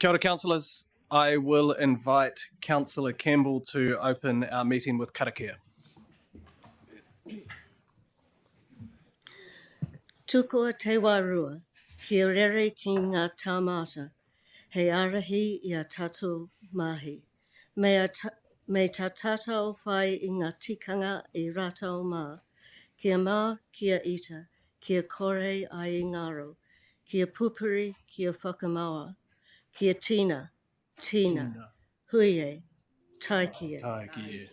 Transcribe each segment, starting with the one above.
Kia ora, councillors. I will invite Councillor Campbell to open our meeting with Karakia. Tukoa te warua, kia rere ki ngā tāmata, hei arahi I a tātou mahi. Me tā tātou whai I ngā tikanga I rātau mā, kia mā, kia ita, kia kore ai I ngaro, kia pupuri, kia whakamaua, kia tina, huie, taikia.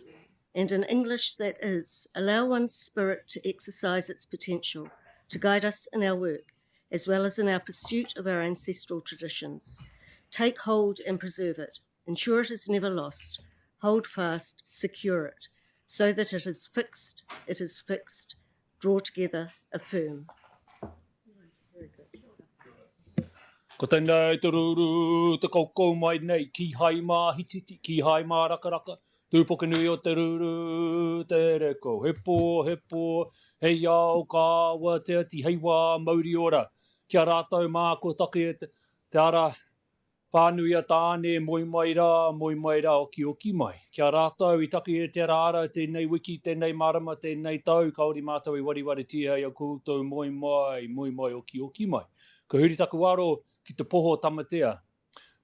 And in English that is, allow one's spirit to exercise its potential, to guide us in our work, as well as in our pursuit of our ancestral traditions. Take hold and preserve it. Ensure it is never lost. Hold fast, secure it, so that it is fixed, draw together, affirm. Ko tēnei te ruru, te koukou mai nei, ki hai mā hititi, ki hai mā rakaraka, tūpoka nui o te ruru, te reko, he pō, hei au kāwa te ati, hei wā mauri ora, kia rātou mā ko take te ara whānui a tāne, moi mai rā, oki mai. Kia rātou I take te rāra, tēnei wiki, tēnei marama, tēnei tau, kaori mātou I wariwari tia, ia koutou moi mai, oki mai. Ko huri taku waro ki te poho tamatea.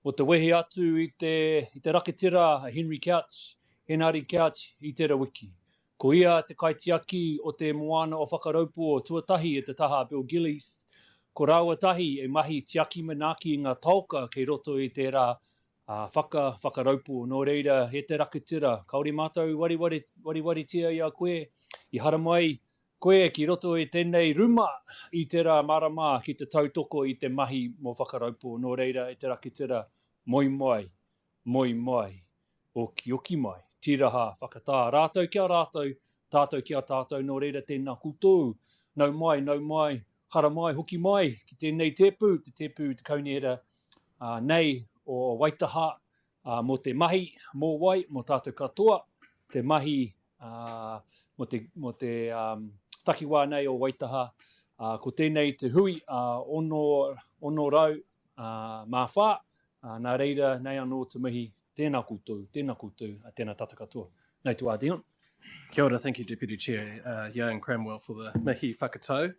O te wehe atu I te raketira a Henry Couch, Henari Couch I te rawiki. Ko ia te kaitiaki o te moana o whakaraupu o tuatahi e te taha Bill Gillies. Ko rāua tahi e mahi tiaki manaki I ngā tauka kei roto I te rā whakaraupu. Nō reira he te raketira. Kaori mātou wariwari tia ia koe. I hara mai koe ki roto I tēnei ruma I te rā marama ki te tautoko I te mahi mō whakaraupu. Nō reira e te raketira moi mai, oki mai. Tiraha, whakatā, rātou kia rātou, tātou kia tātou, nō reira tēnā koutou. Nau mai, hara mai, hoki mai, ki tēnei tepu, te kaunihera nei o Waitaha, mō te mahi, mō wai, mō tātou katoa, te mahi, mō te takiwā nei o Waitaha, ko tēnei te hui, ono rau, mā whā, nā reira, nei anō te mihi, tēnā koutou, tēnā tata katoa. Nei tu a Dion. Kia ora, thank you, Deputy Chair Iaean Cranwell for the Mihi Whakatau.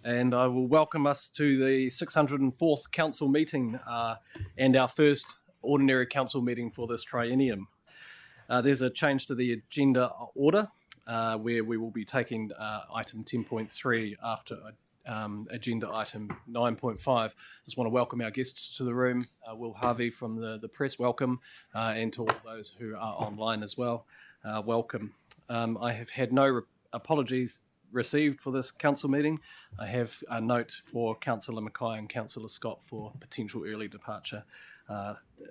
And I will welcome us to the 604th Council meeting and our first ordinary Council meeting for this Triennium. There's a change to the agenda order where we will be taking item 10.3 after agenda item 9.5. Just want to welcome our guests to the room. Will Harvey from the press, welcome, and to all those who are online as well, welcome. I have had no apologies received for this council meeting. I have a note for Councillor Mackay and Councillor Scott for potential early departure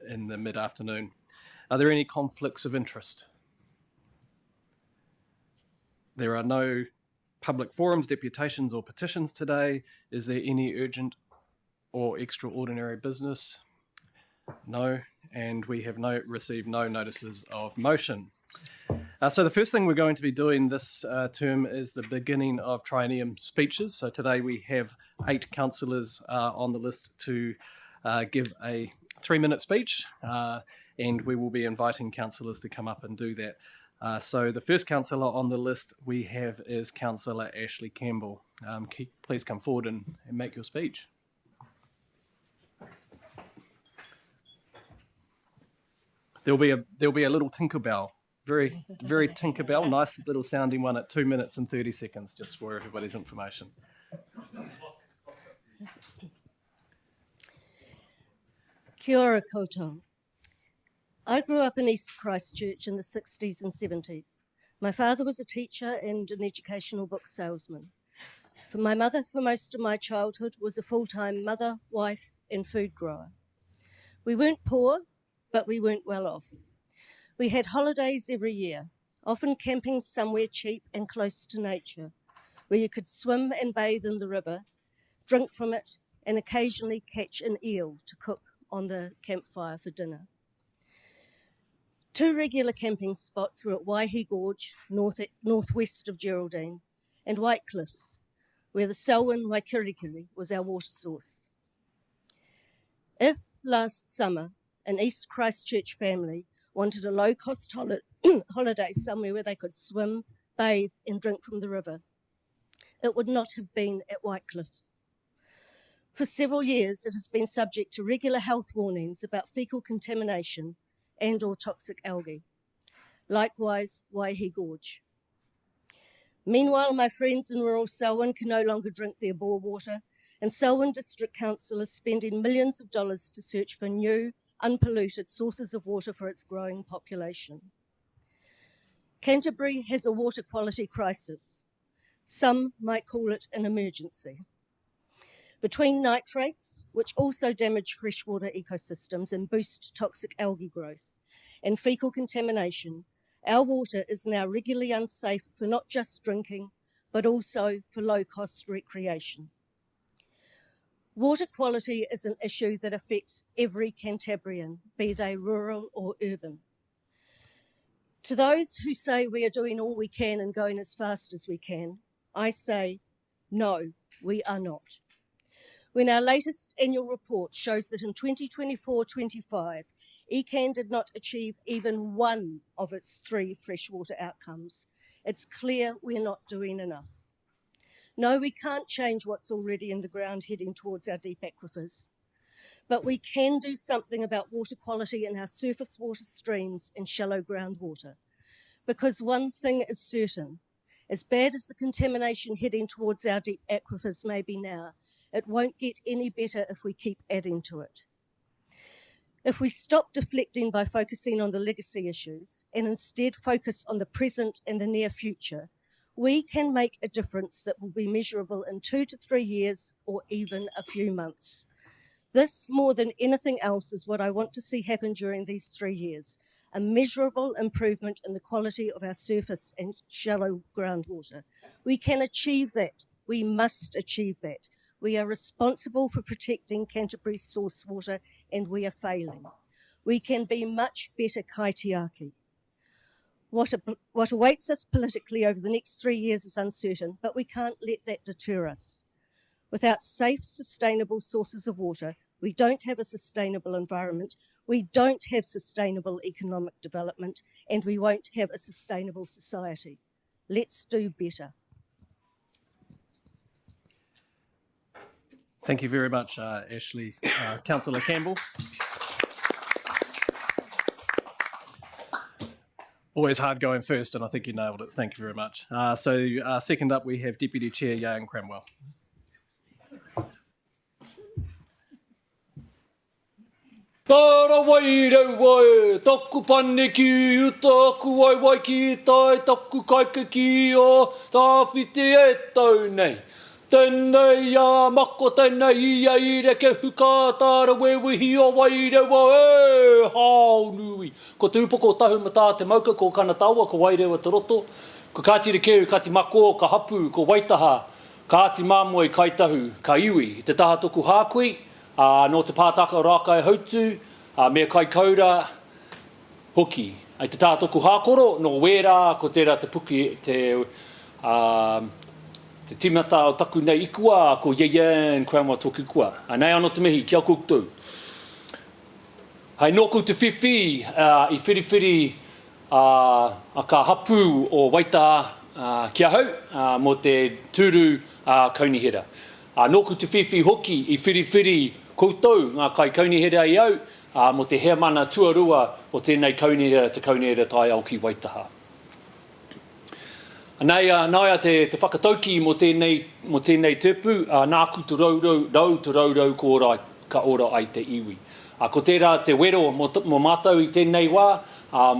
in the mid-afternoon. Are there any conflicts of interest? There are no public forums, deputations or petitions today. Is there any urgent or extraordinary business? No, and we have received no notices of motion. So the first thing we're going to be doing this term is the beginning of Triennium speeches. So today we have 8 councillors on the list to give a 3-minute speech, and we will be inviting councillors to come up and do that. So the first councillor on the list we have is Councillor Ashley Campbell. Please come forward and make your speech. There'll be a little Tinkerbell, very Tinkerbell, nice little sounding one at 2 minutes and 30 seconds, just for everybody's information. Kia ora koutou. I grew up in East Christchurch in the 60s and 70s. My father was a teacher and an educational book salesman. My mother, for most of my childhood, was a full-time mother, wife, and food grower. We weren't poor, but we weren't well off. We had holidays every year, often camping somewhere cheap and close to nature, where you could swim and bathe in the river, drink from it, and occasionally catch an eel to cook on the campfire for dinner. 2 regular camping spots were at Waihi Gorge, northwest of Geraldine, and White Cliffs, where the Selwyn Waikirikiri was our water source. If last summer, an East Christchurch family wanted a low-cost holiday somewhere where they could swim, bathe and drink from the river. It would not have been at Whitecliffs. For several years, it has been subject to regular health warnings about fecal contamination and or toxic algae. Likewise, Waihi Gorge. Meanwhile, my friends in rural Selwyn can no longer drink their bore water, and Selwyn District Council is spending millions of dollars to search for new, unpolluted sources of water for its growing population. Canterbury has a water quality crisis. Some might call it an emergency. Between nitrates, which also damage freshwater ecosystems and boost toxic algae growth, and fecal contamination, our water is now regularly unsafe for not just drinking, but also for low-cost recreation. Water quality is an issue that affects every Cantabrian, be they rural or urban. To those who say we are doing all we can and going as fast as we can, I say, no, we are not. When our latest annual report shows that in 2024-25, Iaean did not achieve even one of its 3 freshwater outcomes, it's clear we're not doing enough. No, we can't change what's already in the ground heading towards our deep aquifers, but we can do something about water quality in our surface water streams and shallow groundwater. Because one thing is certain, as bad as the contamination heading towards our deep aquifers may be now, it won't get any better if we keep adding to it. If we stop deflecting by focusing on the legacy issues and instead focus on the present and the near future, we can make a difference that will be measurable in 2 to 3 years or even a few months. This, more than anything else, is what I want to see happen during these 3 years, a measurable improvement in the quality of our surface and shallow groundwater. We can achieve that. We must achieve that. We are responsible for protecting Canterbury's source water, and we are failing. We can be much better kaitiaki. What awaits us politically over the next 3 years is uncertain, but we can't let that deter us. Without safe, sustainable sources of water, we don't have a sustainable environment, we don't have sustainable economic development, and we won't have a sustainable society. Let's do better. Thank you very much, Ashley. Councillor Campbell. Always hard going first, and I think you nailed it. Thank you very much. Second up, we have Deputy Chair Iaean Cranwell. Tara wairau wai, taku pane ki uta, ku wai wai ki tai, taku kaika ki o, tāwhiti e tau nei. Tēnei a mako tēnei ia ire ke huka tāra wewihi o wairewa e hao nui. Ko te upoko o tahu mata te mauka ko kana taua ko wairewa te roto. Ko kātiri keu kati mako ka hapu ko waitaha ka ati māmo i kaitahu ka iwi. Te taha toku hākui no te pātaka o rākai hautu mea kai kaura hoki. Ai te taha toku hākoro no wera ko tērā te puki te timata o taku nei ikua ko Iaean Cranwell tōku kua. Nei anō te mihi, kia koutou. Hei nōku te whiwhi i whiriwhiri a ka hapu o waita kia hau mo te turu kaunihera. Nōku te whiwhi hoki i whiriwhiri koutou ngā kai kaunihera i au mo te hea mana tuarua o tēnei kaunihera te kaunihera tai au ki waitaha. Nāia te whakatauki mo tēnei tepu, nāku te raurau ka ora ai te iwi. Ko tērā te wero mo mātou i tēnei wā,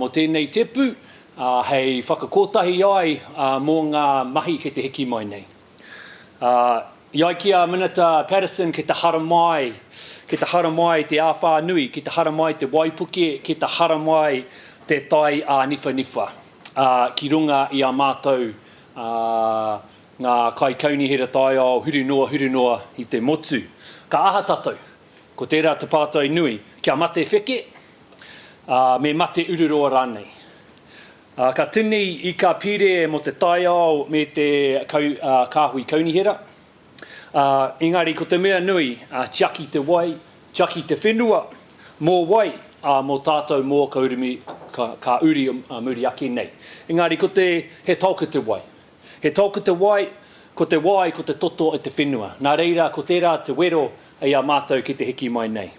mo tēnei tepu, hei whakakotahi ai mō ngā mahi ke te heki mai nei. Iai kia Minita Patterson ke te haramai te āwhānui, ke te haramai te waipuke, ke te haramai te tai nifa nifa. Ki runga i a mātou ngā kai kaunihera tai ao hurinoa i te motu. Ka aha tātou, ko tērā te pātai nui, kia mate wheke, me mate ururoa rānei. Ka tini i ka pire mo te tai ao me te kāhui kaunihera. Engari, ko te mea nui, tiaki te wai, Jaki te whenua, mō wai, mō tātou mō ka uri muri ake nei. Engari, ko te, he tauka te wai. He tauka te wai, ko te wai, ko te toto e te whenua. Nā reira, ko tērā te wero e a mātou ki te hiki mai nei.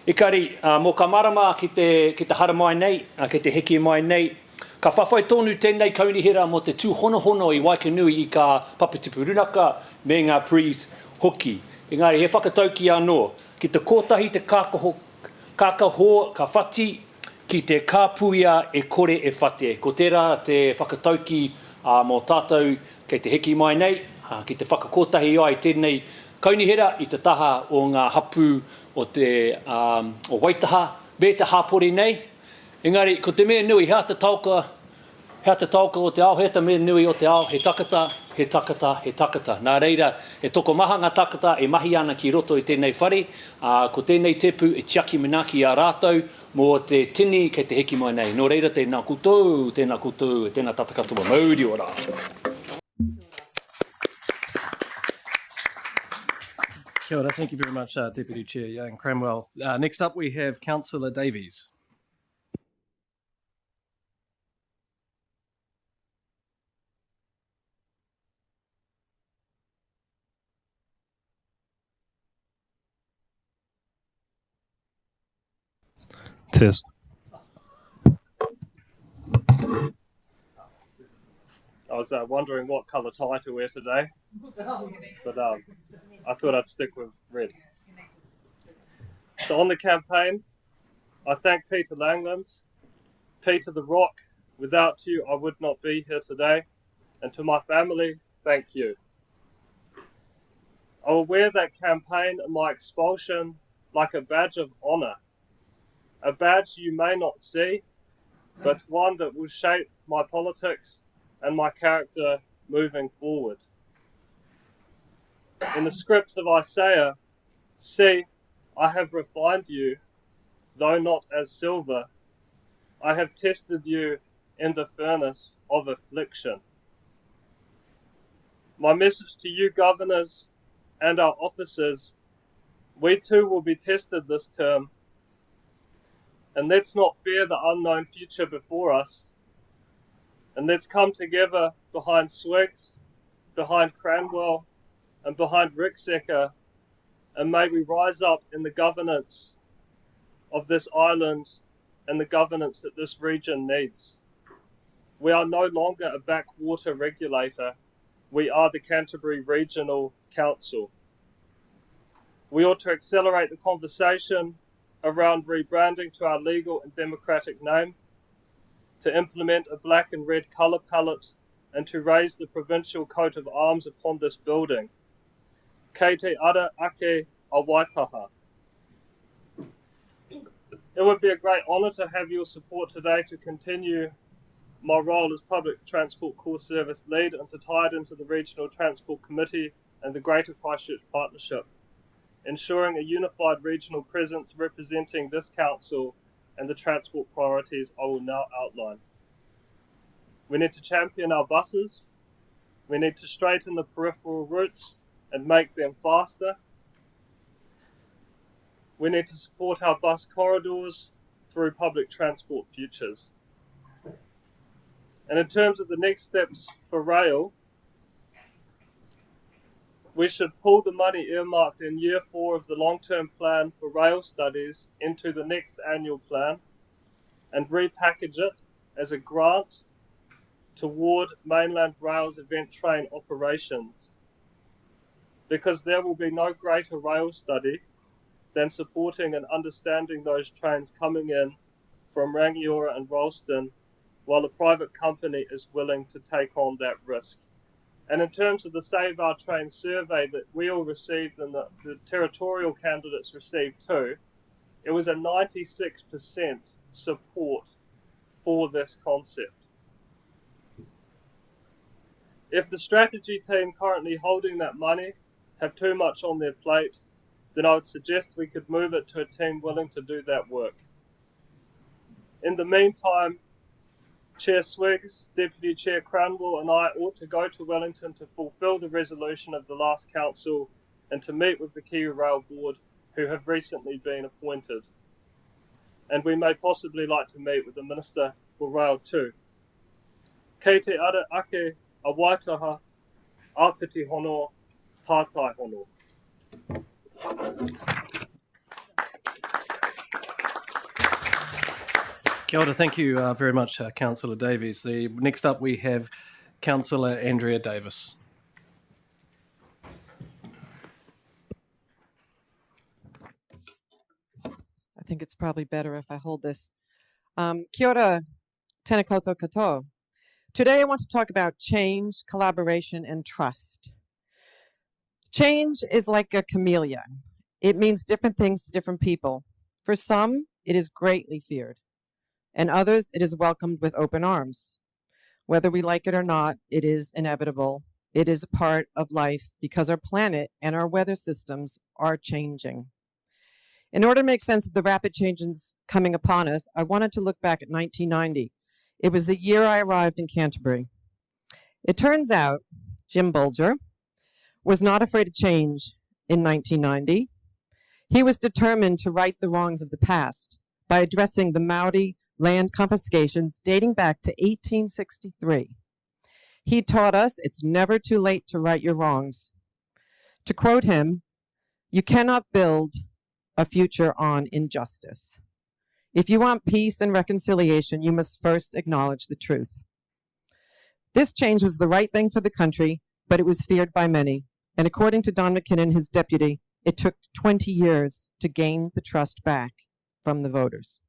Ikari, mō ka marama ki te hara mai nei, ki te hiki mai nei, ka whawhai tonu tēnei kaunihera mō te tūhonohono i Waikanui i ka papatipurunaka me ngā prees hoki. Engari, he whakatau ki anō, ki te kotahi, te kākaho, ka whati, ki te kāpuia e kore e whate. Ko tērā te whakatauki mō tātou kei te heki mai nei, ki te whakakotahi ai tēnei kaunihera i te taha o ngā hapu o Waitaha, me te hāpori nei. Engari, ko te mea nui, hea te tauka o te ao, hea te mea nui o te ao, he takata, he takata, he takata. Nā reira, he toko maha ngā takata e mahi ana ki roto i tēnei whare, ko tēnei tepu e tiaki manaki a rātou mō te tini kei te heki mai nei. Nō reira, tēnā koutou, tēnā tatakatoa mauri o rā. Kia ora, thank you very much, Deputy Chair Iaean Cranwell. Next up, we have Councillor Davies. Test. I was wondering what colour tie to wear today, but I thought I'd stick with red. So on the campaign, I thank Peter Langlands, Peter the Rock. Without you, I would not be here today. And to my family, thank you. I will wear that campaign and my expulsion like a badge of honour. A badge you may not see, but one that will shape my politics and my character moving forward. In the scripts of Isaiah, see, I have refined you, though not as silver. I have tested you in the furnace of affliction. My message to you, governors and our officers, we too will be tested this term. And let's not fear the unknown future before us. And let's come together behind Swigs, behind Cranwell, and behind Ricksecker, and may we rise up in the governance of this island and the governance that this region needs. We are no longer a backwater regulator. We are the Canterbury Regional Council. We ought to accelerate the conversation around rebranding to our legal and democratic name, to implement a black and red colour palette, and to raise the provincial coat of arms upon this building. Kei te ara ake a Waitaha. It would be a great honour to have your support today to continue my role as Public Transport Core Service Lead and to tie it into the Regional Transport Committee and the Greater Christchurch Partnership, ensuring a unified regional presence representing this council and the transport priorities I will now outline. We need to champion our buses. We need to straighten the peripheral routes and make them faster. We need to support our bus corridors through public transport futures. And in terms of the next steps for rail, we should pull the money earmarked in Year 4 of the long-term plan for rail studies into the next annual plan and repackage it as a grant toward Mainland Rail's event train operations. Because there will be no greater rail study than supporting and understanding those trains coming in from Rangiora and Ralston while a private company is willing to take on that risk. And in terms of the Save Our Train survey that we all received and the territorial candidates received too, it was a 96% support for this concept. If the strategy team currently holding that money have too much on their plate, then I would suggest we could move it to a team willing to do that work. In the meantime, Chair Swigs, Deputy Chair Cranwell and I ought to go to Wellington to fulfil the resolution of the last council and to meet with the Kiwi Rail Board who have recently been appointed. And we may possibly like to meet with the Minister for Rail too. Kei te ara ake a waitaha, āpiti hono, tātai hono. Kia ora, thank you very much, Councillor Davies. Next up we have Councillor Andrea Davis. I think it's probably better if I hold this. Kia ora, tēnā koutou katoa. Today I want to talk about change, collaboration, and trust. Change is like a chameleon. It means different things to different people. For some, it is greatly feared, and others, it is welcomed with open arms. Whether we like it or not, it is inevitable. It is a part of life because our planet and our weather systems are changing. In order to make sense of the rapid changes coming upon us, I wanted to look back at 1990. It was the year I arrived in Canterbury. It turns out Jim Bolger was not afraid of change in 1990. He was determined to right the wrongs of the past by addressing the Maori land confiscations dating back to 1863. He taught us it's never too late to right your wrongs. To quote him, "You cannot build a future on injustice. If you want peace and reconciliation, you must first acknowledge the truth." This change was the right thing for the country, but it was feared by many. And according to Don McKinnon, his deputy, it took 20 years to gain the trust back from the voters.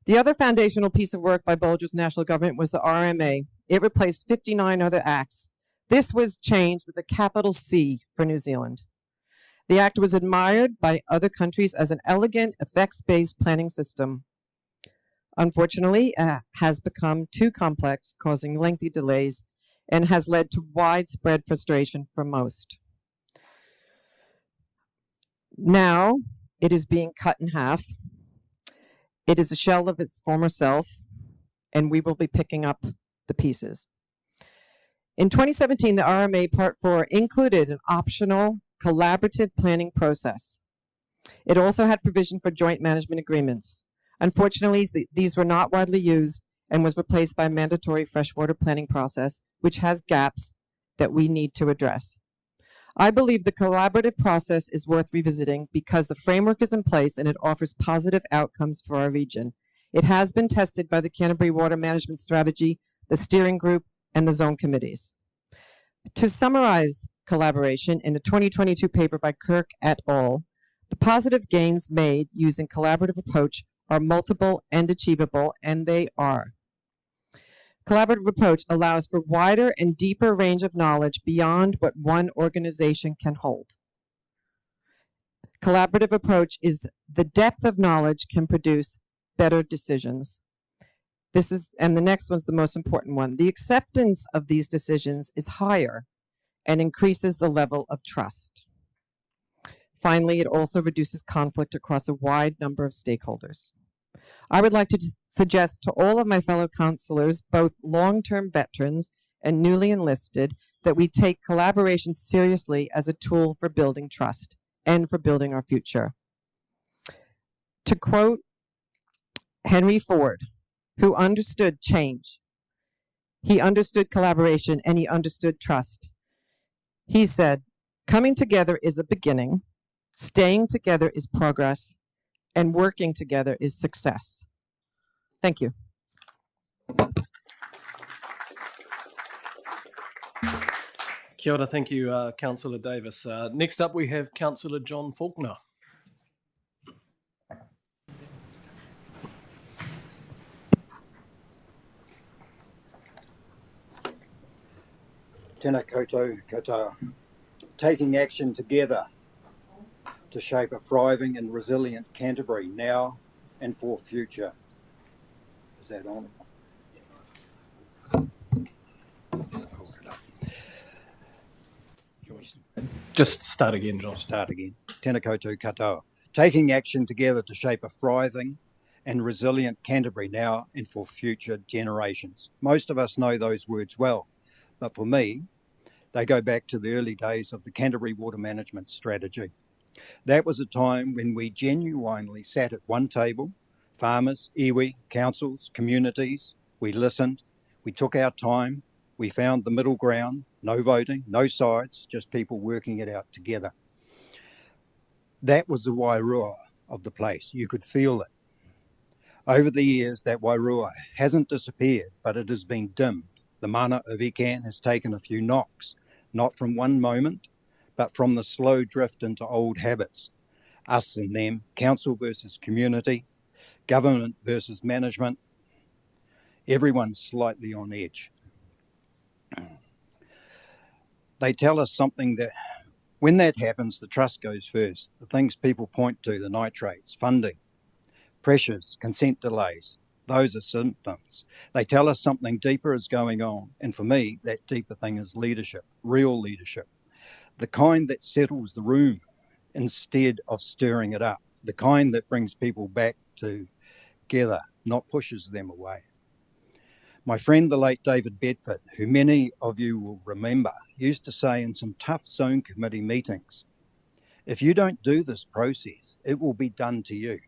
The other foundational piece of work by Bolger's national government was the RMA. It replaced 59 other acts. This was change with a capital C for New Zealand. The act was admired by other countries as an elegant, effects-based planning system. Unfortunately, it has become too complex, causing lengthy delays, and has led to widespread frustration for most. Now, it is being cut in half. It is a shell of its former self, and we will be picking up the pieces. In 2017, the RMA Part 4 included an optional collaborative planning process. It also had provision for joint management agreements. Unfortunately, these were not widely used and was replaced by a mandatory freshwater planning process, which has gaps that we need to address. I believe the collaborative process is worth revisiting because the framework is in place and it offers positive outcomes for our region. It has been tested by the Canterbury Water Management Strategy, the steering group, and the zone committees. To summarize collaboration in a 2022 paper by Kirk et al., the positive gains made using collaborative approach are multiple and achievable, and they are. Collaborative approach allows for wider and deeper range of knowledge beyond what one organization can hold. Collaborative approach is the depth of knowledge can produce better decisions. And the next one's the most important one. The acceptance of these decisions is higher and increases the level of trust. Finally, it also reduces conflict across a wide number of stakeholders. I would like to suggest to all of my fellow councillors, both long-term veterans and newly enlisted, that we take collaboration seriously as a tool for building trust and for building our future. To quote Henry Ford, who understood change, he understood collaboration and he understood trust. He said, "Coming together is a beginning, staying together is progress, and working together is success." Thank you. Kia ora, thank you, Councillor Davis. Next up, we have Councillor John Faulkner. Tēnā koutou katoa. Taking action together to shape a thriving and resilient Canterbury now and for future. Is that on? Just start again, John. Start again. Tēnā koutou katoa. Taking action together to shape a thriving and resilient Canterbury now and for future generations. Most of us know those words well, but for me, they go back to the early days of the Canterbury Water Management Strategy. That was a time when we genuinely sat at one table, farmers, iwi, councils, communities. We listened, we took our time, we found the middle ground, no voting, no sides, just people working it out together. That was the Wairua of the place. You could feel it. Over the years, that Wairua hasn't disappeared, but it has been dimmed. The mana of Iaean has taken a few knocks, not from one moment, but from the slow drift into old habits. Us and them, council versus community, government versus management, everyone's slightly on edge. They tell us something that, when that happens, the trust goes first. The things people point to, the nitrates, funding, pressures, consent delays, those are symptoms. They tell us something deeper is going on. And for me, that deeper thing is leadership, real leadership. The kind that settles the room instead of stirring it up. The kind that brings people back together, not pushes them away. My friend, the late David Bedford, who many of you will remember, used to say in some tough zone committee meetings, if you don't do this process, it will be done to you.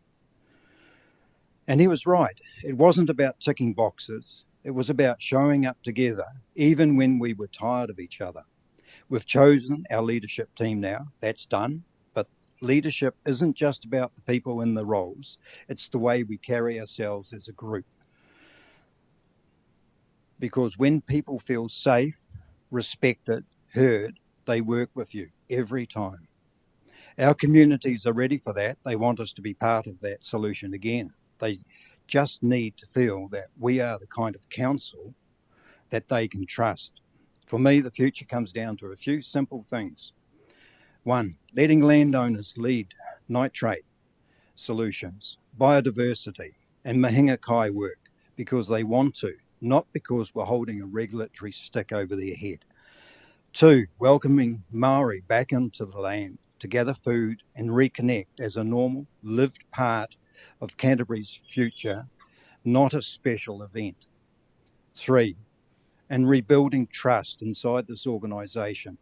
And he was right. It wasn't about ticking boxes. It was about showing up together, even when we were tired of each other. We've chosen our leadership team now. That's done. But leadership isn't just about the people in the roles. It's the way we carry ourselves as a group. Because when people feel safe, respected, heard, they work with you every time. Our communities are ready for that. They want us to be part of that solution again. They just need to feel that we are the kind of council that they can trust. For me, the future comes down to a few simple things. One, letting landowners lead nitrate solutions, biodiversity, and mahinga kai work because they want to, not because we're holding a regulatory stick over their head. Two, welcoming Maori back into the land to gather food and reconnect as a normal, lived part of Canterbury's future, not a special event. Three, and rebuilding trust inside this organisation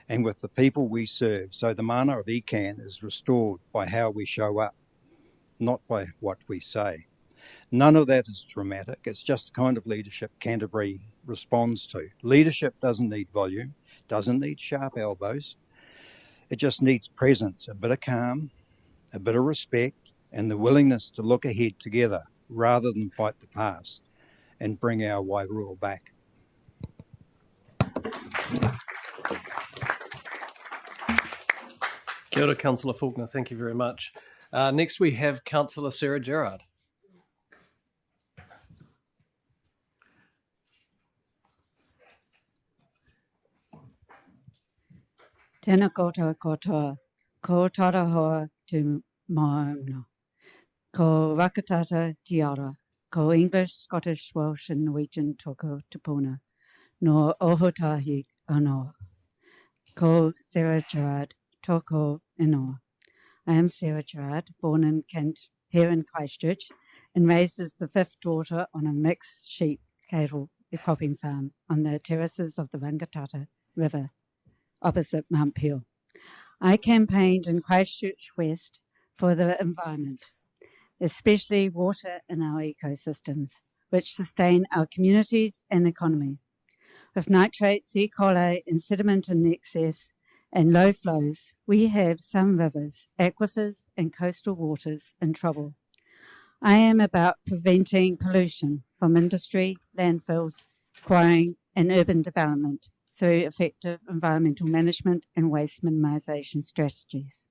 and with the people we serve, so the mana of Iaean is restored by how we show up, not by what we say. None of that is dramatic. It's just the kind of leadership Canterbury responds to. Leadership doesn't need volume, doesn't need sharp elbows. It just needs presence, a bit of calm, a bit of respect, and the willingness to look ahead together rather than fight the past and bring our Wairua back. Kia ora, Councillor Faulkner. Thank you very much. Next, we have Councillor Sara Gerard. Tēnā koutou katoa, ko tarahoa tu mauna, ko Whakatau tiara, ko English, Scottish, Welsh and Norwegian toko tupuna, no ohotahi anoa, ko Sara Gerard, toko inoa. I am Sara Gerard, born in Kent, here in Christchurch, and raised as the fifth daughter on a mixed sheep cattle cropping farm on the terraces of the Rangitata River, opposite Mount Peel. I campaigned in Christchurch West for the environment, especially water in our ecosystems, which sustain our communities and economy. With nitrates, E. coli and sediment in excess and low flows, we have some rivers, aquifers and coastal waters in trouble. I am about preventing pollution from industry, landfills, quarrying and urban development through effective environmental management and waste minimisation strategies.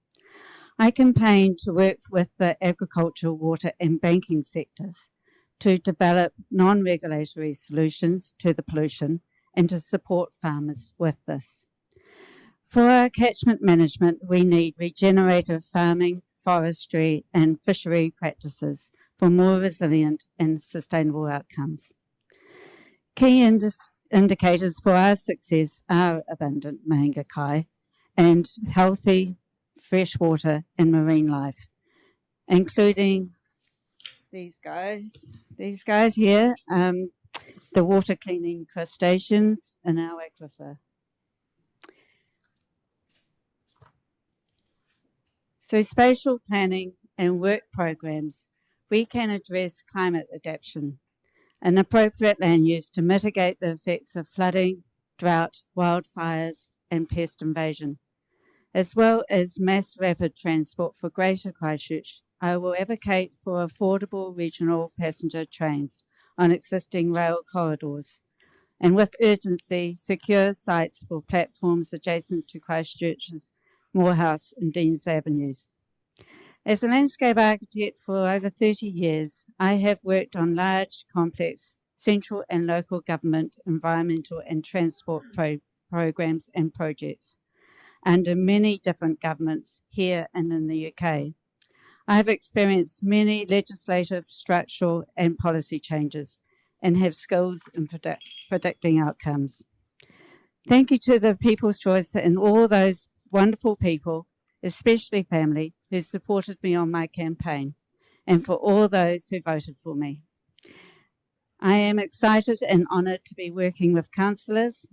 I campaign to work with the agriculture, water and banking sectors to develop non-regulatory solutions to the pollution and to support farmers with this. For our catchment management, we need regenerative farming, forestry and fishery practices for more resilient and sustainable outcomes. Key indicators for our success are abundant mahinga kai and healthy fresh water and marine life, including these guys here, the water cleaning crustaceans in our aquifer. Through spatial planning and work programs, we can address climate adaptation and appropriate land use to mitigate the effects of flooding, drought, wildfires, and pest invasion, as well as mass rapid transport for Greater Christchurch. I will advocate for affordable regional passenger trains on existing rail corridors, and with urgency, secure sites for platforms adjacent to Christchurch's Morehouse and Deans Avenues. As a landscape architect for over 30 years, I have worked on large, complex, central and local government, environmental and transport programs and projects under many different governments here and in the UK. I have experienced many legislative, structural and policy changes and have skills in predicting outcomes. Thank you to the People's Choice and all those wonderful people, especially family, who supported me on my campaign, and for all those who voted for me. I am excited and honoured to be working with councillors,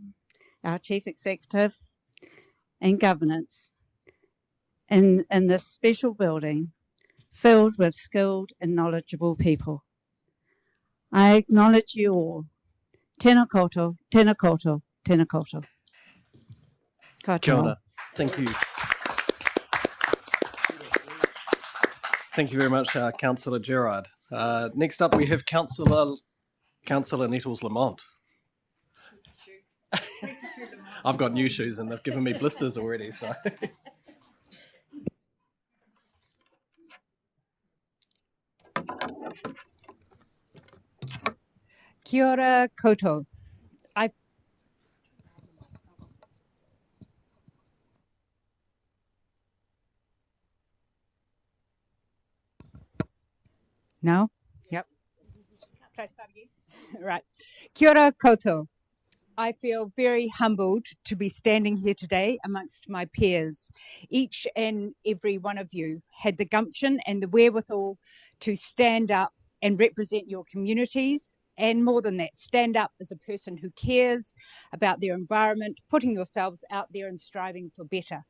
our Chief Executive, and governance in this special building filled with skilled and knowledgeable people. I acknowledge you all. Tēnā koutou, tēnā koutou, tēnā koutou. Kia ora. Thank you. Thank you very much, Councillor Gerard. Next up, we have Councillor Nettles Lamont. I've got new shoes and they've given me blisters already. So. Kia ora koutou. No? Yep. Can I start again? Right. Kia ora koutou. I feel very humbled to be standing here today amongst my peers. Each and every one of you had the gumption and the wherewithal to stand up and represent your communities, and more than that, stand up as a person who cares about their environment, putting yourselves out there and striving for better.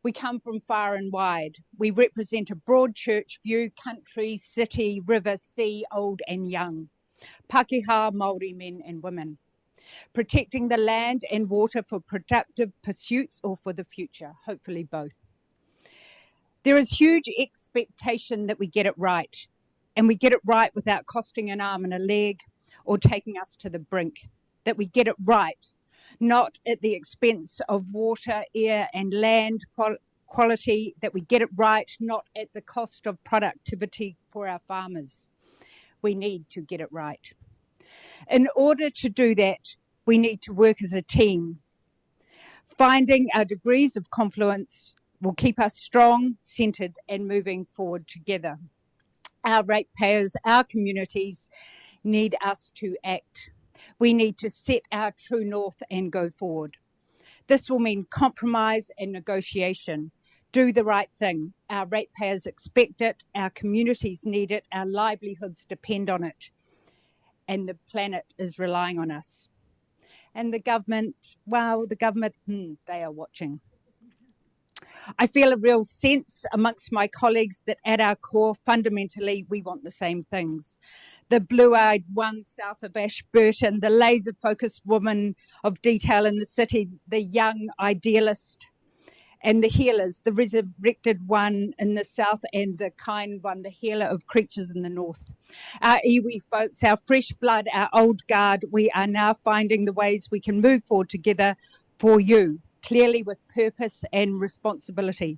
We come from far and wide. We represent a broad church view, country, city, river, sea, old and young. Pākehā, Māori men and women. Protecting the land and water for productive pursuits or for the future, hopefully both. There is huge expectation that we get it right, and we get it right without costing an arm and a leg or taking us to the brink. That we get it right, not at the expense of water, air and land quality, that we get it right, not at the cost of productivity for our farmers. We need to get it right. In order to do that, we need to work as a team. Finding our degrees of confluence will keep us strong, centred and moving forward together. Our ratepayers, our communities need us to act. We need to set our true north and go forward. This will mean compromise and negotiation. Do the right thing. Our ratepayers expect it, our communities need it, our livelihoods depend on it, and the planet is relying on us. And the government, well, they are watching. I feel a real sense amongst my colleagues that at our core, fundamentally, we want the same things. The blue-eyed one south of Ashburton, the laser-focused woman of detail in the city, the young idealist, and the healers, the resurrected one in the south and the kind one, the healer of creatures in the north. Our iwi folks, our fresh blood, our old guard, we are now finding the ways we can move forward together for you, clearly with purpose and responsibility.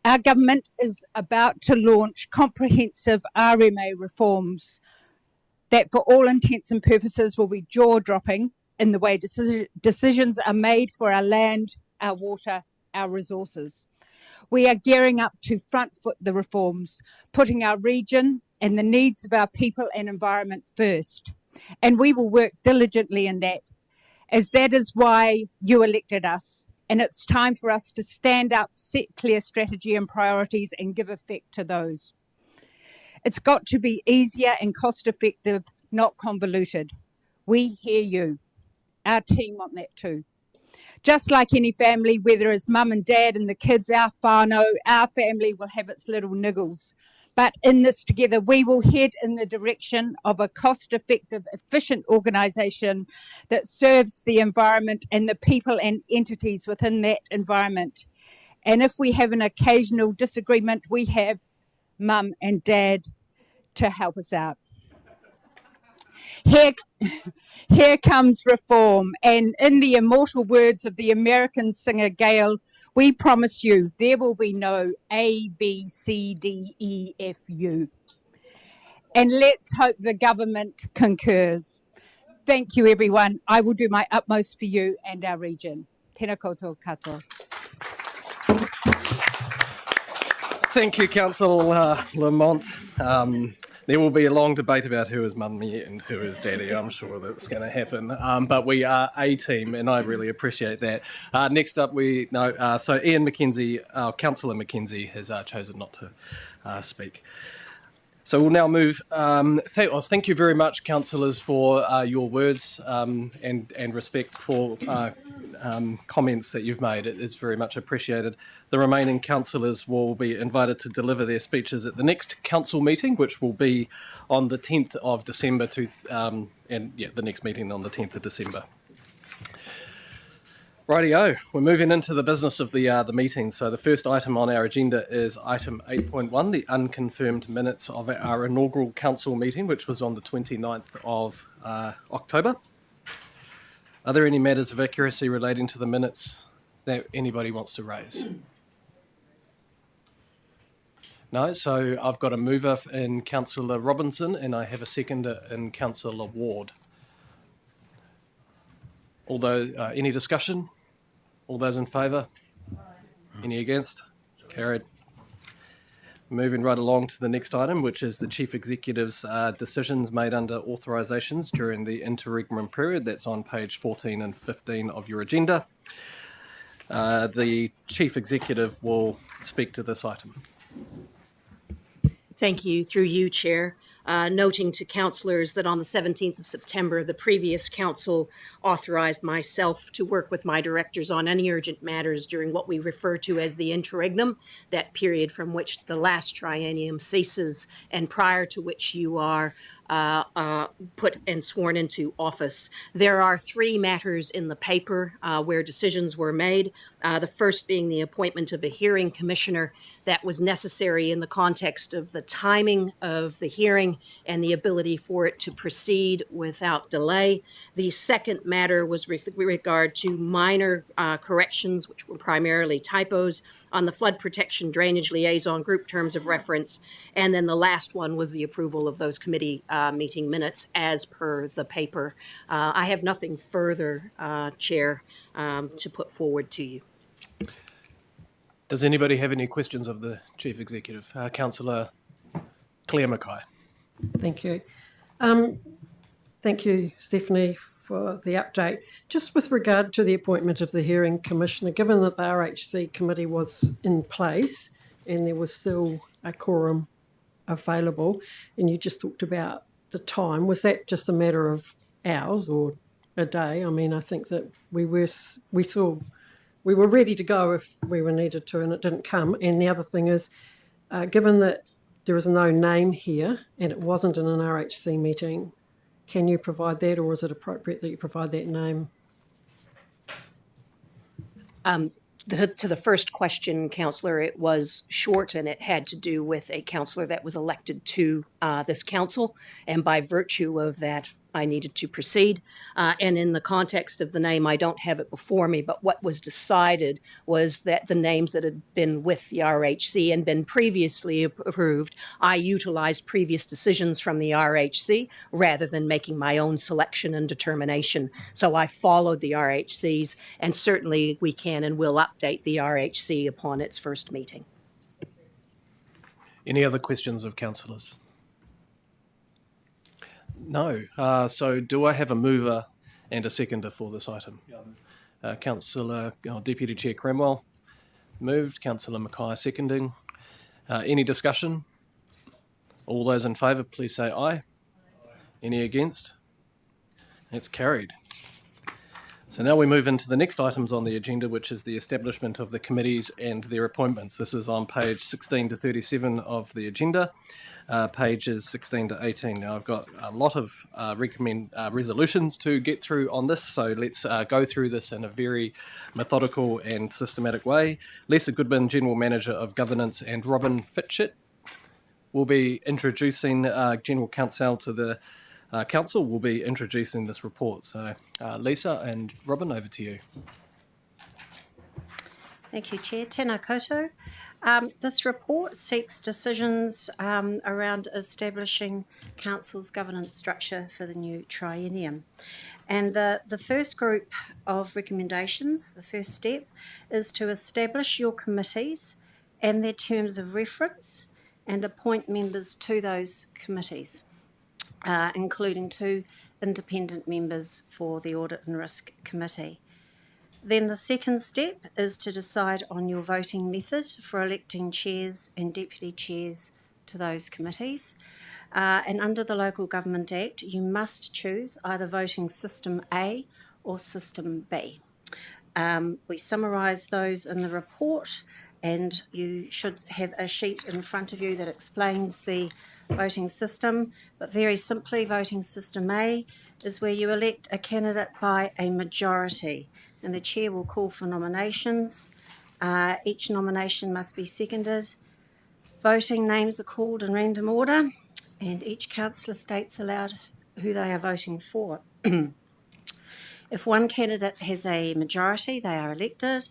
Our government is about to launch comprehensive RMA reforms that for all intents and purposes will be jaw-dropping in the way decisions are made for our land, our water, our resources. We are gearing up to front foot the reforms, putting our region and the needs of our people and environment first. And we will work diligently in that, as that is why you elected us. And it's time for us to stand up, set clear strategy and priorities and give effect to those. It's got to be easier and cost effective, not convoluted. We hear you. Our team want that too. Just like any family, whether it's mum and dad and the kids, our whānau, our family will have its little niggles. But in this together, we will head in the direction of a cost-effective, efficient organisation that serves the environment and the people and entities within that environment. And if we have an occasional disagreement, we have mum and dad to help us out. Here comes reform, and in the immortal words of the American singer Gail, we promise you there will be no A, B, C, D, E, F, U. And let's hope the government concurs. Thank you, everyone. I will do my utmost for you and our region. Tēnā koutou katoa. Thank you, Councillor Lamont. There will be a long debate about who is mummy and who is daddy. I'm sure that's going to happen. But we are a team, and I really appreciate that. Next up, so Iaean McKenzie, Councillor McKenzie, has chosen not to speak. So we'll now move. Thank you very much, councillors, for your words and respect for comments that you've made. It is very much appreciated. The remaining councillors will be invited to deliver their speeches at the next council meeting, which will be on the 10th of December, the next meeting on the 10th of December. Rightio, we're moving into the business of the meeting. So the first item on our agenda is item 8.1, the unconfirmed minutes of our inaugural council meeting, which was on the 29th of October. Are there any matters of accuracy relating to the minutes that anybody wants to raise? No, so I've got a mover in Councillor Robinson and I have a seconder in Councillor Ward. Although, any discussion? All those in favour? Any against? Carried. Moving right along to the next item, which is the Chief Executive's decisions made under authorisations during the interregnum period. That's on page 14 and 15 of your agenda. The Chief Executive will speak to this item. Thank you. Through you, Chair. Noting to councillors that on the 17th of September, the previous council authorised myself to work with my directors on any urgent matters during what we refer to as the interregnum, that period from which the last triennium ceases and prior to which you are put and sworn into office. There are three matters in the paper where decisions were made. The first being the appointment of a hearing commissioner that was necessary in the context of the timing of the hearing and the ability for it to proceed without delay. The second matter was with regard to minor corrections, which were primarily typos, on the flood protection drainage liaison group terms of reference. And then the last one was the approval of those committee meeting minutes as per the paper. I have nothing further, Chair, to put forward to you. Does anybody have any questions of the Chief Executive? Councillor Claire Mackay. Thank you. Thank you, Stephanie, for the update. Just with regard to the appointment of the hearing commissioner, given that the RHC committee was in place and there was still a quorum available, and you just talked about the time, was that just a matter of hours or a day? I mean, I think that we were ready to go if we were needed to, and it didn't come. And the other thing is, given that there is no name here and it wasn't in an RHC meeting, can you provide that, or is it appropriate that you provide that name? To the first question, Councillor, it was short and it had to do with a councillor that was elected to this council, and by virtue of that, I needed to proceed. And in the context of the name, I don't have it before me, but what was decided was that the names that had been with the RHC and been previously approved, I utilized previous decisions from the RHC rather than making my own selection and determination. So I followed the RHC's, and certainly we can and will update the RHC upon its first meeting. Any other questions of councillors? No. So do I have a mover and a seconder for this item? Councillor, Deputy Chair Cranwell moved. Councillor Mackay seconding. Any discussion? All those in favour, please say aye. Any against? That's carried. So now we move into the next items on the agenda, which is the establishment of the committees and their appointments. This is on page 16 to 37 of the agenda, pages 16 to 18. Now I've got a lot of resolutions to get through on this, so let's go through this in a very methodical and systematic way. Lisa Goodman, General Manager of Governance, and Robin Fitchett will be introducing General Counsel to the Council will be introducing this report. So Lisa and Robin, over to you. Thank you, Chair. Tēnā koutou. This report seeks decisions around establishing Council's governance structure for the new Triennium. And the first group of recommendations, the first step, is to establish your committees and their terms of reference and appoint members to those committees, including 2 independent members for the Audit and Risk Committee. Then the second step is to decide on your voting method for electing chairs and deputy chairs to those committees. And under the Local Government Act, you must choose either voting system A or system B. We summarise those in the report, and you should have a sheet in front of you that explains the voting system, but very simply, voting system A is where you elect a candidate by a majority, and the chair will call for nominations. Each nomination must be seconded. Voting names are called in random order, and each councillor states aloud who they are voting for. If one candidate has a majority, they are elected,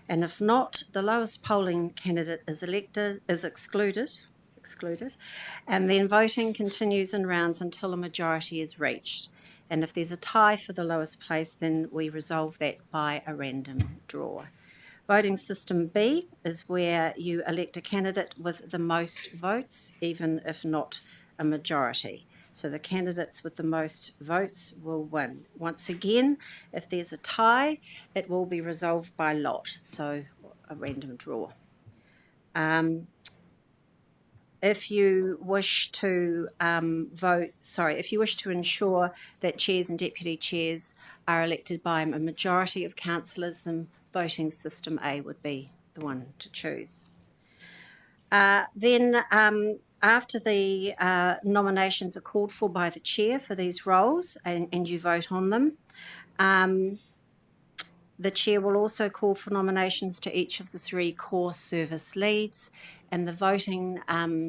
and if not, the lowest polling candidate is excluded, and then voting continues in rounds until a majority is reached. And if there's a tie for the lowest place, then we resolve that by a random draw. Voting system B is where you elect a candidate with the most votes, even if not a majority. So the candidates with the most votes will win. Once again, if there's a tie, it will be resolved by lot, so a random draw. If you wish to ensure that chairs and deputy chairs are elected by a majority of councillors, then voting system A would be the one to choose. Then after the nominations are called for by the chair for these roles and you vote on them, the chair will also call for nominations to each of the 3 core service leads, and the voting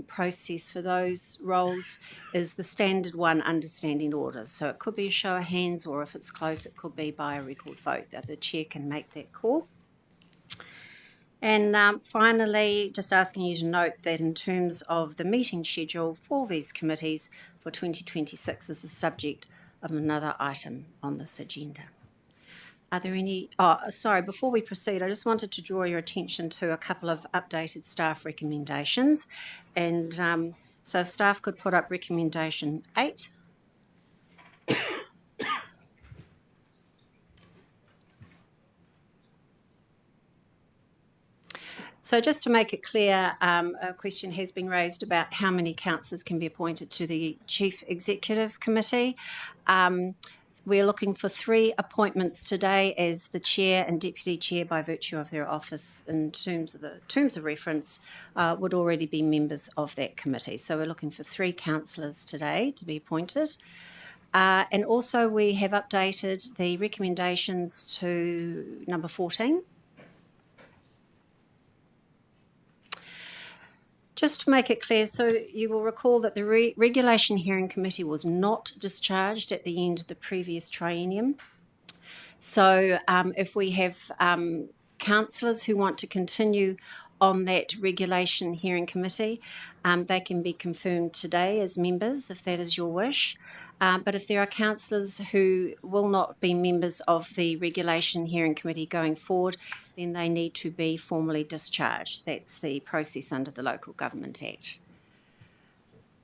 process for those roles is the standard one under standing orders. So it could be a show of hands, or if it's close, it could be by a record vote that the chair can make that call. And finally, just asking you to note that in terms of the meeting schedule for these committees for 2026 is the subject of another item on this agenda. Are there any, before we proceed, I just wanted to draw your attention to a couple of updated staff recommendations. And so if staff could put up recommendation 8. So just to make it clear, a question has been raised about how many councillors can be appointed to the Chief Executive Committee. We're looking for 3 appointments today as the chair and deputy chair, by virtue of their office in terms of the terms of reference, would already be members of that committee. So we're looking for 3 councillors today to be appointed. And also we have updated the recommendations to number 14. Just to make it clear, so you will recall that the Regulation Hearing Committee was not discharged at the end of the previous triennium. So if we have councillors who want to continue on that Regulation Hearing Committee, they can be confirmed today as members, if that is your wish. But if there are councillors who will not be members of the Regulation Hearing Committee going forward, then they need to be formally discharged. That's the process under the Local Government Act.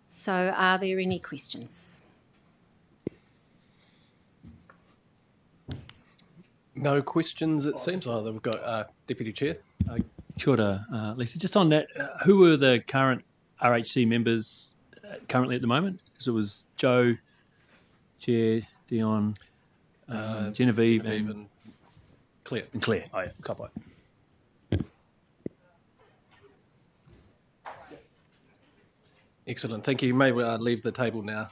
So are there any questions? No questions, it seems. Either we've got Deputy Chair. Kia ora, Lisa. Just on that, who are the current RHC members currently at the moment? Because it was Joe, Chair, Dion, Genevieve and Clear. Clear. Oh, yeah. Ka pai. Excellent. Thank you. You may leave the table now,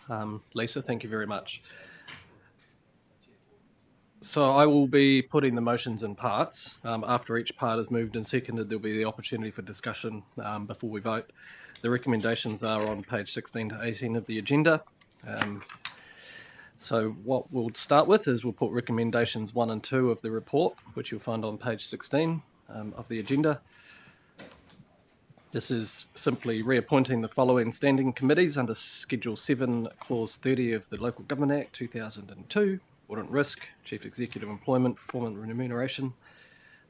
Lisa. Thank you very much. So I will be putting the motions in parts. After each part is moved and seconded, there'll be the opportunity for discussion before we vote. The recommendations are on page 16 to 18 of the agenda. So what we'll start with is we'll put recommendations 1 and 2 of the report, which you'll find on page 16 of the agenda. This is simply reappointing the following standing committees under Schedule 7, Clause 30 of the Local Government Act 2002, Audit and Risk, Chief Executive Employment, Performance and Remuneration,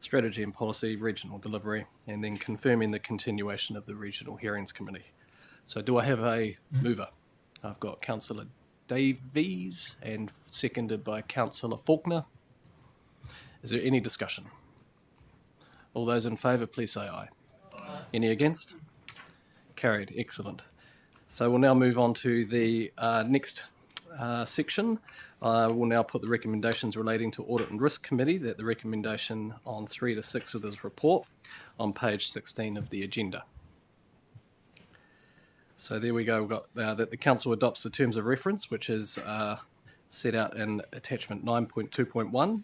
Strategy and Policy, Regional Delivery, and then confirming the continuation of the Regional Hearings Committee. So do I have a mover? I've got Councillor Davies and seconded by Councillor Faulkner. Is there any discussion? All those in favour, please say aye. Any against? Carried. Excellent. So we'll now move on to the next section. We'll now put the recommendations relating to Audit and Risk Committee, that the recommendation on 3 to 6 of this report on page 16 of the agenda. So there we go. We've got that the Council adopts the terms of reference, which is set out in attachment 9.2.1,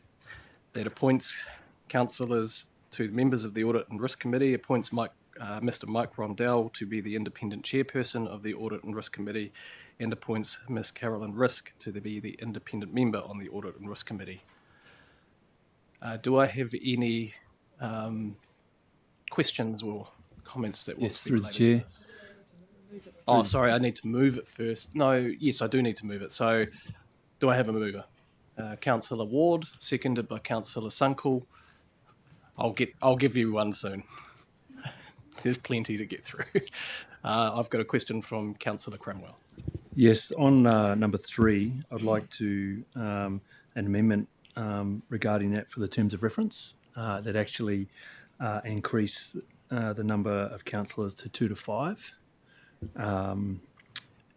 that appoints councillors to members of the Audit and Risk Committee, appoints Mr. Mike Rondell to be the independent chairperson of the Audit and Risk Committee, and appoints Ms. Carolyn Risk to be the independent member on the Audit and Risk Committee. Do I have any questions or comments that will Yes, be through the related chair. to this? Oh, sorry, I need to move it first. No, yes, I do need to move it. So do I have a mover? Councillor Ward, seconded by Councillor Sunkel. I'll give you one soon. There's plenty to get through. I've got a question from Councillor Cranwell. Yes, on number 3, I'd like to an amendment regarding that for the terms of reference that actually increase the number of councillors to 2 to 5.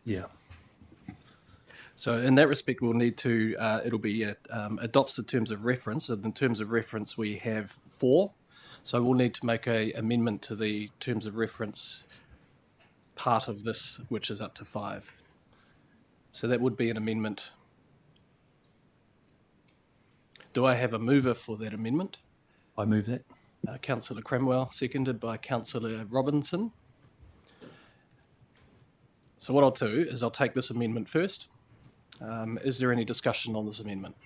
Yeah. So in that respect, we'll need to, it'll be adopts the terms of reference. And in terms of reference, we have 4. So we'll need to make an amendment to the terms of reference part of this, which is up to 5. So that would be an amendment. Do I have a mover for that amendment? I move that. Councillor Cranwell, seconded by Councillor Robinson. So what I'll do is I'll take this amendment first. Is there any discussion on this amendment?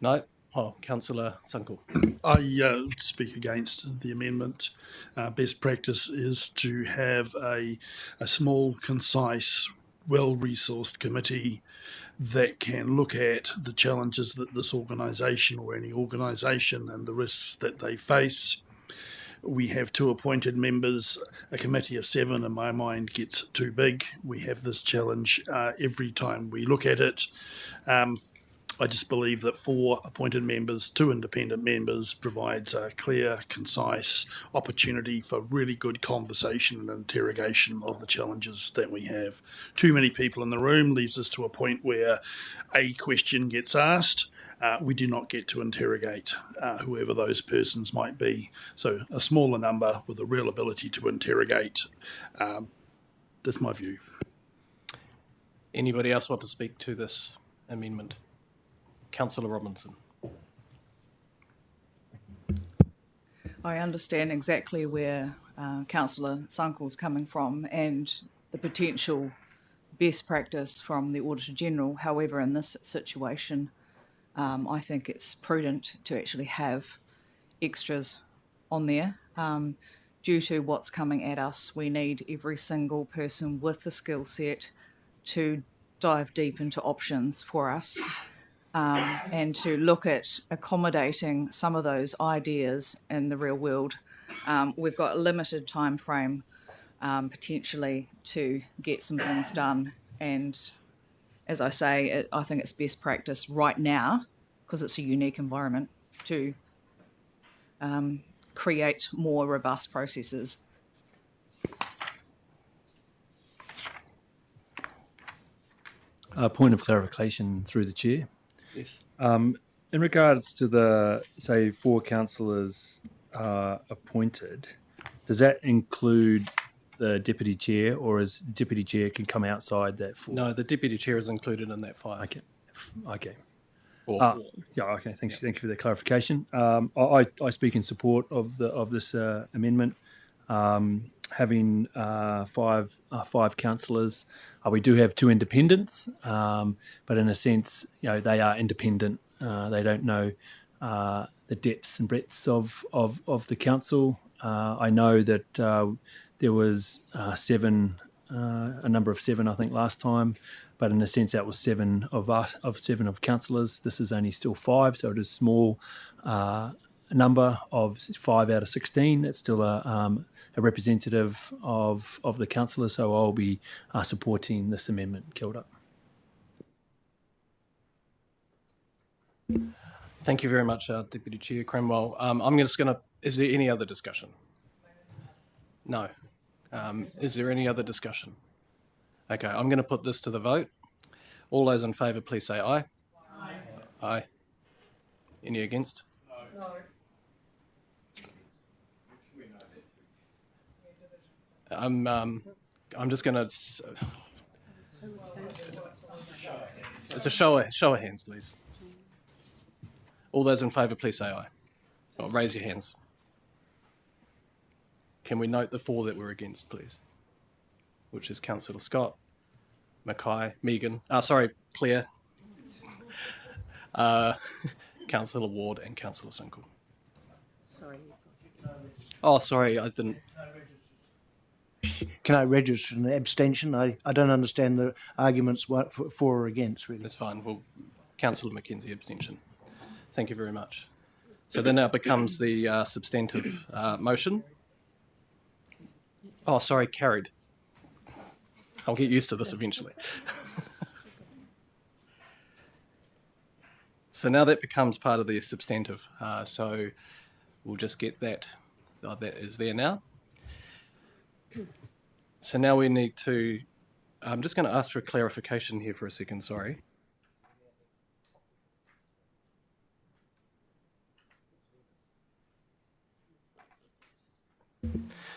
No? Oh, Councillor Sunkel. I speak against the amendment. Best practice is to have a small, concise, well-resourced committee that can look at the challenges that this organisation or any organisation and the risks that they face. We have 2 appointed members. A committee of 7, in my mind, gets too big. We have this challenge every time we look at it. I just believe that 4 appointed members, 2 independent members provides a clear, concise opportunity for really good conversation and interrogation of the challenges that we have. Too many people in the room leaves us to a point where a question gets asked. We do not get to interrogate whoever those persons might be. So a smaller number with a real ability to interrogate. That's my view. Anybody else want to speak to this amendment? Councillor Robinson. I understand exactly where Councillor Sunkel's coming from and the potential best practice from the Auditor General. However, in this situation, I think it's prudent to actually have extras on there. Due to what's coming at us, we need every single person with the skill set to dive deep into options for us. And to look at accommodating some of those ideas in the real world. We've got a limited time frame potentially to get some things done, and as I say, I think it's best practice right now, because it's a unique environment, to create more robust processes. A point of clarification through the chair. Yes. In regards to the, say, 4 councillors appointed, does that include the deputy chair, or is deputy chair can come outside that 4? No, the deputy chair is included in that 5. Okay. Or 4. Yeah. Okay. Thank you for the clarification. I speak in support of this amendment. Having 5 councillors, we do have 2 independents, but in a sense, they are independent. They don't know the depths and breadths of the council. I know that there was 7, a number of 7, I think, last time, but in a sense that was 7 of us, of 7 of councillors. This is only still 5, so it is small number of 5 out of 16. It's still a representative of the councillors, so I'll be supporting this amendment. Kia ora. Thank you very much, Deputy Chair Cranwell. I'm just going to... Is there any other discussion? No. Is there any other discussion? Okay, I'm going to put this to the vote. All those in favour, please say aye. Aye. Aye. Any against? No. I'm just going to... It's a show of hands, please. All those in favour, please say aye. Or raise your hands. Can we note the 4 that were against, please? Which is Councillor Scott, Mackay, Claire, Councillor Ward and Councillor Sinkel. Sorry. Oh, sorry, I didn't... Can I register an abstention? I don't understand the arguments for or against, really. That's fine. Well, Councillor Mackenzie, abstention. Thank you very much. So then now becomes the substantive motion. Oh, sorry, carried. I'll get used to this eventually. So now that becomes part of the substantive. So we'll just get that. That is there now. So now we need to... I'm just going to ask for a clarification here for a second, sorry.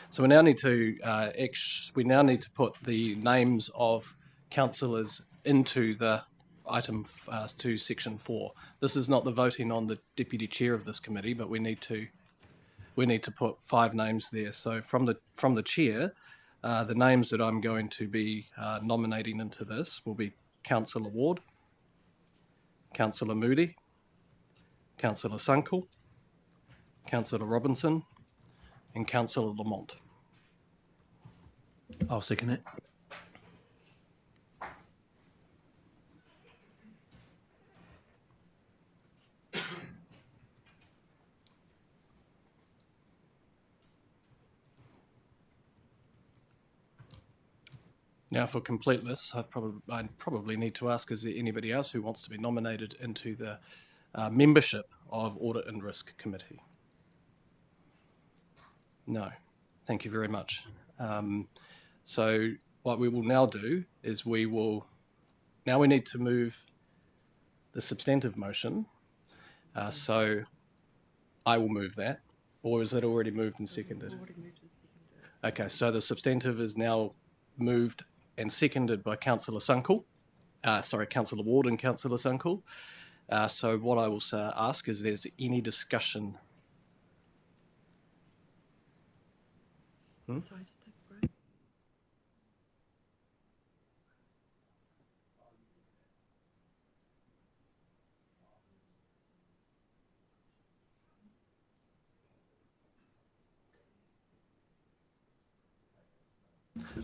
So we now need to put the names of councillors into the item to section 4. This is not the voting on the deputy chair of this committee, but we need to put 5 names there. So from the chair, the names that I'm going to be nominating into this will be Councillor Ward, Councillor Moody, Councillor Sinkel, Councillor Robinson, and Councillor Lamont. I'll second it. Now, for completeness, I probably need to ask: is there anybody else who wants to be nominated into the membership of Audit and Risk Committee? No. Thank you very much. So what we will now do is we need to move the substantive motion. So I will move that, or is it already moved and seconded? Okay, so the substantive is now moved and seconded by Councillor Sinkel. Councillor Ward and Councillor Sinkel. So what I will ask is, there's any discussion? Sorry, just take a break.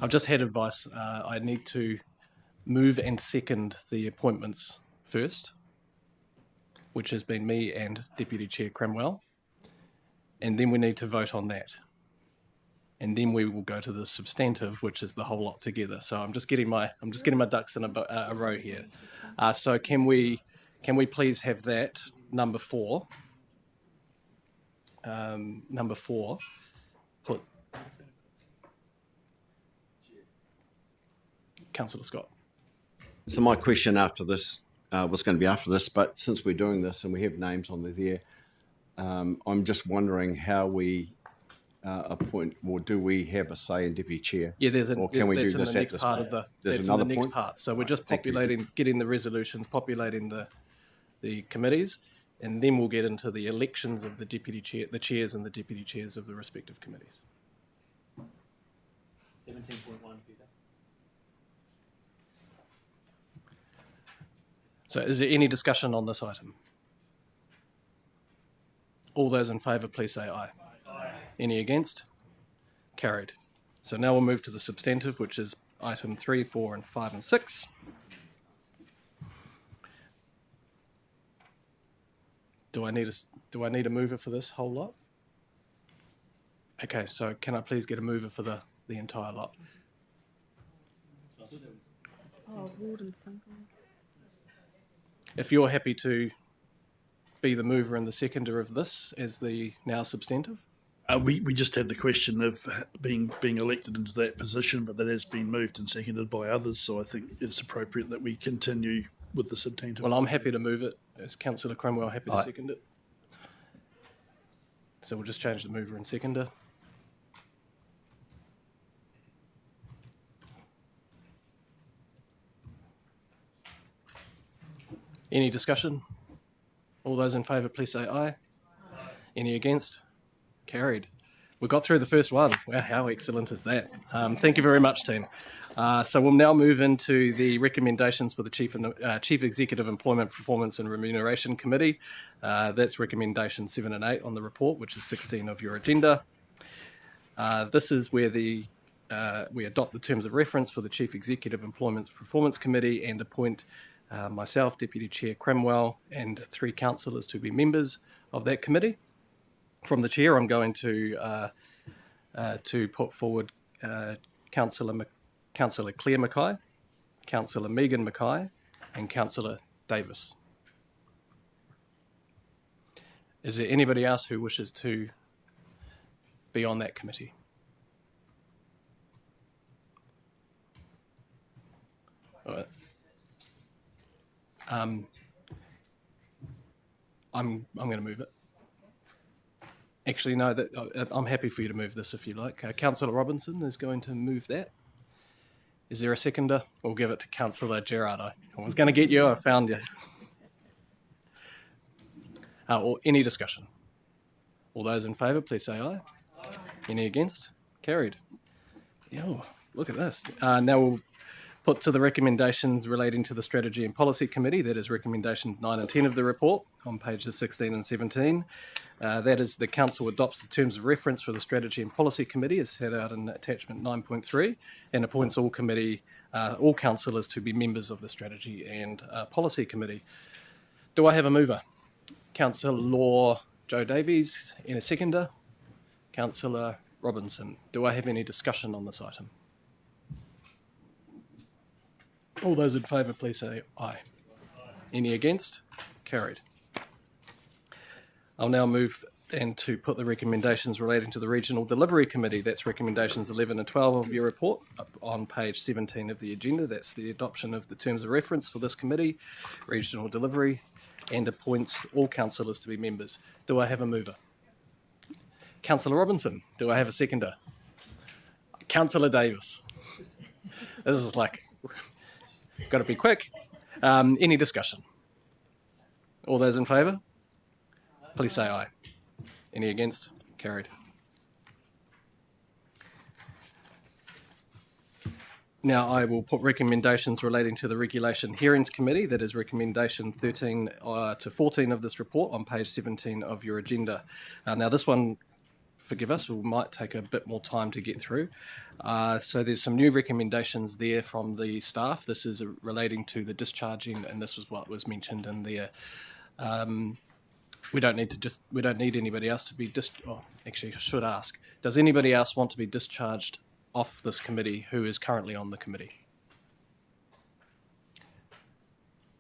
I've just had advice. I need to move and second the appointments first, which has been me and Deputy Chair Cranwell, and then we need to vote on that. And then we will go to the substantive, which is the whole lot together. So I'm just getting my ducks in a row here. So can we please have that number 4? Number 4 put Councillor Scott. So my question after this was going to be after this, but since we're doing this and we have names on there, I'm just wondering how we appoint, or do we have a say in deputy chair? Yeah, there's or can we do that's in this the at next this part point? of the. There's that's another in the next point? part. So we're just Thank you. populating, getting the resolutions, populating the committees, and then we'll get into the elections of the deputy chair, the chairs and the deputy chairs of the respective committees. 17.1. So is there any discussion on this item? All those in favour, please say aye. Aye. Any against? Carried. So now we'll move to the substantive, which is item 3, 4, and 5 and 6. Do I need a mover for this whole lot? Okay, so can I please get a mover for the entire lot? If you're happy to be the mover and the seconder of this as the now substantive. We just had the question of being elected into that position, but that has been moved and seconded by others, so I think it's appropriate that we continue with the substantive. Well, I'm happy to move it. Is Councillor Cranwell happy to second it? So we'll just change the mover and seconder. Any discussion? All those in favour, please say aye. Aye. Any against? Carried. We got through the first one. Wow, how excellent is that? Thank you very much, team. So we'll now move into the recommendations for the Chief Executive Employment, Performance and Remuneration Committee. That's recommendation 7 and 8 on the report, which is 16 of your agenda. This is where we adopt the terms of reference for the Chief Executive Employment Performance Committee and appoint myself, Deputy Chair Cranwell, and 3 councillors to be members of that committee. From the chair, I'm going to put forward Councillor Claire Mackay, Councillor Megan Mackay, and Councillor Davies. Is there anybody else who wishes to be on that committee? All right. I'm going to move it. Actually, no. I'm happy for you to move this if you like. Councillor Robinson is going to move that. Is there a seconder? We'll give it to Councillor Gerard. I was going to get you. I found you. Or any discussion? All those in favour, please say aye. Aye. Any against? Carried. Oh, look at this. Now we'll put to the recommendations relating to the Strategy and Policy Committee. That is recommendations 9 and 10 of the report on pages 16 and 17. That is the Council adopts the terms of reference for the Strategy and Policy Committee as set out in attachment 9.3 and appoints all councillors to be members of the Strategy and Policy Committee. Do I have a mover? Councillor Joe Davies and a seconder? Councillor Robinson. Do I have any discussion on this item? All those in favour, please say aye. Any against? Carried. I'll now move and to put the recommendations relating to the Regional Delivery Committee. That's recommendations 11 and 12 of your report up on page 17 of the agenda. That's the adoption of the terms of reference for this committee, Regional Delivery, and appoints all councillors to be members. Do I have a mover? Councillor Robinson. Do I have a seconder? Councillor Davis. This is like... Got to be quick. Any discussion? All those in favour? Please say aye. Any against? Carried. Now I will put recommendations relating to the Regulation Hearings Committee. That is recommendation 13 to 14 of this report on page 17 of your agenda. Now this one, forgive us, we might take a bit more time to get through. So there's some new recommendations there from the staff. This is relating to the discharging, and this was what was mentioned in there. We don't need anybody else to be actually I should ask, does anybody else want to be discharged off this committee who is currently on the committee?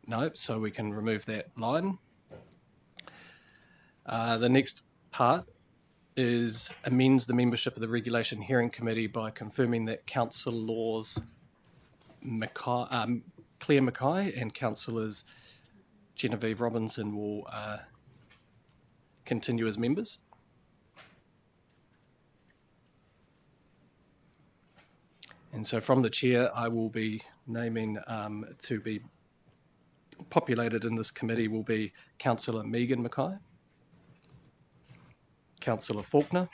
No, so we can remove that line. The next part is amends the membership of the Regulation Hearing Committee by confirming that Councillors Claire Mackay and Councillors Genevieve Robinson will continue as members. And so from the chair, I will be naming to be populated in this committee will be Councillor Megan Mackay, Councillor Faulkner,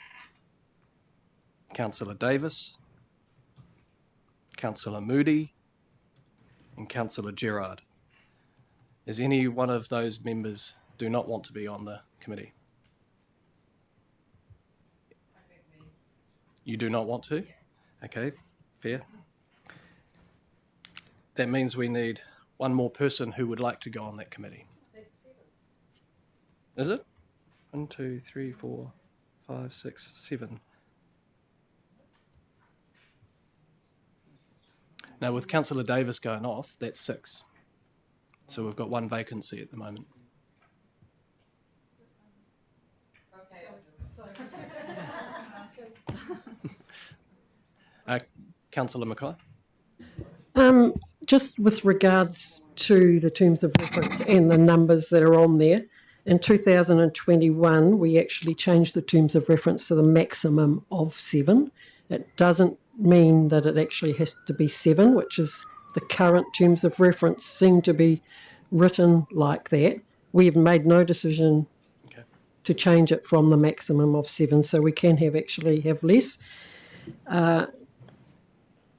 Councillor Davies, Councillor Moody, and Councillor Gerard. Is any one of those members do not want to be on the committee? You do not want to? Okay, fair. That means we need one more person who would like to go on that committee. Is it? 1, 2, 3, 4, 5, 6, 7. Now, with Councillor Davis going off, that's 6. So we've got 1 vacancy at the moment. Councillor Mackay? Just with regards to the terms of reference and the numbers that are on there, in 2021, we actually changed the terms of reference to the maximum of 7. It doesn't mean that it actually has to be 7, which is the current terms of reference seem to be written like that. We have made no decision to change it from the maximum of 7, so we can actually have less.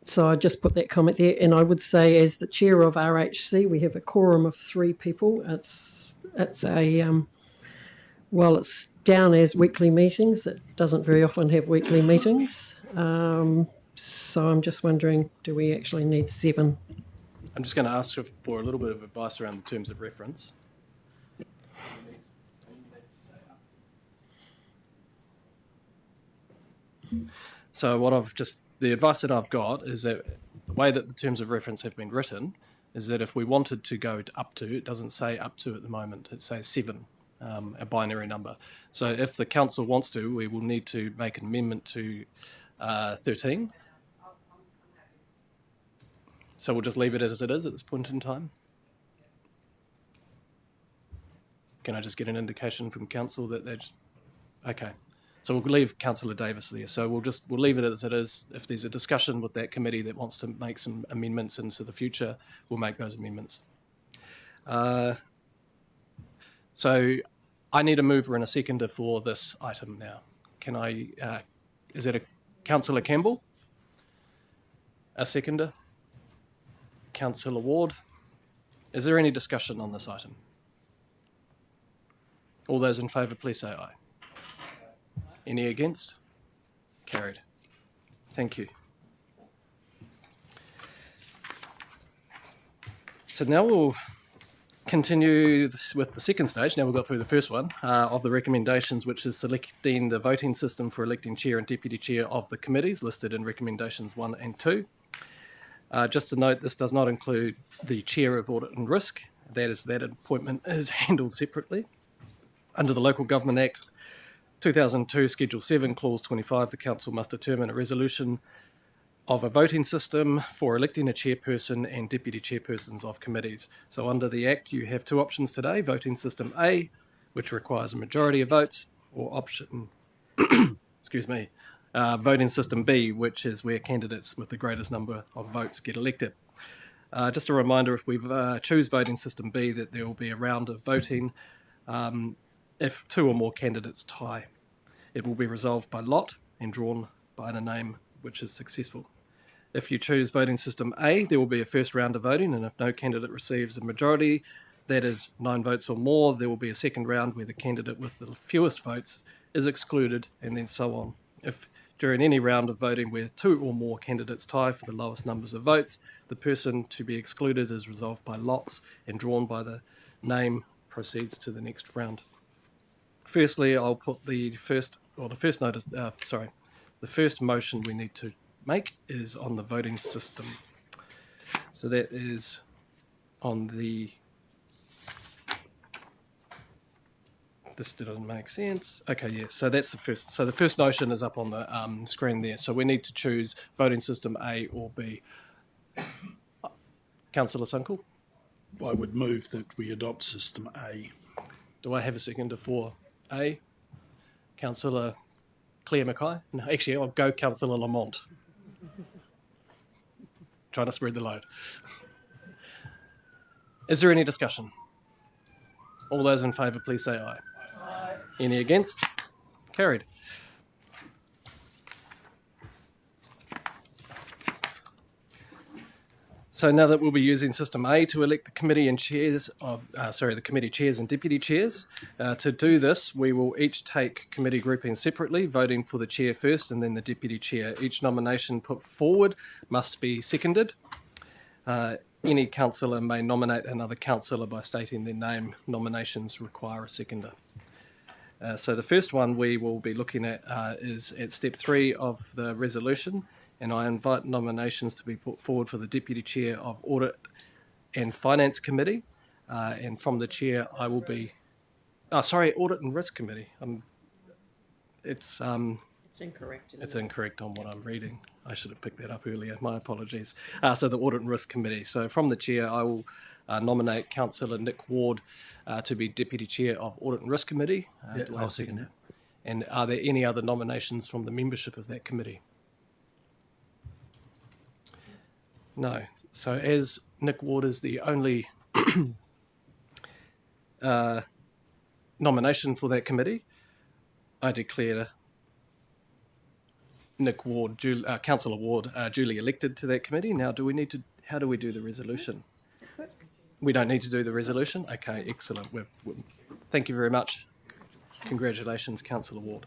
So I just put that comment there, and I would say, as the chair of RHC, we have a quorum of 3 people. It's a it's down as weekly meetings. It doesn't very often have weekly meetings. So I'm just wondering, do we actually need 7? I'm just going to ask for a little bit of advice around the terms of reference. So the advice that I've got is that the way that the terms of reference have been written is that if we wanted to go up to, it doesn't say up to at the moment, it says 7, a binary number. So if the council wants to, we will need to make an amendment to 13. So we'll just leave it as it is at this point in time. Can I just get an indication from council that they're just, okay. So we'll leave Councillor Davis there. So we'll leave it as it is. If there's a discussion with that committee that wants to make some amendments into the future, we'll make those amendments. So I need a mover and a seconder for this item now. Can I, is it a Councillor Campbell? A seconder? Councillor Ward? Is there any discussion on this item? All those in favour, please say aye. Any against? Carried. Thank you. So now we'll continue with the second stage. Now we've got through the first one of the recommendations, which is selecting the voting system for electing chair and deputy chair of the committees listed in recommendations 1 and 2. Just to note, this does not include the chair of audit and risk. That appointment is handled separately. Under the Local Government Act 2002, Schedule 7, Clause 25, the Council must determine a resolution of a voting system for electing a chairperson and deputy chairpersons of committees. So under the Act, you have 2 options today: voting system A, which requires a majority of votes, or option, voting system B, which is where candidates with the greatest number of votes get elected. Just a reminder, if we choose voting system B, that there will be a round of voting if 2 or more candidates tie. It will be resolved by lot and drawn by the name which is successful. If you choose voting system A, there will be a first round of voting, and if no candidate receives a majority, that is 9 votes or more, there will be a second round where the candidate with the fewest votes is excluded, and then so on. If during any round of voting where 2 or more candidates tie for the lowest numbers of votes, the person to be excluded is resolved by lots and drawn by the name proceeds to the next round. Firstly, I'll put the first motion we need to make is on the voting system. So that is on the, this doesn't make sense. Okay, yeah, so that's the first. So the first motion is up on the screen there. So we need to choose voting system A or B. Councillor Sunkel? I would move that we adopt system A. Do I have a seconder for A? Councillor Claire Mackay? No, actually, I'll go Councillor Lamont. Trying to spread the load. Is there any discussion? All those in favour, please say aye. Aye. Any against? Carried. So now that we'll be using system A to elect the committee and chairs of, the committee chairs and deputy chairs. To do this, we will each take committee groupings separately, voting for the chair first and then the deputy chair. Each nomination put forward must be seconded. Any councillor may nominate another councillor by stating their name. Nominations require a seconder. So the first one we will be looking at is at step 3 of the resolution, and I invite nominations to be put forward for the Deputy Chair of Audit and Finance Committee. And from the Chair, I will be... Audit and Risk Committee. It's incorrect. It's incorrect on what I'm reading. I should have picked that up earlier. My apologies. So the Audit and Risk Committee. So from the Chair, I will nominate Councillor Nick Ward to be Deputy Chair of Audit and Risk Committee. I'll second that. And are there any other nominations from the membership of that committee? No. So as Nick Ward is the only nomination for that committee, I declare Nick Ward, Councillor Ward, duly elected to that committee. Now, how do we do the resolution? That's it. We don't need to do the resolution? Okay, excellent. Thank you very much. Congratulations, Councillor Ward.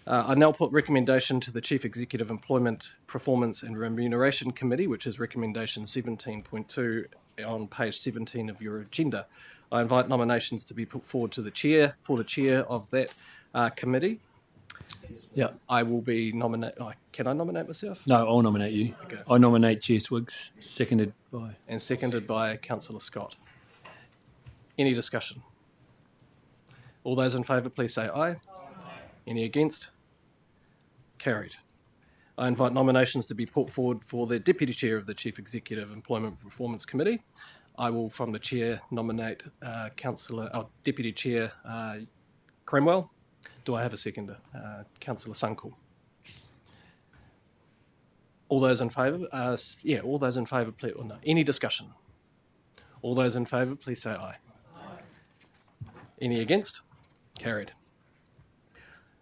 I now put recommendation to the Chief Executive Employment, Performance and Remuneration Committee, which is recommendation 17.2 on page 17 of your agenda. I invite nominations to be put forward to the chair, for the chair of that committee. Yeah. I will be nominate. Can I nominate myself? No, I'll nominate you. Okay. I nominate Chair Swiggs, seconded by Councillor Scott. Any discussion? All those in favour, please say aye. Any against? Carried. I invite nominations to be put forward for the Deputy Chair of the Chief Executive Employment Performance Committee. I will, from the Chair, nominate Deputy Chair Cranwell. Do I have a seconder? Councillor Sunkel. All those in favour? All those in favour, please. No. Any discussion? All those in favour, please say aye. Aye. Any against? Carried.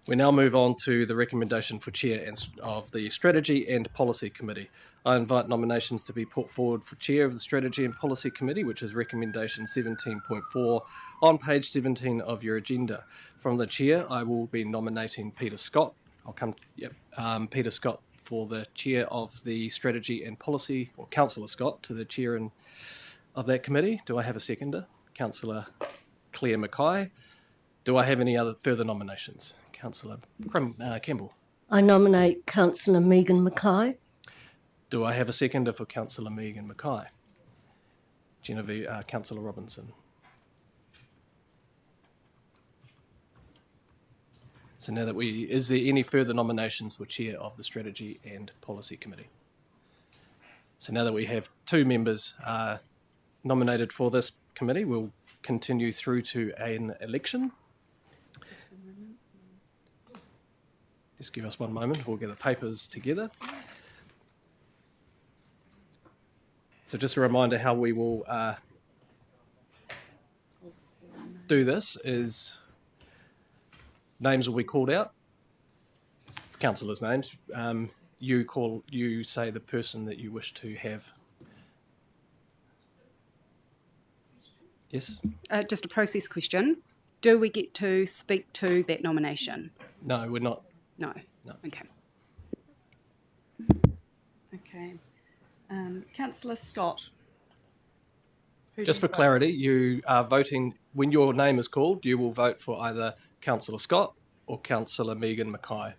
We now move on to the recommendation for Chair of the Strategy and Policy Committee. I invite nominations to be put forward for Chair of the Strategy and Policy Committee, which is recommendation 17.4 on page 17 of your agenda. From the Chair, I will be nominating Peter Scott. Peter Scott for the Chair of the Strategy and Policy, or Councillor Scott to the Chair of that committee. Do I have a seconder? Councillor Claire Mackay. Do I have any other further nominations? Councillor Campbell. I nominate Councillor Megan Mackay. Do I have a seconder for Councillor Megan Mackay? Genevieve, Councillor Robinson. So now that is there any further nominations for Chair of the Strategy and Policy Committee? So now that we have 2 members nominated for this committee, we'll continue through to an election. Just give us one moment, we'll get the papers together. So just a reminder how we will do this is names will be called out, councillors' names. You say the person that you wish to have. Yes? Just a process question. Do we get to speak to that nomination? No, we're not. No. No. Okay. Okay. Councillor Scott. Just for clarity, you are voting, when your name is called, you will vote for either Councillor Scott or Councillor Megan Mackay.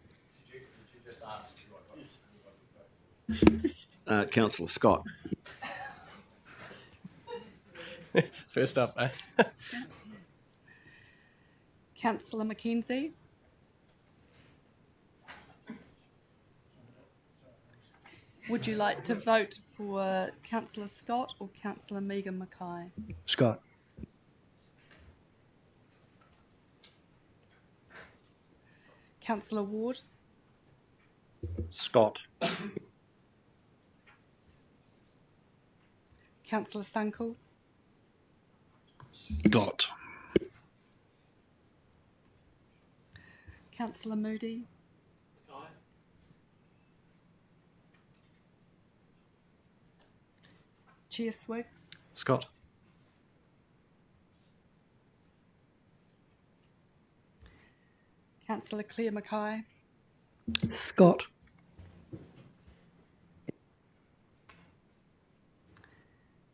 Councillor Scott. First up, eh? Councillor Mackenzie. Would you like to vote for Councillor Scott or Councillor Megan Mackay? Scott. Councillor Ward? Scott. Councillor Sankel? Scott. Councillor Moody? Chair Swiggs? Scott. Councillor Claire Mackay? Scott.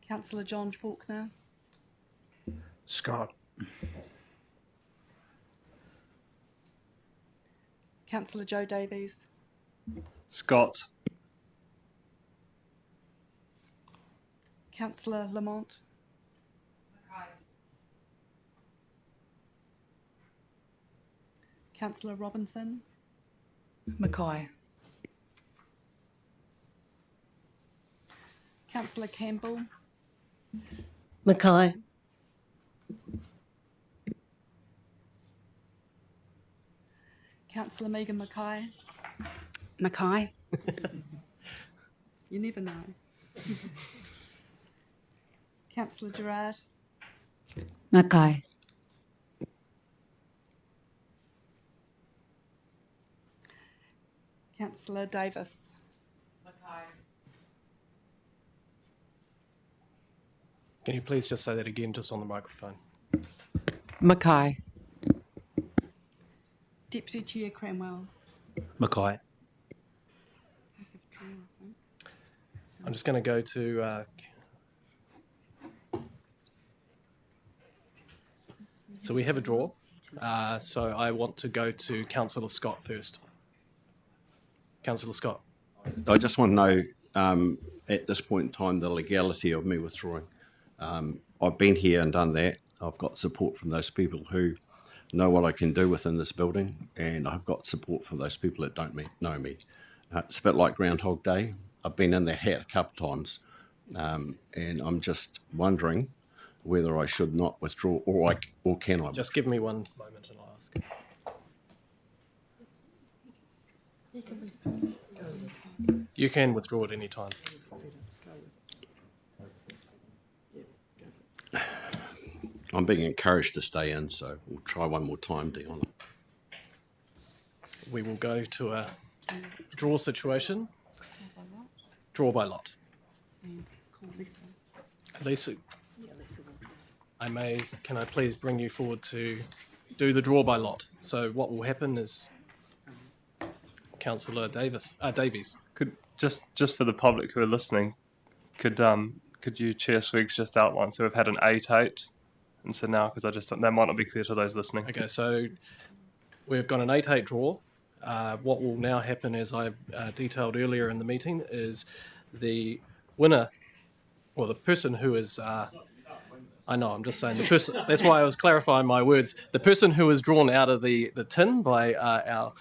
Councillor John Faulkner? Scott. Councillor Joe Davies? Scott. Councillor Lamont? Councillor Robinson? Mackay. Councillor Campbell? Mackay. Councillor Megan Mackay? Mackay. You never know. Councillor Gerard? Mackay. Councillor Davis? Can you please just say that again, just on the microphone? Mackay. Deputy Chair Cranwell? Mackay. I'm just going to go to... so we have a draw. So I want to go to Councillor Scott first. Councillor Scott. I just want to know at this point in time the legality of me withdrawing. I've been here and done that. I've got support from those people who know what I can do within this building, and I've got support from those people that don't know me. It's a bit like Groundhog Day. I've been in their hat a couple of times, and I'm just wondering whether I should not withdraw or can I? Just give me one moment and I'll ask. You can withdraw at any time. I'm being encouraged to stay in, so we'll try one more time, Dion. We will go to a draw situation. Draw by lot. And call Lisa. Lisa, can I please bring you forward to do the draw by lot? So what will happen is Councillor Davies. Could just for the public who are listening, could you, Chair Swiggs, just outline? So we've had an 8-8, and so now, because that might not be clear to those listening. Okay, so we've got an 8-8 draw. What will now happen, as I detailed earlier in the meeting, is the winner, or the person who is... I know, I'm just saying the person... That's why I was clarifying my words. The person who is drawn out of the tin by our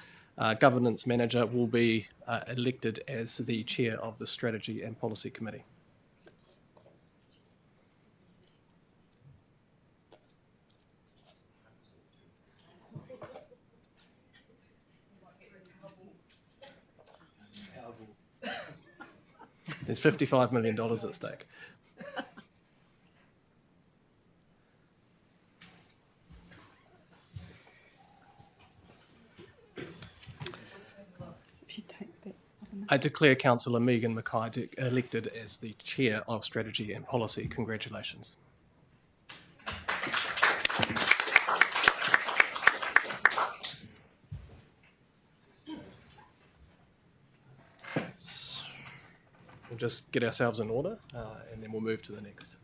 governance manager will be elected as the chair of the Strategy and Policy Committee. There's $55 million at stake. I declare Councillor Megan Mackay elected as the Chair of Strategy and Policy. Congratulations. We'll just get ourselves in order and then we'll move to the next.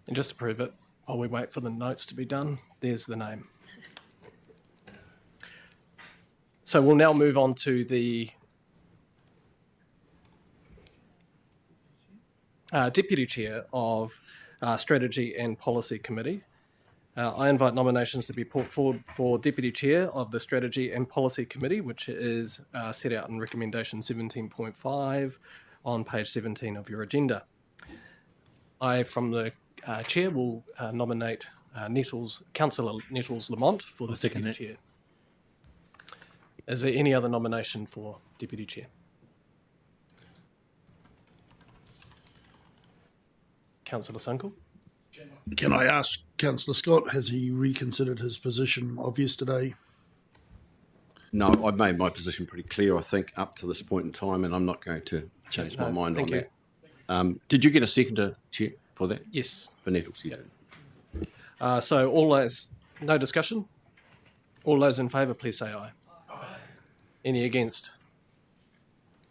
And just to prove it, while we wait for the notes to be done, there's the name. So we'll now move on to the Deputy Chair of Strategy and Policy Committee. I invite nominations to be put forward for Deputy Chair of the Strategy and Policy Committee, which is set out in Recommendation 17.5 on page 17 of your agenda. I, from the Chair, will nominate Councillor Nettles Lamont for the Deputy Chair. Is there any other nomination for Deputy Chair? Councillor Sunkel? Can I ask Councillor Scott, has he reconsidered his position of yesterday? No, I've made my position pretty clear, I think, up to this point in time, and I'm not going to change my mind on that. Did you get a seconder, Chair, for that? Yes. For Nettles, you did. So all those, no discussion? All those in favour, please say aye. Any against?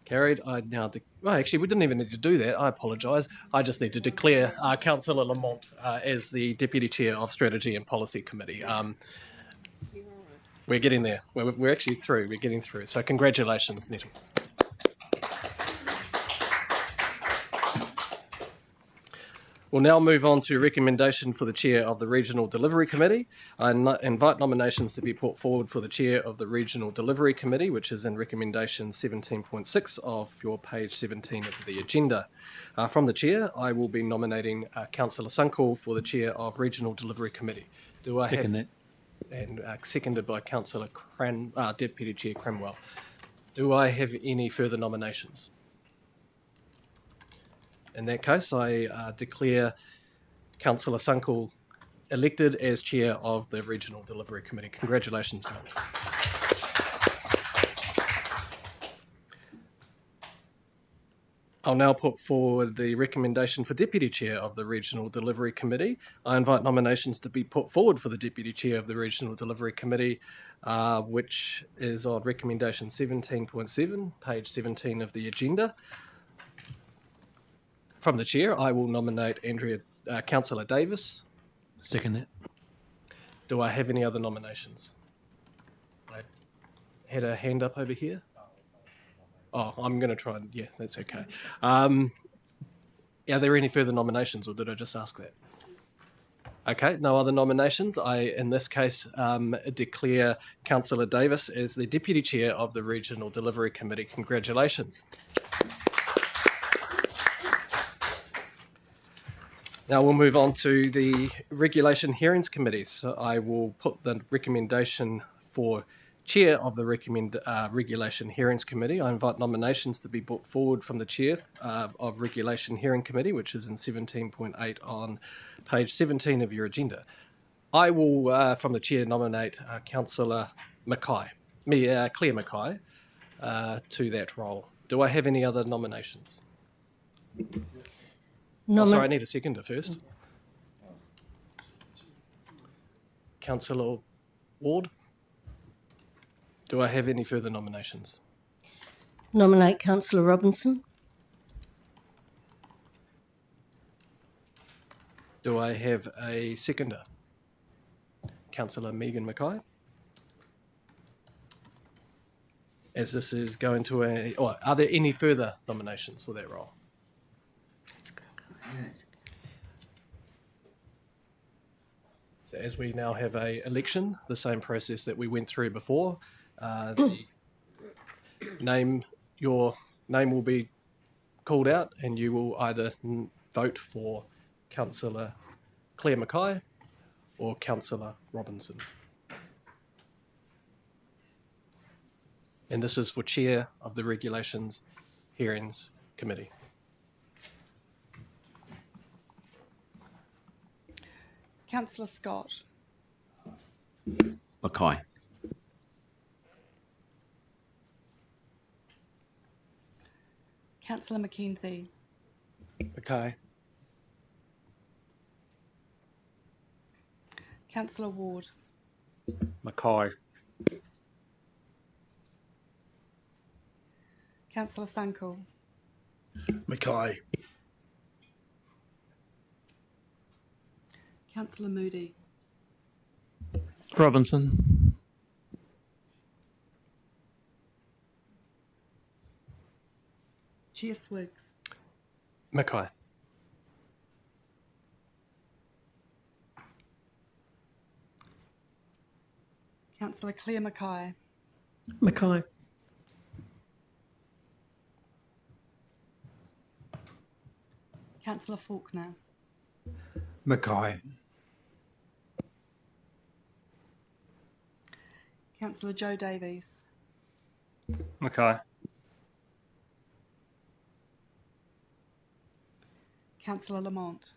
Carried. I now. Well, actually, we didn't even need to do that. I apologise. I just need to declare Councillor Lamont as the Deputy Chair of Strategy and Policy Committee. We're getting there. We're actually through. We're getting through. So congratulations, Nettle. We'll now move on to recommendation for the Chair of the Regional Delivery Committee. I invite nominations to be put forward for the Chair of the Regional Delivery Committee, which is in recommendation 17.6 of your page 17 of the agenda. From the Chair, I will be nominating Councillor Sunkel for the Chair of Regional Delivery Committee. Do I Second have, and seconded by Councillor Deputy Chair Cranwell. Do I have any further nominations? In that case, I declare Councillor Sunkel elected as Chair of the Regional Delivery Committee. Congratulations, John. I'll now put forward the recommendation for Deputy Chair of the Regional Delivery Committee. I invite nominations to be put forward for the Deputy Chair of the Regional Delivery Committee, which is on recommendation 17.7, page 17 of the agenda. From the Chair, I will nominate Andrea, Councillor Davies. Second that. Do I have any other nominations? I had a hand up over here. Oh, I'm going to try and, yeah, that's okay. Are there any further nominations, or did I just ask that? Okay, no other nominations. I, in this case, declare Councillor Davies as the Deputy Chair of the Regional Delivery Committee. Congratulations. Now we'll move on to the Regulation Hearings Committee. So I will put the recommendation for Chair of the Regulation Hearings Committee. I invite nominations to be put forward from the Chair of Regulation Hearing Committee, which is in 17.8 on page 17 of your agenda. I will, from the Chair, nominate Councillor Claire Mackay to that role. Do I have any other nominations? Sorry, I need a seconder first. Councillor Ward. Do I have any further nominations? Nominate Councillor Robinson. Do I have a seconder? Councillor Megan Mackay. As this is going to a... Oh, are there any further nominations for that role? So as we now have a election, the same process that we went through before, your name will be called out, and you will either vote for Councillor Claire Mackay or Councillor Robinson. And this is for Chair of the Regulations Hearings Committee. Councillor Scott. Mackay. Councillor McKenzie. Mackay. Councillor Ward. Mackay. Councillor Sunkel. Mackay. Councillor Moody. Robinson. Chair Swiggs. Mackay. Councillor Claire Mackay. Mackay. Councillor Faulkner. Mackay. Councillor Joe Davies. Mackay. Councillor Lamont.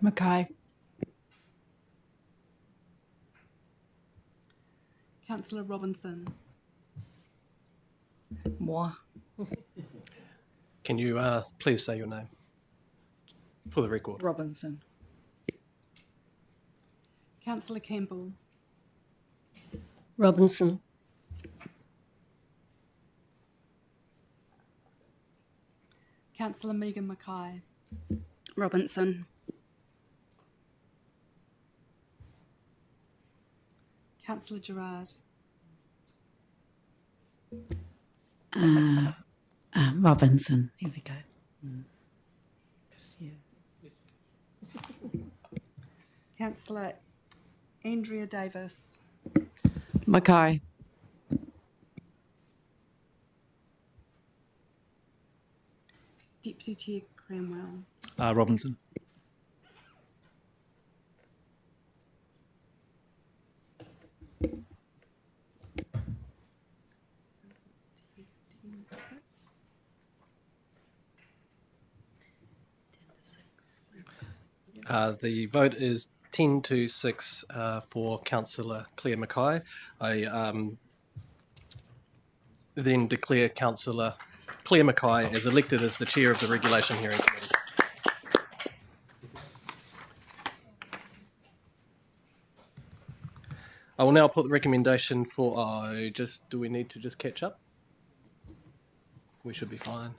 Mackay. Councillor Robinson. Moi. Can you please say your name for the record? Robinson. Councillor Campbell. Robinson. Councillor Megan Mackay. Robinson. Councillor Gerard. Robinson. Here we go. Councillor Andrea Davis. Mackay. Deputy Chair Cranwell. Robinson. The vote is 10-6 for Councillor Claire Mackay. I then declare Councillor Claire Mackay as elected as the Chair of the Regulation Hearing Committee. I will now put the recommendation for, do we need to just catch up? We should be fine.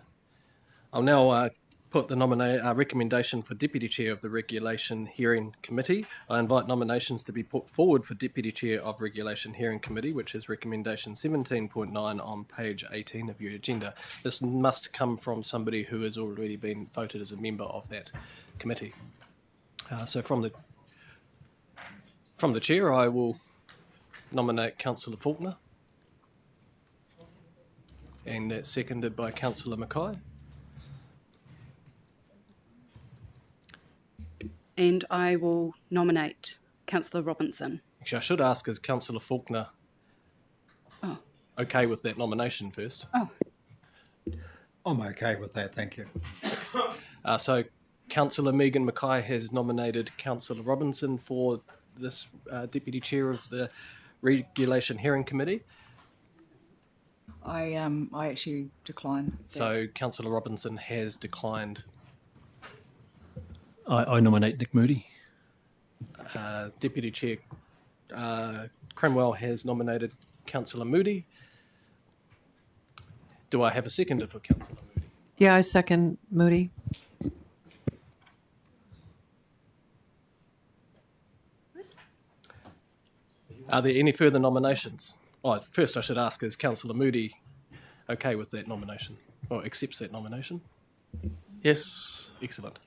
I'll now put the recommendation for Deputy Chair of the Regulation Hearing Committee. I invite nominations to be put forward for Deputy Chair of Regulation Hearing Committee, which is recommendation 17.9 on page 18 of your agenda. This must come from somebody who has already been voted as a member of that committee. So from the Chair, I will nominate Councillor Faulkner, and that's seconded by Councillor Mackay. And I will nominate Councillor Robinson. Actually, I should ask, is Councillor Faulkner okay with that nomination first? Oh. I'm okay with that, thank you. So Councillor Megan Mackay has nominated Councillor Robinson for this Deputy Chair of the Regulation Hearing Committee. I actually decline. So Councillor Robinson has declined. I nominate Nick Moody. Deputy Chair Cranwell has nominated Councillor Moody. Do I have a seconder for Councillor Moody? Yeah, I second Moody. Are there any further nominations? Oh, first I should ask, is Councillor Moody okay with that nomination, or accepts that nomination? Yes. Excellent.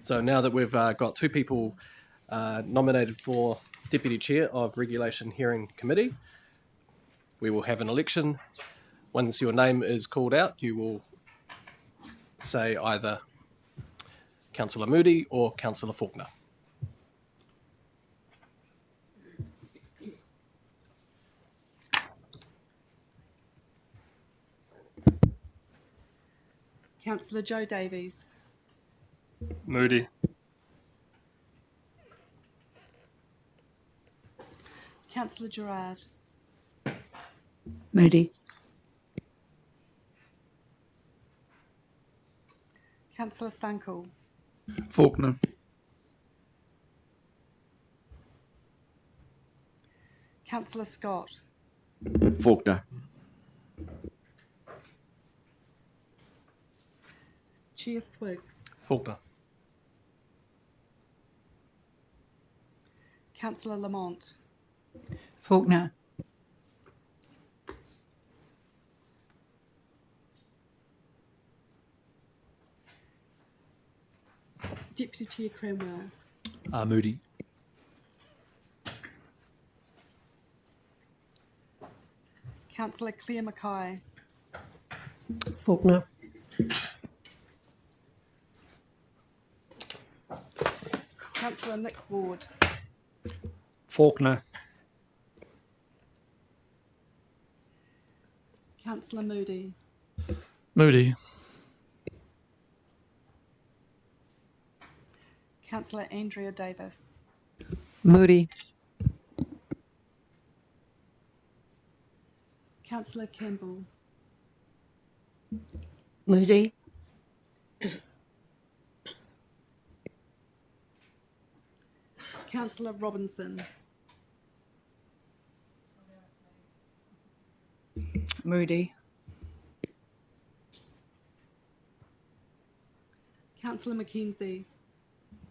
So now that we've got two people nominated for Deputy Chair of Regulation Hearing Committee, we will have an election. Once your name is called out, you will say either Councillor Moody or Councillor Faulkner. Councillor Joe Davies. Moody. Councillor Gerard. Moody. Councillor Sankel. Faulkner. Councillor Scott. Faulkner. Chair Swiggs. Faulkner. Councillor Lamont. Faulkner. Deputy Chair Cranwell. Moody. Councillor Claire Mackay. Faulkner. Councillor Nick Ward. Faulkner. Councillor Moody. Moody. Councillor Andrea Davis. Moody. Councillor Campbell. Moody. Councillor Robinson. Moody. Councillor Mackenzie.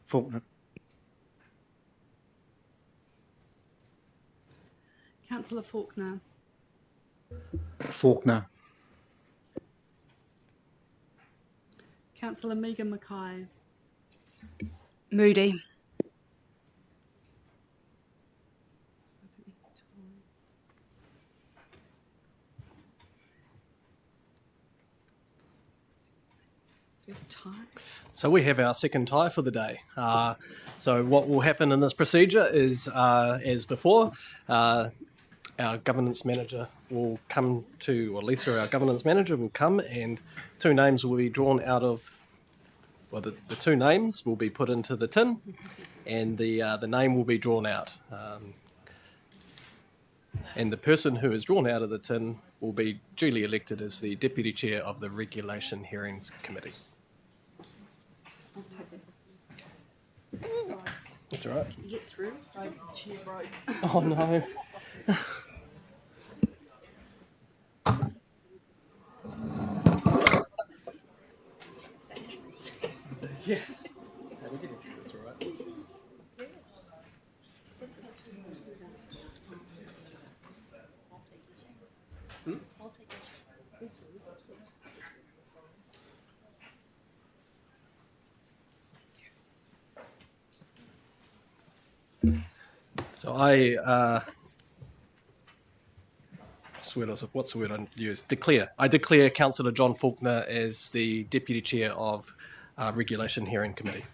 Faulkner. Councillor Faulkner. Faulkner. Councillor Megan Mackay. Moody. So we have our second tie for the day. So what will happen in this procedure is, as before, our governance manager will come to, or Lisa, our governance manager, will come, and two names will be drawn out of, well, the two names will be put into the tin, and the name will be drawn out. And the person who is drawn out of the tin will be duly elected as the Deputy Chair of the Regulation Hearings Committee. That's all right. Can you get through? Oh no. Yes. We're getting through this, all right? So what's the word I use? Declare. I declare Councillor John Faulkner as the Deputy Chair of Regulation Hearing Committee.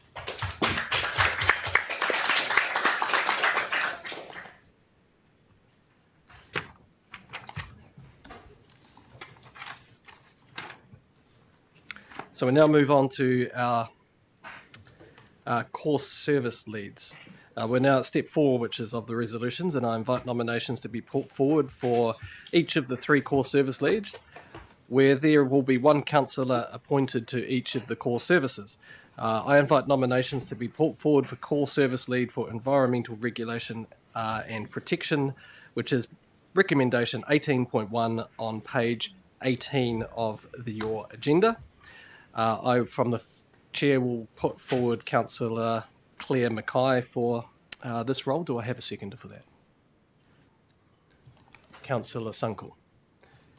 So we now move on to our course service leads. We're now at step 4, which is of the resolutions, and I invite nominations to be put forward for each of the 3 core service leads, where there will be one councillor appointed to each of the core services. I invite nominations to be put forward for core service lead for environmental regulation and protection, which is recommendation 18.1 on page 18 of your agenda. I, from the chair, will put forward Councillor Claire Mackay for this role. Do I have a seconder for that? Councillor Sunkel.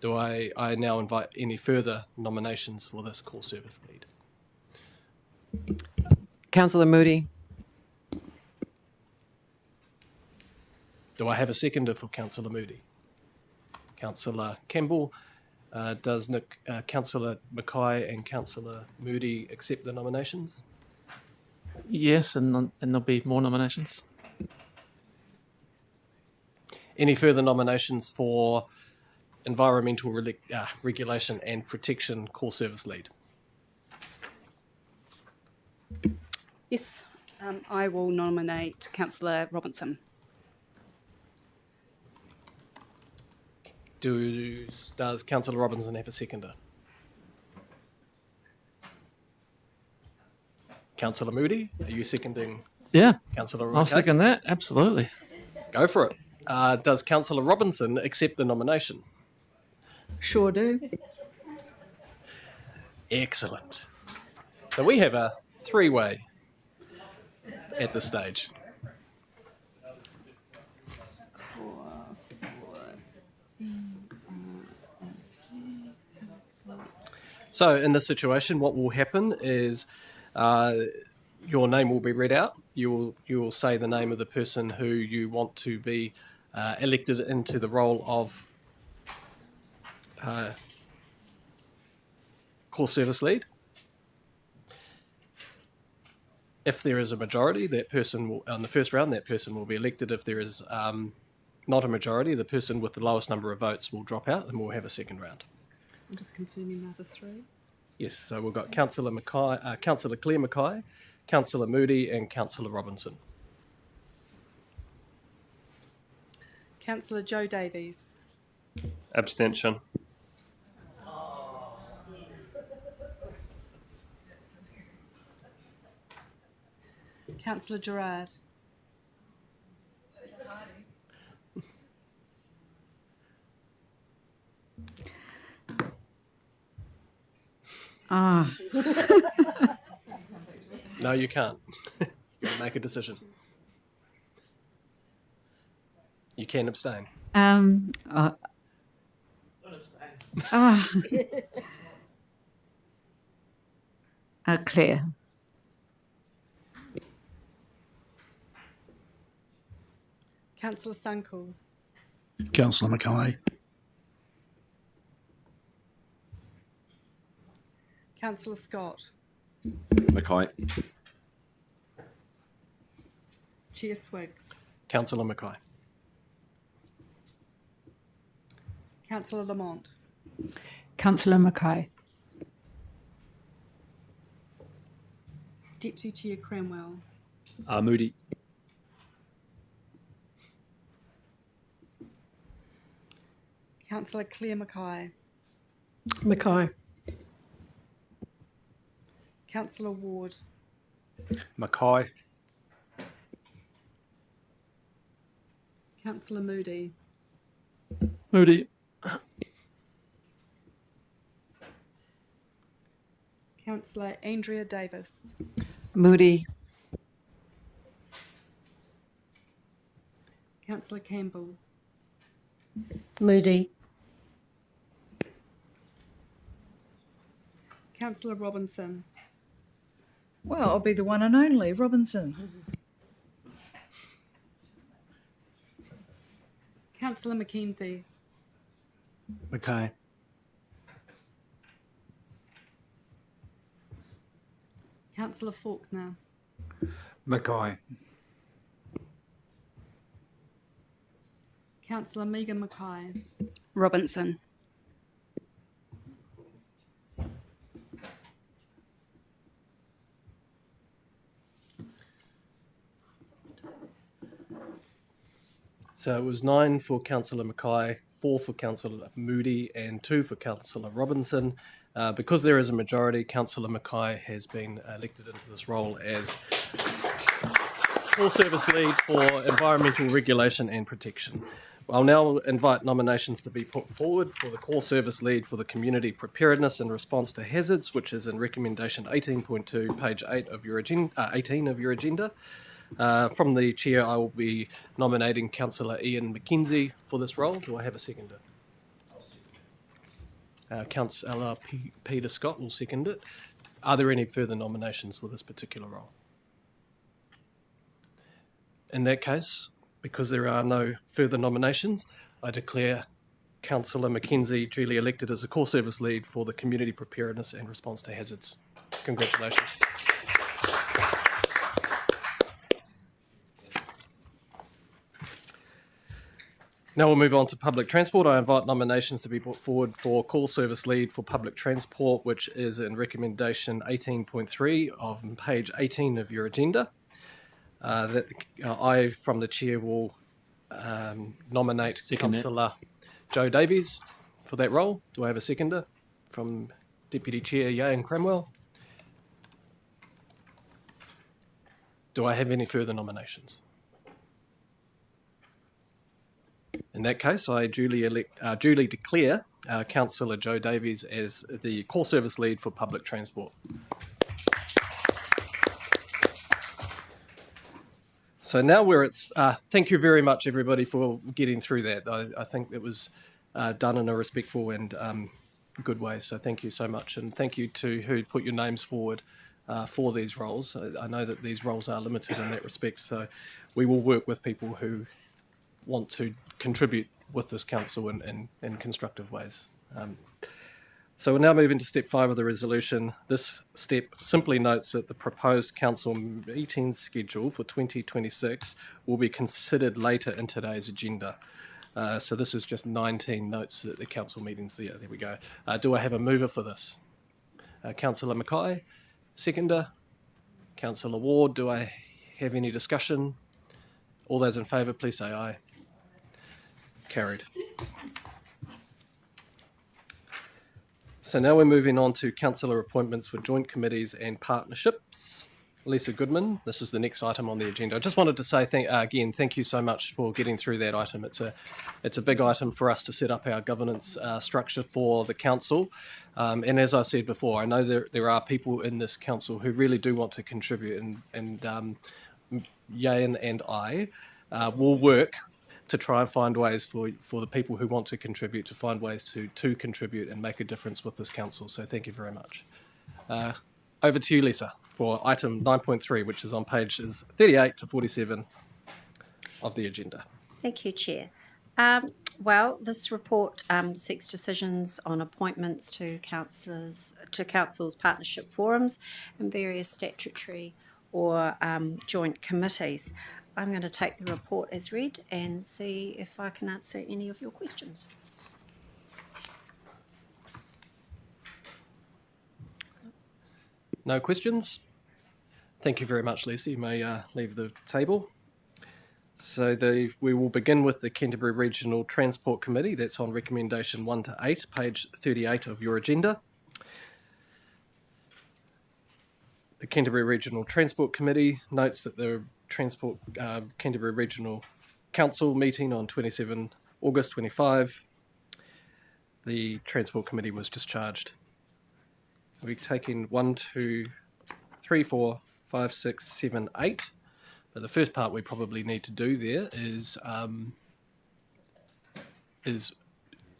Do I now invite any further nominations for this core service lead? Councillor Moody. Do I have a seconder for Councillor Moody? Councillor Campbell. Does Councillor Mackay and Councillor Moody accept the nominations? Yes, and there'll be more nominations. Any further nominations for environmental regulation and protection core service lead? Yes, I will nominate Councillor Robinson. Does Councillor Robinson have a seconder? Councillor Moody, are you seconding? Yeah, Councillor I'll Mackay? second that, absolutely. Go for it. Does Councillor Robinson accept the nomination? Sure do. Excellent. So we have a 3-way at this stage. So in this situation, what will happen is your name will be read out. You will say the name of the person who you want to be elected into the role of core service lead. If there is a majority, that person will, on the first round, that person will be elected. If there is not a majority, the person with the lowest number of votes will drop out, and we'll have a second round. I'm just confirming the other three. Yes, so we've got Councillor Claire Mackay, Councillor Moody, and Councillor Robinson. Councillor Joe Davies. Abstention. Councillor Gerard. Ah, No, you can't. Make a decision. You can abstain. ah, Claire. Councillor Sunkel. Councillor Mackay. Councillor Scott. Mackay. Chair Swiggs. Councillor Mackay. Councillor Lamont. Councillor Mackay. Deputy Chair Cranwell. Moody. Councillor Claire Mackay. Mackay. Councillor Ward. Mackay. Councillor Moody. Moody. Councillor Andrea Davis. Moody. Councillor Campbell. Moody. Councillor Robinson. Well, I'll be the one and only Robinson. Councillor Mackenzie. Mackay. Councillor Faulkner. Mackay. Councillor Megan Mackay. Robinson. So it was 9 for Councillor Mackay, 4 for Councillor Moody, and 2 for Councillor Robinson. Because there is a majority, Councillor Mackay has been elected into this role as full service lead for environmental regulation and protection. I'll now invite nominations to be put forward for the core service lead for the community preparedness and response to hazards, which is in recommendation 18.2, page 8 of your agenda, 18 of your agenda. From the chair, I will be nominating Councillor Iaean McKenzie for this role. Do I have a seconder? Councillor Peter Scott will second it. Are there any further nominations for this particular role? In that case, because there are no further nominations, I declare Councillor McKenzie duly elected as a core service lead for the community preparedness and response to hazards. Congratulations. Now we'll move on to public transport. I invite nominations to be put forward for call service lead for public transport, which is in recommendation 18.3 of page 18 of your agenda. I, from the chair, will nominate Councillor Joe Davies for that role. Do I have a seconder from Deputy Chair Iaean Cranwell? Do I have any further nominations? In that case, I duly declare Councillor Joe Davies as the core service lead for public transport. So now where it's, thank you very much everybody for getting through that. I think it was done in a respectful and good way. So thank you so much, and thank you to who put your names forward for these roles. I know that these roles are limited in that respect, so we will work with people who want to contribute with this council in constructive ways. So we'll now move into step 5 of the resolution. This step simply notes that the proposed council meeting schedule for 2026 will be considered later in today's agenda. So this is just 19 notes that the council meeting's there. There we go. Do I have a mover for this? Councillor Mackay, seconder. Councillor Ward, do I have any discussion? All those in favour, please say aye. Carried. So now we're moving on to councillor appointments for joint committees and partnerships. Lisa Goodman, this is the next item on the agenda. I just wanted to say again, thank you so much for getting through that item. It's a big item for us to set up our governance structure for the council. And as I said before, I know there are people in this council who really do want to contribute, and Iaean and I will work to try and find ways for the people who want to contribute to find ways to contribute and make a difference with this council. So thank you very much. Over to you, Lisa, for item 9.3, which is on pages 38 to 47 of the agenda. Thank you, Chair. Well, this report seeks decisions on appointments to council's partnership forums and various statutory or joint committees. I'm going to take the report as read and see if I can answer any of your questions. No questions? Thank you very much, Lisa. You may leave the table. So we will begin with the Canterbury Regional Transport Committee. That's on recommendation 1 to 8, page 38 of your agenda. The Canterbury Regional Transport Committee notes that the Canterbury Regional Council meeting on 27 August 25, the Transport Committee was discharged. We're taking 1, 2, 3, 4, 5, 6, 7, 8. But the first part we probably need to do there is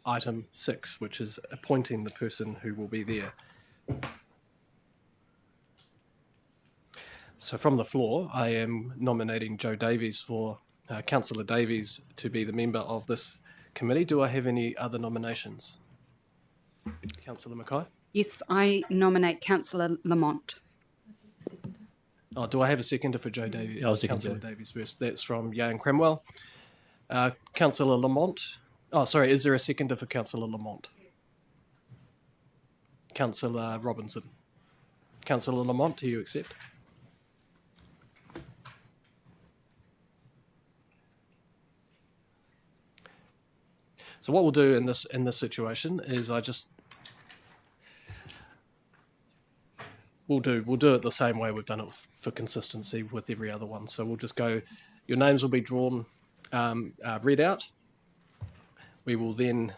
item 6, which is appointing the person who will be there. So from the floor, I am nominating Joe Davies for Councillor Davies to be the member of this committee. Do I have any other nominations? Councillor Mackay? Yes, I nominate Councillor Lamont. Oh, do I have a seconder for Joe Davies? I'll second Councillor that. Davies first. That's from Iaean Cranwell. Councillor Lamont. Oh, sorry, is there a seconder for Councillor Lamont? Councillor Robinson. Councillor Lamont, do you accept? So what we'll do in this situation is we'll do it the same way we've done it for consistency with every other one. So we'll just go. Your names will be drawn, read out. We will then.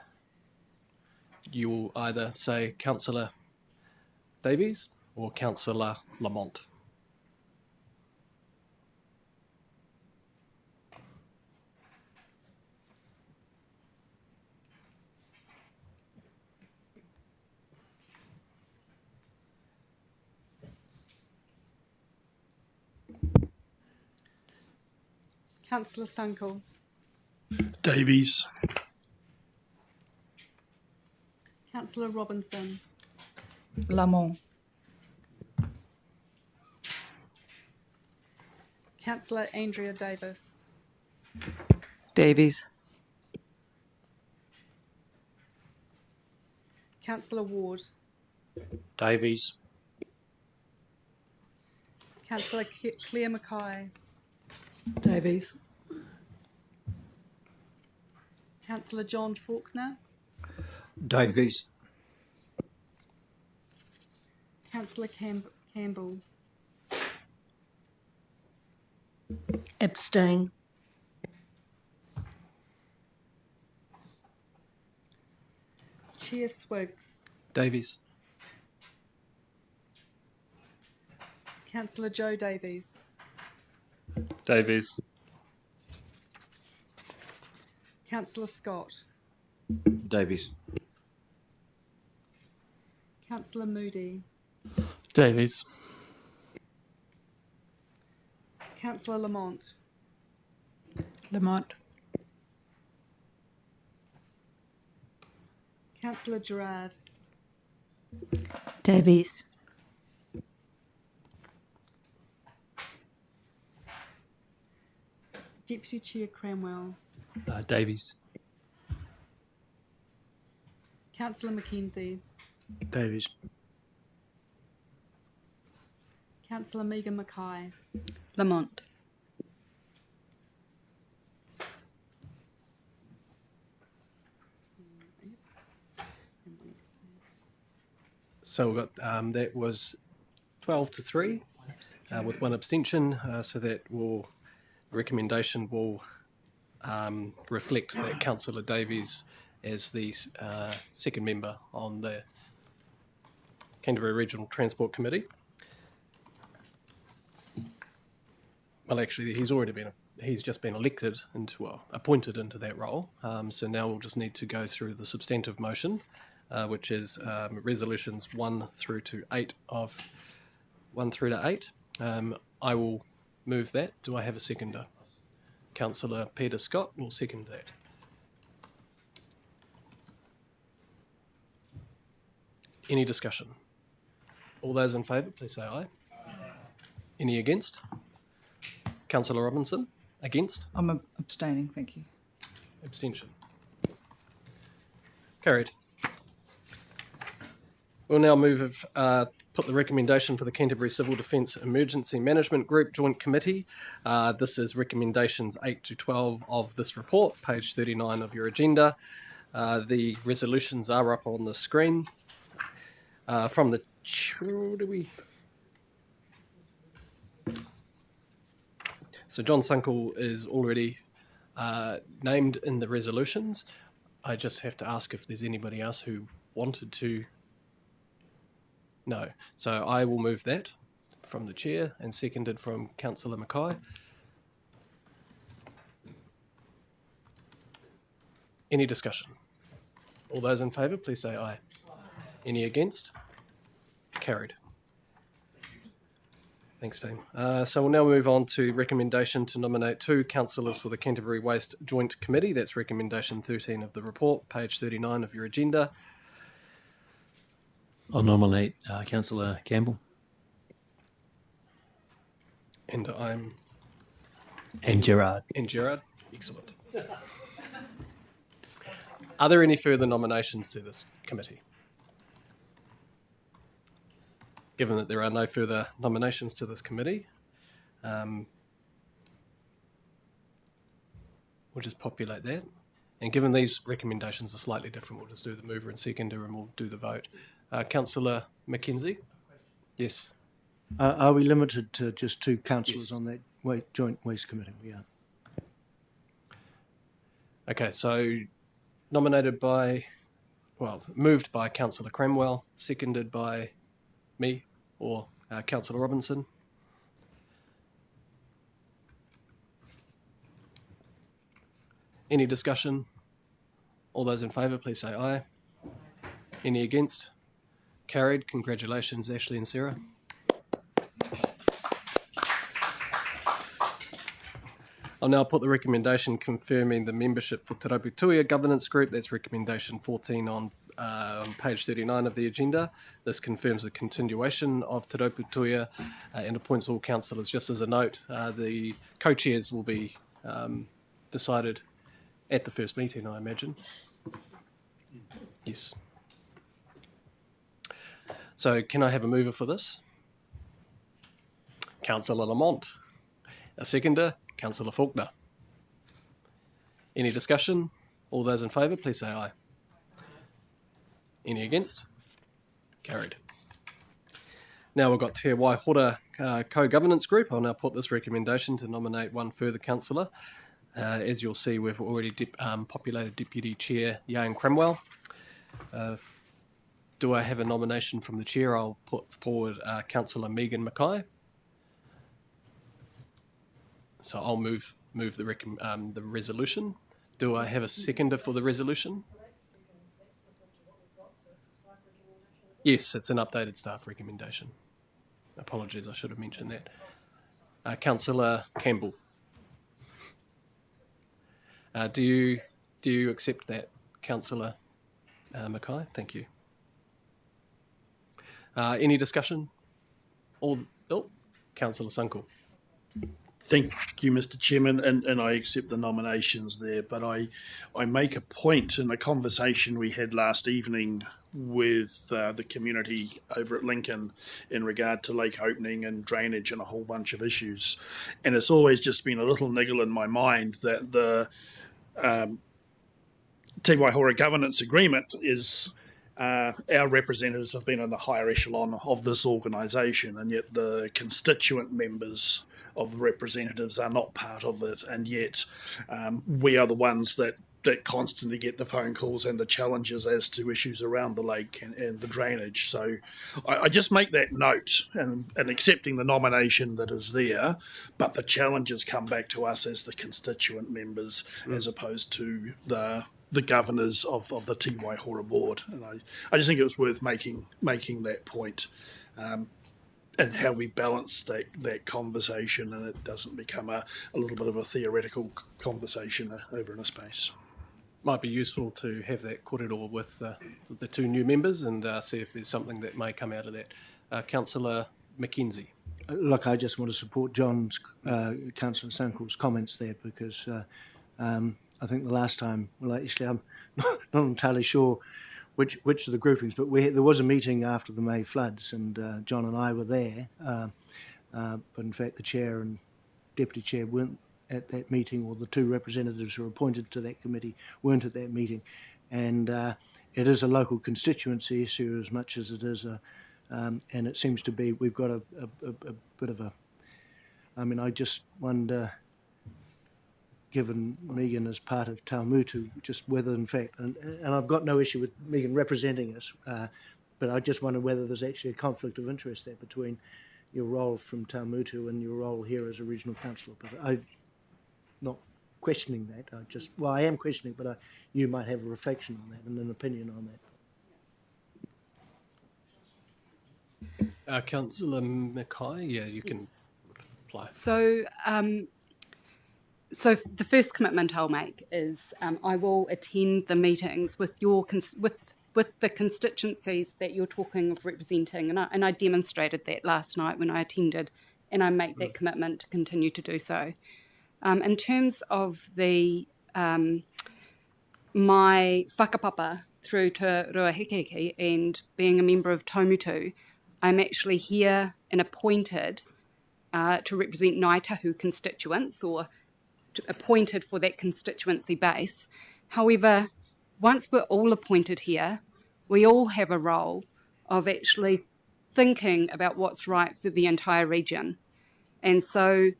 You will either say Councillor Davies or Councillor Lamont. Councillor Sunkel. Davies. Councillor Robinson. Lamont. Councillor Andrea Davis. Davies. Councillor Ward. Davies. Councillor Claire Mackay. Davies. Councillor John Faulkner. Davies. Councillor Campbell. Abstain. Chair Swiggs. Davies. Councillor Joe Davies. Davies. Councillor Scott. Davies. Councillor Moody. Davies. Councillor Lamont. Lamont. Councillor Gerard. Davies. Deputy Chair Cranwell. Davies. Councillor Mackenzie. Davies. Councillor Megan Mackay. Lamont. So we've got that was 12-3 with one abstention. So that recommendation will reflect that Councillor Davies as the second member on the Canterbury Regional Transport Committee. Well, actually, he's just been elected appointed into that role. So now we'll just need to go through the substantive motion, which is resolutions 1 through to 8 I will move that. Do I have a seconder? Councillor Peter Scott will second that. Any discussion? All those in favour, please say aye. Any against? Councillor Robinson, against? I'm abstaining, thank you. Abstention. Carried. We'll now put the recommendation for the Canterbury Civil Defence Emergency Management Group Joint Committee. This is recommendations 8 to 12 of this report, page 39 of your agenda. The resolutions are up on the screen. From the... So John Sunkel is already named in the resolutions. I just have to ask if there's anybody else who wanted to... No. So I will move that from the chair and seconded from Councillor Mackay. Any discussion? All those in favour, please say aye. Any against? Carried. Thanks, team. So we'll now move on to recommendation to nominate 2 councillors for the Canterbury Waste Joint Committee. That's recommendation 13 of the report, page 39 of your agenda. I'll nominate Councillor Campbell. And I'm... And Gerard. And Gerard. Excellent. Are there any further nominations to this committee? Given that there are no further nominations to this committee, we'll just populate that. And given these recommendations are slightly different, we'll just do the mover and seconder and we'll do the vote. Councillor Mackenzie? Yes. Are we limited to just 2 councillors Yes. on that joint waste committee? We are. Okay, so moved by Councillor Cranwell, seconded by me or Councillor Robinson. Any discussion? All those in favour, please say aye. Any against? Carried. Congratulations, Ashley and Sara. I'll now put the recommendation confirming the membership for Te Rauputuia Governance Group. That's recommendation 14 on page 39 of the agenda. This confirms the continuation of Te Rauputuia and appoints all councillors. Just as a note, the co-chairs will be decided at the first meeting, I imagine. Yes. So can I have a mover for this? Councillor Lamont. A seconder, Councillor Faulkner. Any discussion? All those in favour, please say aye. Any against? Carried. Now we've got Te Waihora Co-Governance Group. I'll now put this recommendation to nominate 1 further councillor. As you'll see, we've already populated Deputy Chair Iaean Cranwell. Do I have a nomination from the chair? I'll put forward Councillor Megan Mackay. So I'll move the resolution. Do I have a seconder for the resolution? Yes, it's an updated staff recommendation. Apologies, I should have mentioned that. Councillor Campbell. Do you accept that, Councillor Mackay? Thank you. Any discussion? Councillor Sunkel. Thank you, Mr. Chairman, and I accept the nominations there, but I make a point in the conversation we had last evening with the community over at Lincoln in regard to lake opening and drainage and a whole bunch of issues. And it's always just been a little niggle in my mind that the Te Waihora Governance Agreement is our representatives have been in the higher echelon of this organisation, and yet the constituent members of the representatives are not part of it, and yet we are the ones that constantly get the phone calls and the challenges as to issues around the lake and the drainage. So I just make that note and accepting the nomination that is there, but the challenges come back to us as the constituent members as opposed to the governors of the Te Waihora board. And I just think it was worth making that point. And how we balance that conversation, and it doesn't become a little bit of a theoretical conversation over in a space. Might be useful to have that korero with the two new members and see if there's something that may come out of that. Councillor Mackenzie. Look, I just want to support John's, Councillor Sunkel's comments there, because I think the last time, well, actually, I'm not entirely sure which of the groupings, but there was a meeting after the May floods, and John and I were there. But in fact, the chair and deputy chair weren't at that meeting, or the two representatives who were appointed to that committee weren't at that meeting. And it is a local constituency issue as much as it is and it seems to be, we've got a bit of a, I mean, I just wonder, given Megan as part of Taumutu, just whether in fact, and I've got no issue with Megan representing us, but I just wonder whether there's actually a conflict of interest there between your role from Taumutu and your role here as a regional councillor. But I'm not questioning that. I am questioning, but you might have a reflection on that and an opinion on that. Councillor Mackay, yeah, you can reply. So, so the first commitment I'll make is I will attend the meetings with your with the constituencies that you're talking of representing, and I demonstrated that last night when I attended, and I make that commitment to continue to do so. In terms of the my whakapapa through to Ruahekeke and being a member of Taumutu, I'm actually here and appointed to represent Ngāi Tahu constituents, or appointed for that constituency base. However, once we're all appointed here, we all have a role of actually thinking about what's right for the entire region. And so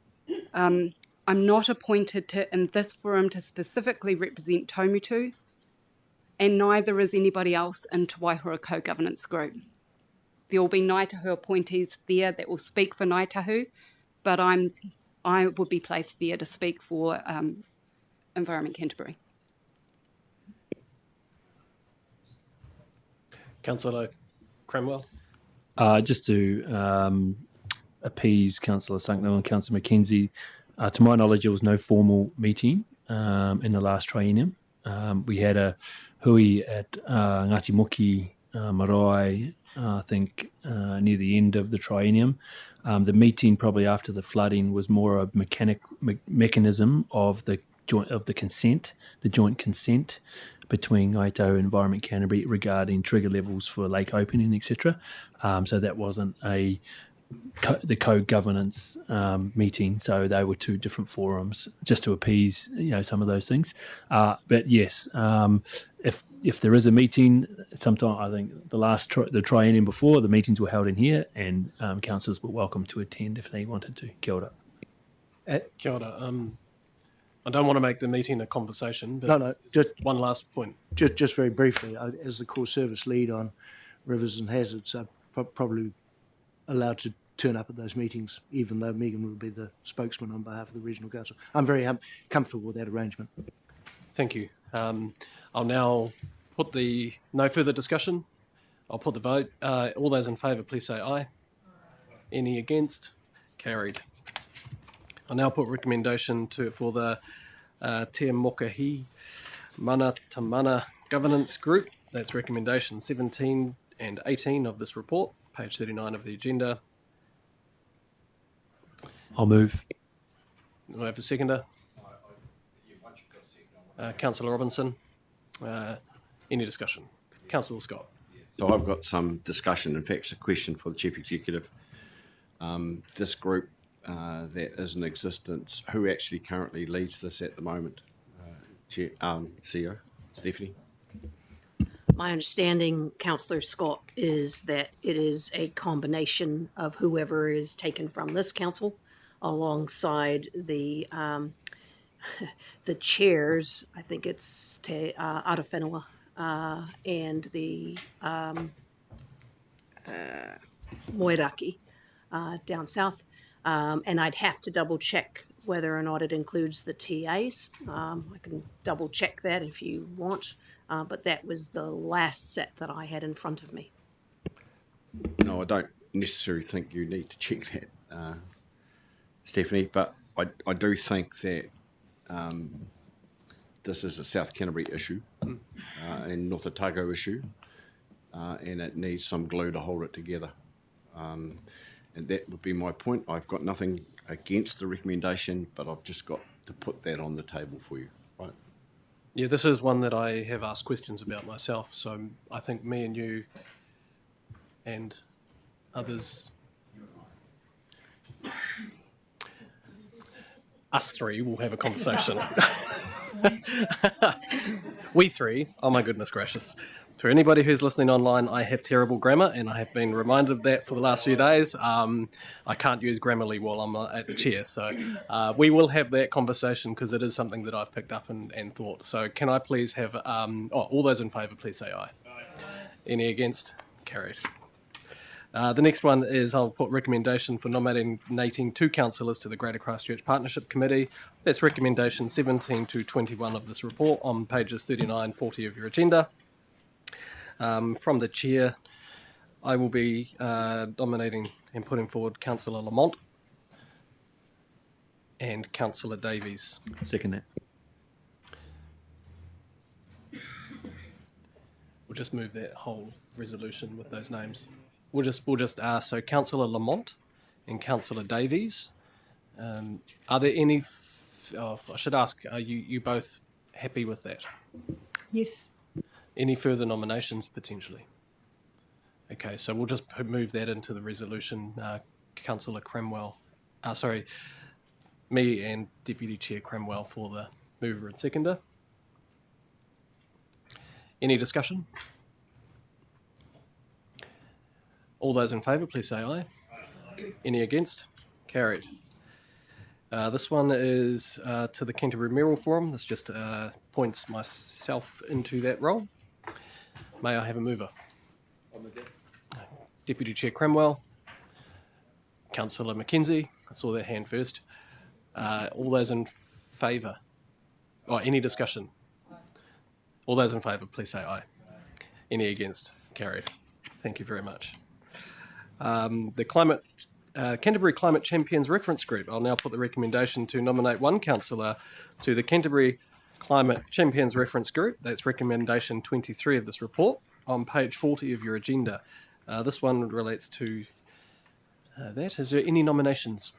I'm not appointed in this forum to specifically represent Taumutu, and neither is anybody else in Te Waihora Co-Governance Group. There will be Ngāi Tahu appointees there that will speak for Ngāi Tahu, but I would be placed there to speak for Environment Canterbury. Councillor Cranwell. Just to appease Councillor Sunknell and Councillor Mackenzie, to my knowledge, there was no formal meeting in the last triennium. We had a hui at Ngāti Moki Marae, I think near the end of the triennium. The meeting probably after the flooding was more a mechanism of the joint consent between Ngāi Tahu and Environment Canterbury regarding trigger levels for lake opening, etc. So that wasn't the co-governance meeting. So they were two different forums, just to appease some of those things. But yes, if there is a meeting, sometime I think the triennium before, the meetings were held in here, and councillors were welcome to attend if they wanted to. Kia ora. Kia ora. I don't want to make the meeting a conversation, but No, just one last point. Just very briefly, as the core service lead on rivers and hazards, I'm probably allowed to turn up at those meetings, even though Megan would be the spokesman on behalf of the Regional Council. I'm very comfortable with that arrangement. Thank you. I'll now put no further discussion. I'll put the vote. All those in favour, please say aye. Any against? Carried. I'll now put recommendation for the Te Mokahi Mana Tamana Governance Group. That's recommendation 17 and 18 of this report, page 39 of the agenda. I'll move. Do I have a seconder? Councillor Robinson. Any discussion? Councillor Scott. So I've got some discussion. In fact, it's a question for the Chief Executive. This group that is in existence, who actually currently leads this at the moment? CEO, Stephanie? My understanding, Councillor Scott, is that it is a combination of whoever is taken from this council alongside the chairs. I think it's Te Arawhenua and the Moeraki down south. And I'd have to double check whether or not it includes the TAs. I can double check that if you want, but that was the last set that I had in front of me. No, I don't necessarily think you need to check that, Stephanie, but I do think that this is a South Canterbury issue and North Otago issue, and it needs some glue to hold it together. And that would be my point. I've got nothing against the recommendation, but I've just got to put that on the table for you. Right? Yeah, this is one that I have asked questions about myself, so I think me and you and others, us three, will have a conversation. We three, oh my goodness gracious. For anybody who's listening online, I have terrible grammar, and I have been reminded of that for the last few days. I can't use Grammarly while I'm at the chair, so we will have that conversation because it is something that I've picked up and thought. So can I please have, all those in favour, please say aye. Any against? Carried. The next one is I'll put recommendation for nominating 2 councillors to the Greater Christchurch Partnership Committee. That's recommendation 17 to 21 of this report on pages 39, 40 of your agenda. From the chair, I will be nominating and putting forward Councillor Lamont and Councillor Davies. Second that. We'll just move that whole resolution with those names. We'll just so Councillor Lamont and Councillor Davies. Are there any? I should ask. Are you both happy with that? Yes. Any further nominations potentially? Okay, so we'll just move that into the resolution. Councillor Cranwell, me and Deputy Chair Cranwell for the mover and seconder. Any discussion? All those in favour, please say aye. Any against? Carried. This one is to the Canterbury Mayoral Forum. This just points myself into that role. May I have a mover? Deputy Chair Cranwell. Councillor Mackenzie. I saw that hand first. All those in favour? Any discussion? All those in favour, please say aye. Any against? Carried. Thank you very much. The Canterbury Climate Champions Reference Group. I'll now put the recommendation to nominate 1 councillor to the Canterbury Climate Champions Reference Group. That's recommendation 23 of this report on page 40 of your agenda. This one relates to that. Is there any nominations?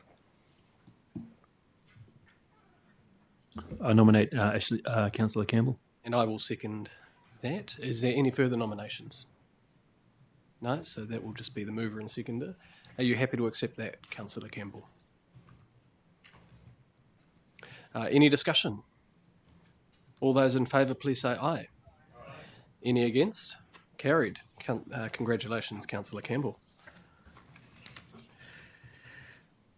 I nominate Councillor Campbell. And I will second that. Is there any further nominations? No, so that will just be the mover and seconder. Are you happy to accept that, Councillor Campbell? Any discussion? All those in favour, please say aye. Any against? Carried. Congratulations, Councillor Campbell.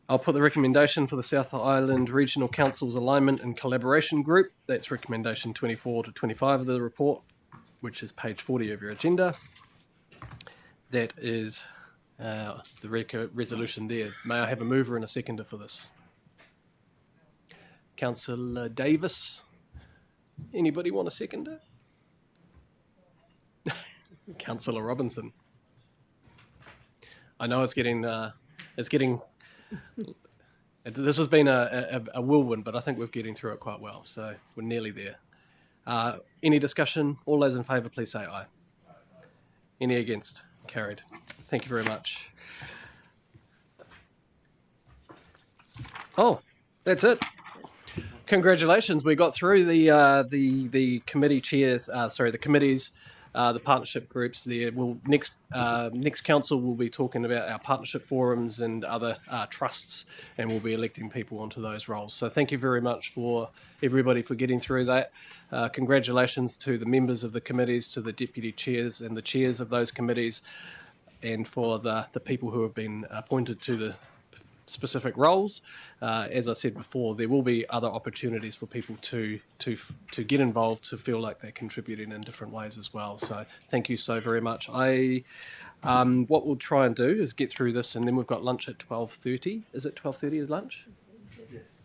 I'll put the recommendation for the South Island Regional Council's Alignment and Collaboration Group. That's recommendation 24 to 25 of the report, which is page 40 of your agenda. That is the resolution there. May I have a mover and a seconder for this? Councillor Davis. Anybody want a seconder? Councillor Robinson. I know it's getting. This has been a whirlwind, but I think we're getting through it quite well. So we're nearly there. Any discussion? All those in favour, please say aye. Any against? Carried. Thank you very much. Oh, that's it. Congratulations, we got through the committee chairs. The committees, the partnership groups. There will next council will be talking about our partnership forums and other trusts, and we'll be electing people onto those roles. So thank you very much for everybody for getting through that. Congratulations to the members of the committees, to the deputy chairs and the chairs of those committees, and for the people who have been appointed to the specific roles. As I said before, there will be other opportunities for people to get involved, to feel like they're contributing in different ways as well. So thank you so very much. What we'll try and do is get through this, and then we've got lunch at 12:30. Is it 12:30 is lunch?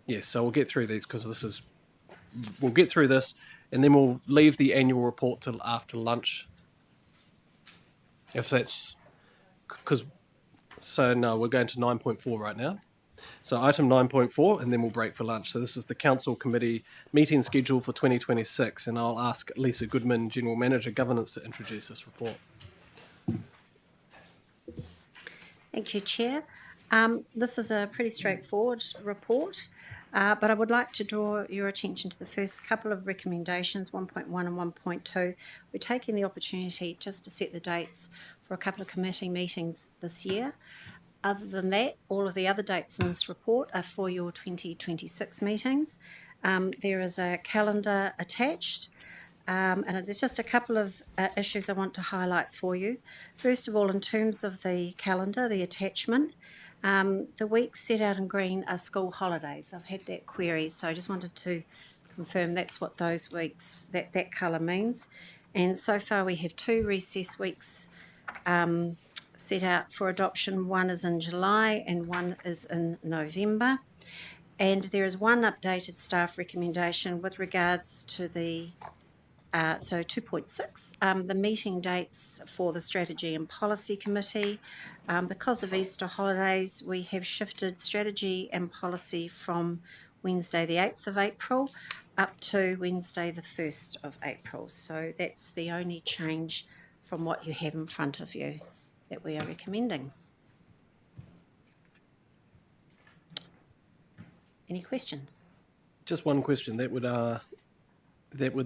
Yes. So we'll get through these because we'll get through this, and then we'll leave the annual report till after lunch. If that's because. So no, we're going to 9.4 right now. So item 9.4, and then we'll break for lunch. So this is the Council Committee meeting schedule for 2026, and I'll ask Lisa Goodman, General Manager, Governance, to introduce this report. Thank you, Chair. This is a pretty straightforward report, but I would like to draw your attention to the first couple of recommendations, 1.1 and 1.2. We're taking the opportunity just to set the dates for a couple of committee meetings this year. Other than that, all of the other dates in this report are for your 2026 meetings. There is a calendar attached, and there's just a couple of issues I want to highlight for you. First of all, in terms of the calendar, the attachment, the weeks set out in green are school holidays. I've had that query, so I just wanted to confirm that's what those weeks, that colour means. And so far we have 2 recess weeks set out for adoption. One is in July and one is in November. And there is one updated staff recommendation with regards to the, 2.6, the meeting dates for the Strategy and Policy Committee. Because of Easter holidays, we have shifted Strategy and Policy from Wednesday the 8th of April up to Wednesday the 1st of April. So that's the only change from what you have in front of you that we are recommending. Any questions? Just one question. That would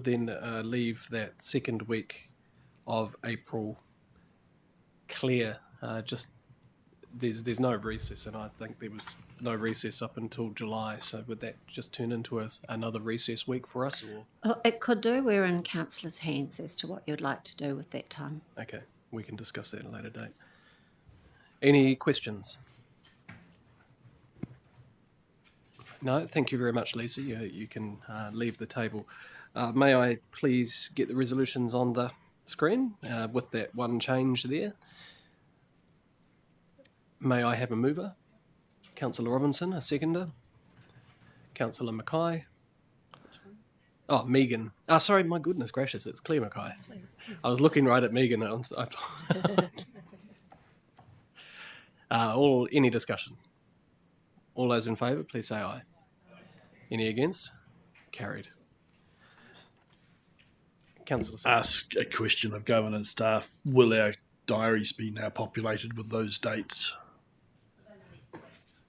then leave that second week of April clear. There's no recess, and I think there was no recess up until July. So would that just turn into another recess week for us? Or? It could do. We're in councillors' hands as to what you'd like to do with that time. Okay, we can discuss that at a later date. Any questions? No, thank you very much, Lisa. You can leave the table. May I please get the resolutions on the screen with that one change there? May I have a mover? Councillor Robinson, a seconder. Councillor Mackay. Oh, Megan. Sorry, my goodness gracious, it's Claire Mackay. I was looking right at Megan. Any discussion? All those in favour, please say aye. Any against? Carried. Councillor. Ask a question of governance staff. Will our diaries be now populated with those dates?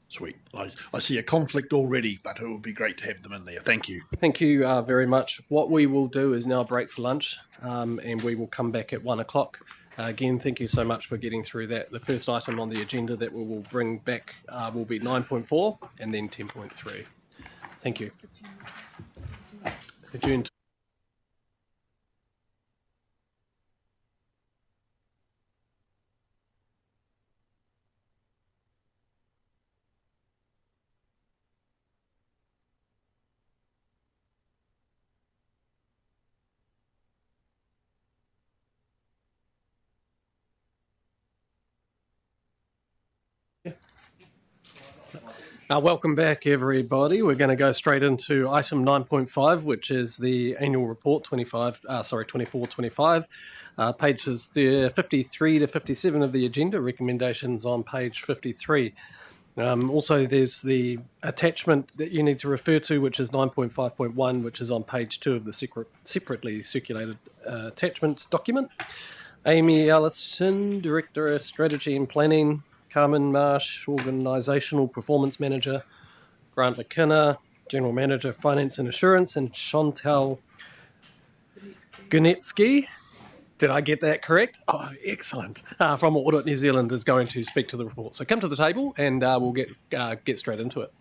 Sweet. I see a conflict already, but it would be great to have them in there. Thank you. Thank you very much. What we will do is now break for lunch, and we will come back at 1 o'clock. Again, thank you so much for getting through that. The first item on the agenda that we will bring back will be 9.4 and then 10.3. Thank you. Adjourned. Welcome back, everybody. We're going to go straight into item 9.5, which is the annual report 24-25, pages 53 to 57 of the agenda, recommendations on page 53. Also, there's the attachment that you need to refer to, which is 9.5.1, which is on page 2 of the separately circulated attachments document. Amy Allison, Director of Strategy and Planning. Carmen Marsh, Organisational Performance Manager. Grant McKenna, General Manager, Finance and Assurance. And Chantal Gunetsky. Did I get that correct? Oh, excellent. From Audit New Zealand is going to speak to the report. So come to the table and we'll get straight into it.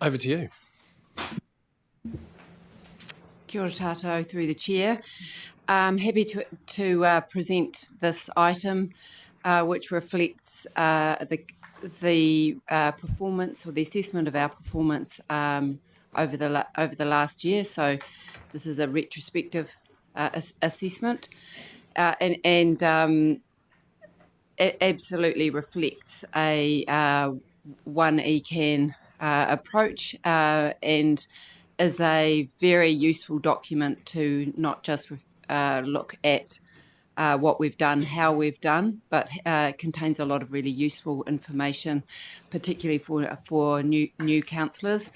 Over to you. Kia ora tātou through the chair. I'm happy to present this item, which reflects the performance or the assessment of our performance over the last year. So this is a retrospective assessment, and it absolutely reflects a one ECAN approach and is a very useful document to not just look at what we've done, how we've done, but contains a lot of really useful information, particularly for new councillors,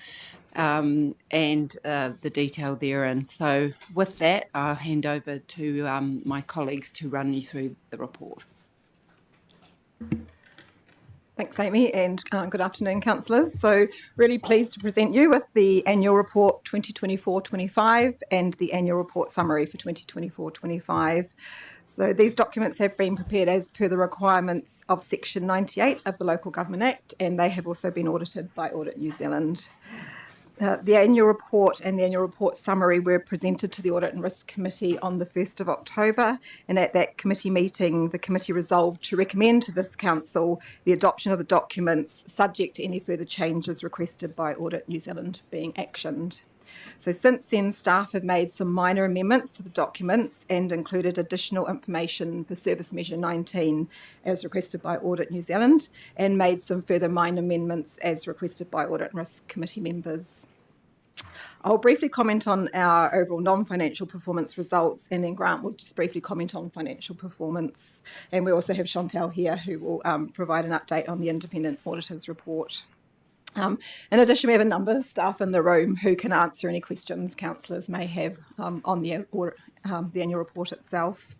and the detail therein. So with that, I'll hand over to my colleagues to run you through the report. Thanks, Amy, and good afternoon, councillors. So really pleased to present you with the annual report 2024-25 and the annual report summary for 2024-25. So these documents have been prepared as per the requirements of Section 98 of the Local Government Act, and they have also been audited by Audit New Zealand. The annual report and the annual report summary were presented to the Audit and Risk Committee on the 1st of October, and at that committee meeting, the committee resolved to recommend to this council the adoption of the documents subject to any further changes requested by Audit New Zealand being actioned. So since then, staff have made some minor amendments to the documents and included additional information for Service Measure 19 as requested by Audit New Zealand, and made some further minor amendments as requested by Audit and Risk Committee members. I'll briefly comment on our overall non-financial performance results, and then Grant will just briefly comment on financial performance. And we also have Chantal here who will provide an update on the independent auditor's report. In addition, we have a number of staff in the room who can answer any questions councillors may have on the annual report itself.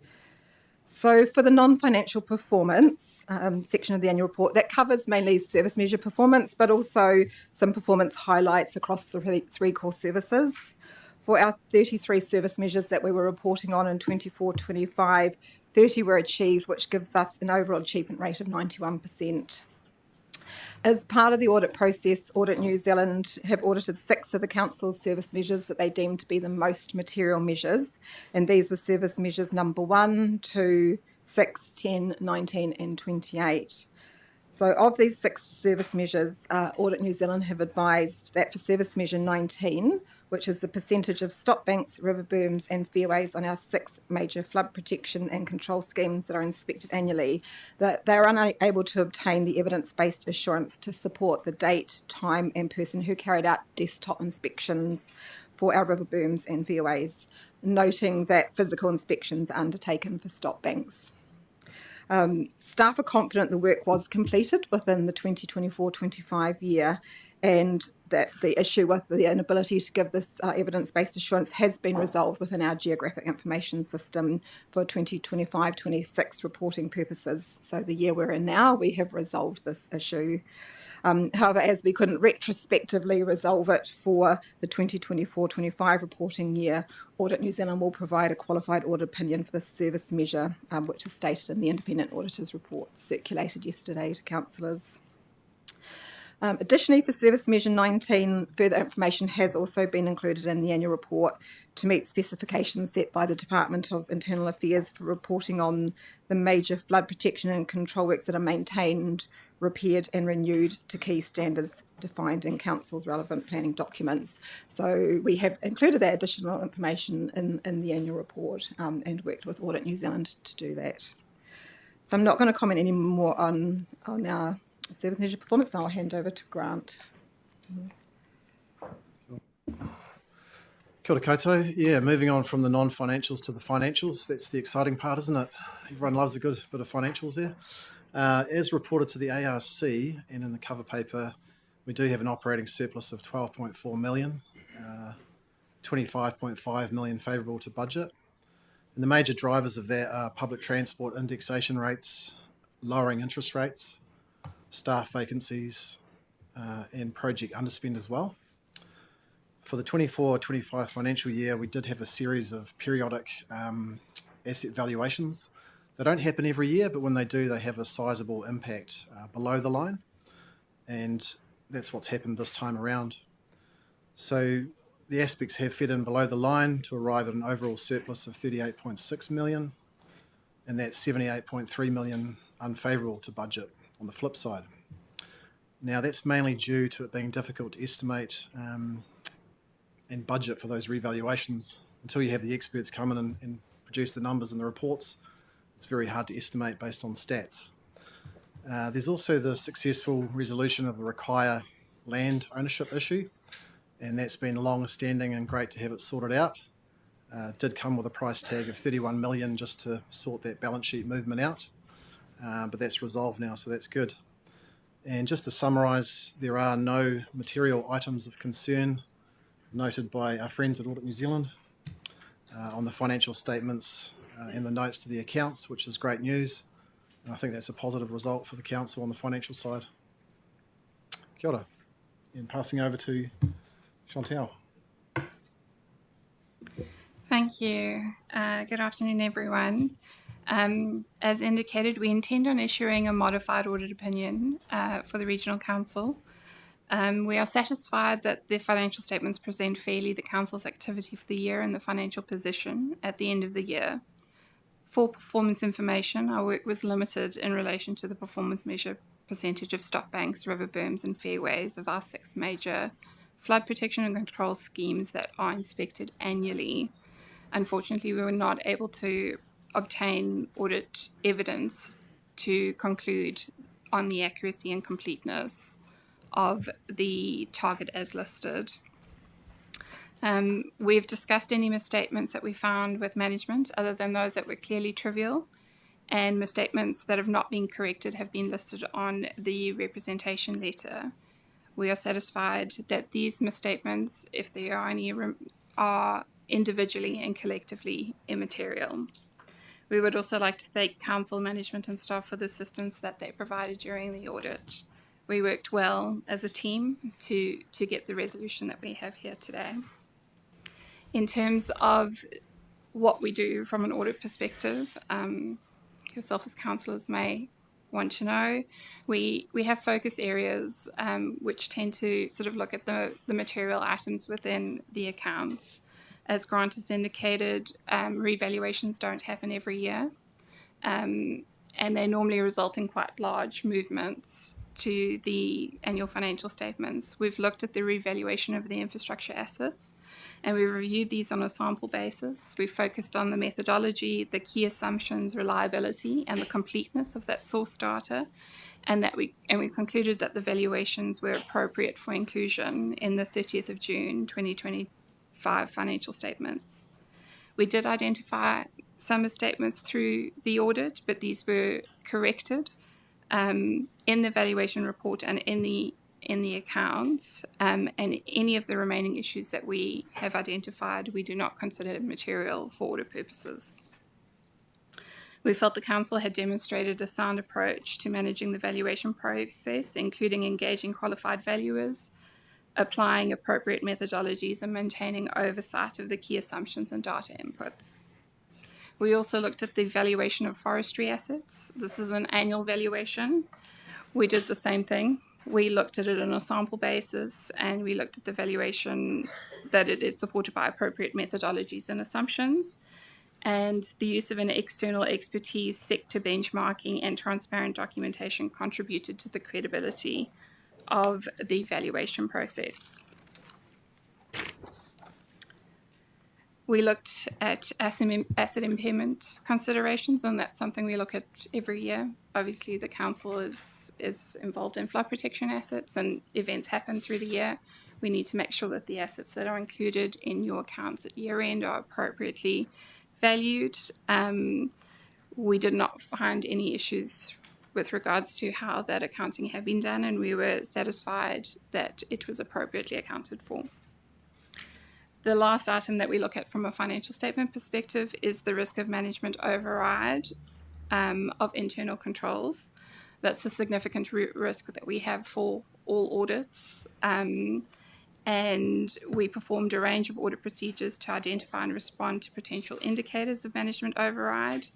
So for the non-financial performance section of the annual report, that covers mainly service measure performance, but also some performance highlights across the three core services. For our 33 service measures that we were reporting on in 24-25, 30 were achieved, which gives us an overall achievement rate of 91%. As part of the audit process, Audit New Zealand have audited 6 of the council's service measures that they deemed to be the most material measures, and these were service measures number 1, 2, 6, 10, 19 and 28. So of these 6 service measures, Audit New Zealand have advised that for service measure 19, which is the percentage of stop banks, river berms and fairways on our 6 major flood protection and control schemes that are inspected annually, that they are unable to obtain the evidence-based assurance to support the date, time and person who carried out desktop inspections for our river berms and fairways, noting that physical inspections are undertaken for stop banks. Staff are confident the work was completed within the 2024-25 year, and that the issue with the inability to give this evidence-based assurance has been resolved within our geographic information system for 2025-26 reporting purposes. So the year we're in now, we have resolved this issue. However, as we couldn't retrospectively resolve it for the 2024-25 reporting year, Audit New Zealand will provide a qualified audit opinion for this service measure, which is stated in the independent auditor's report circulated yesterday to councillors. Additionally, for Service Measure 19, further information has also been included in the annual report to meet specifications set by the Department of Internal Affairs for reporting on the major flood protection and control works that are maintained, repaired and renewed to key standards defined in Council's relevant planning documents. So we have included that additional information in the annual report and worked with Audit New Zealand to do that. So I'm not going to comment any more on our service measure performance. I'll hand over to Grant. Kia ora koutou. Yeah, moving on from the non-financials to the financials. That's the exciting part, isn't it? Everyone loves a good bit of financials there. As reported to the ARC and in the cover paper, we do have an operating surplus of 12.4 million, 25.5 million favourable to budget. And the major drivers of that are public transport indexation rates, lowering interest rates, staff vacancies, and project underspend as well. For the 24-25 financial year, we did have a series of periodic asset valuations. They don't happen every year, but when they do, they have a sizable impact below the line. And that's what's happened this time around. So the aspects have fed in below the line to arrive at an overall surplus of 38.6 million, and that's 78.3 million unfavourable to budget on the flip side. Now, that's mainly due to it being difficult to estimate and budget for those revaluations. Until you have the experts come in and produce the numbers and the reports, it's very hard to estimate based on stats. There's also the successful resolution of the Rakai land ownership issue, and that's been long-standing and great to have it sorted out. It did come with a price tag of 31 million just to sort that balance sheet movement out. But that's resolved now, so that's good. And just to summarise, there are no material items of concern noted by our friends at Audit New Zealand on the financial statements and the notes to the accounts, which is great news. And I think that's a positive result for the Council on the financial side. Kia ora. And passing over to Chantal. Thank you. Good afternoon, everyone. As indicated, we intend on issuing a modified audit opinion for the Regional Council. We are satisfied that the financial statements present fairly the Council's activity for the year and the financial position at the end of the year. For performance information, our work was limited in relation to the performance measure percentage of stop banks, river berms and fairways of our 6 major flood protection and control schemes that are inspected annually. Unfortunately, we were not able to obtain audit evidence to conclude on the accuracy and completeness of the target as listed. We've discussed any misstatements that we found with management other than those that were clearly trivial, and misstatements that have not been corrected have been listed on the representation letter. We are satisfied that these misstatements, if there are any, are individually and collectively immaterial. We would also like to thank Council management and staff for the assistance that they provided during the audit. We worked well as a team to get the resolution that we have here today. In terms of what we do from an audit perspective, yourself as councillors may want to know, we have focus areas which tend to sort of look at the material items within the accounts. As Grant has indicated, revaluations don't happen every year, and they normally result in quite large movements to the annual financial statements. We've looked at the revaluation of the infrastructure assets, and we reviewed these on a sample basis. We focused on the methodology, the key assumptions, reliability, and the completeness of that source data, and we concluded that the valuations were appropriate for inclusion in the 30th of June 2025 financial statements. We did identify some misstatements through the audit, but these were corrected in the valuation report and in the accounts, and any of the remaining issues that we have identified we do not consider material for audit purposes. We felt the Council had demonstrated a sound approach to managing the valuation process, including engaging qualified valuers, applying appropriate methodologies and maintaining oversight of the key assumptions and data inputs. We also looked at the valuation of forestry assets. This is an annual valuation. We did the same thing. we looked at it on a sample basis, and we looked at the valuation that it is supported by appropriate methodologies and assumptions, and the use of an external expertise, sector benchmarking, and transparent documentation contributed to the credibility of the valuation process. We looked at asset impairment considerations, and that's something we look at every year. Obviously, the council is involved in flood protection assets, and events happen through the year. We need to make sure that the assets that are included in your accounts at year end are appropriately valued. We did not find any issues with regards to how that accounting had been done, and we were satisfied that it was appropriately accounted for. The last item that we look at from a financial statement perspective is the risk of management override of internal controls. That's a significant risk that we have for all audits. And we performed a range of audit procedures to identify and respond to potential indicators of management override.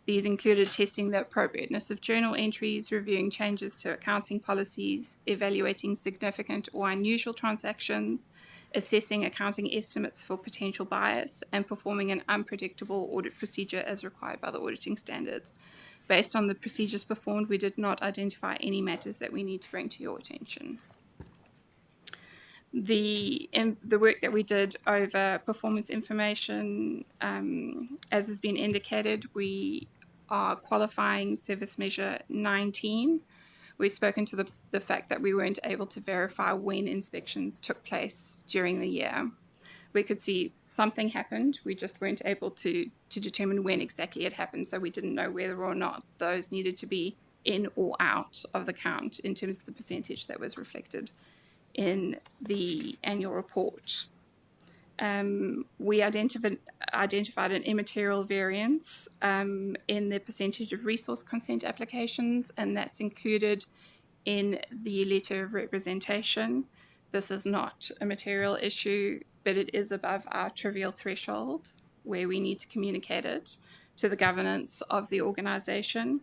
These included testing the appropriateness of journal entries, reviewing changes to accounting policies, evaluating significant or unusual transactions, assessing accounting estimates for potential bias, and performing an unpredictable audit procedure as required by the auditing standards. Based on the procedures performed, we did not identify any matters that we need to bring to your attention. The work that we did over performance information, as has been indicated, we are qualifying service measure 19. We've spoken to the fact that we weren't able to verify when inspections took place during the year. We could see something happened, we just weren't able to determine when exactly it happened, so we didn't know whether or not those needed to be in or out of the count in terms of the percentage that was reflected in the annual report. We identified an immaterial variance in the percentage of resource consent applications, and that's included in the letter of representation. This is not a material issue, but it is above our trivial threshold where we need to communicate it to the governance of the organisation.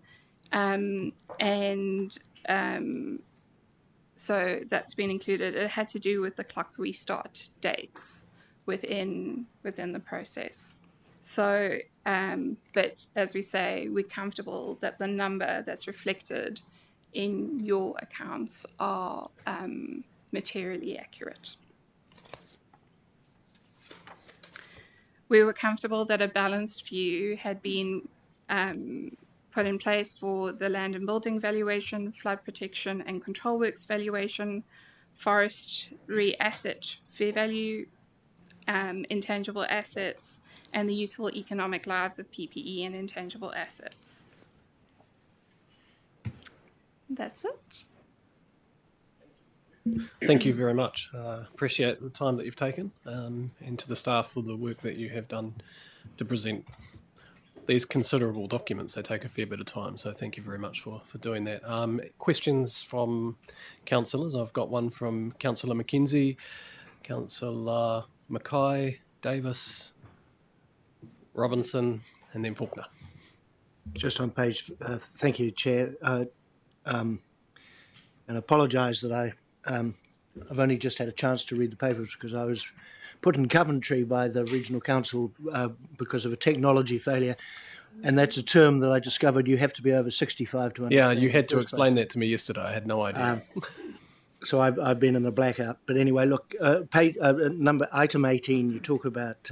So that's been included. It had to do with the clock restart dates within the process. So, but as we say, we're comfortable that the number that's reflected in your accounts are materially accurate. We were comfortable that a balanced view had been put in place for the land and building valuation, flood protection and control works valuation, forestry asset fair value, intangible assets, and the useful economic lives of PPE and intangible assets. That's it. Thank you very much. Appreciate the time that you've taken, and to the staff for the work that you have done to present these considerable documents. They take a fair bit of time, so thank you very much for doing that. Questions from councillors? I've got one from Councillor Mackenzie, Councillor Mackay, Davis, Robinson, and then Faulkner. Just on page, thank you, Chair, and apologise that I've only just had a chance to read the papers because I was put in Coventry by the Regional Council because of a technology failure, and that's a term that I discovered you have to be over 65 to understand. Yeah, you had to explain that to me yesterday. I had no idea. So I've been in a blackout. But anyway, look, item 18, you talk about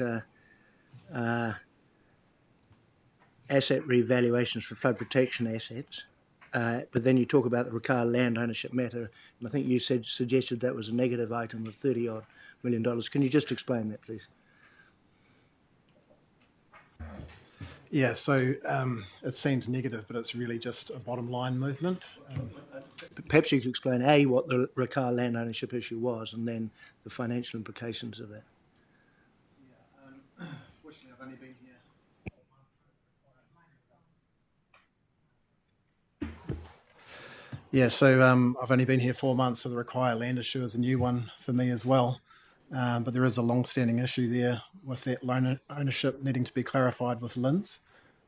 asset revaluations for flood protection assets, but then you talk about the Raka'a land ownership matter, and I think you suggested that was a negative item of $30-odd million. Can you just explain that, please? Yeah, so it seems negative, but it's really just a bottom line movement. Perhaps you could explain, A, what the Raka'a land ownership issue was, and then the financial implications of that. Yeah, fortunately, I've only been here 4 months. Yeah, so I've only been here 4 months, so the Raka'a land issue is a new one for me as well. But there is a long-standing issue there with that loan ownership needing to be clarified with LINZ.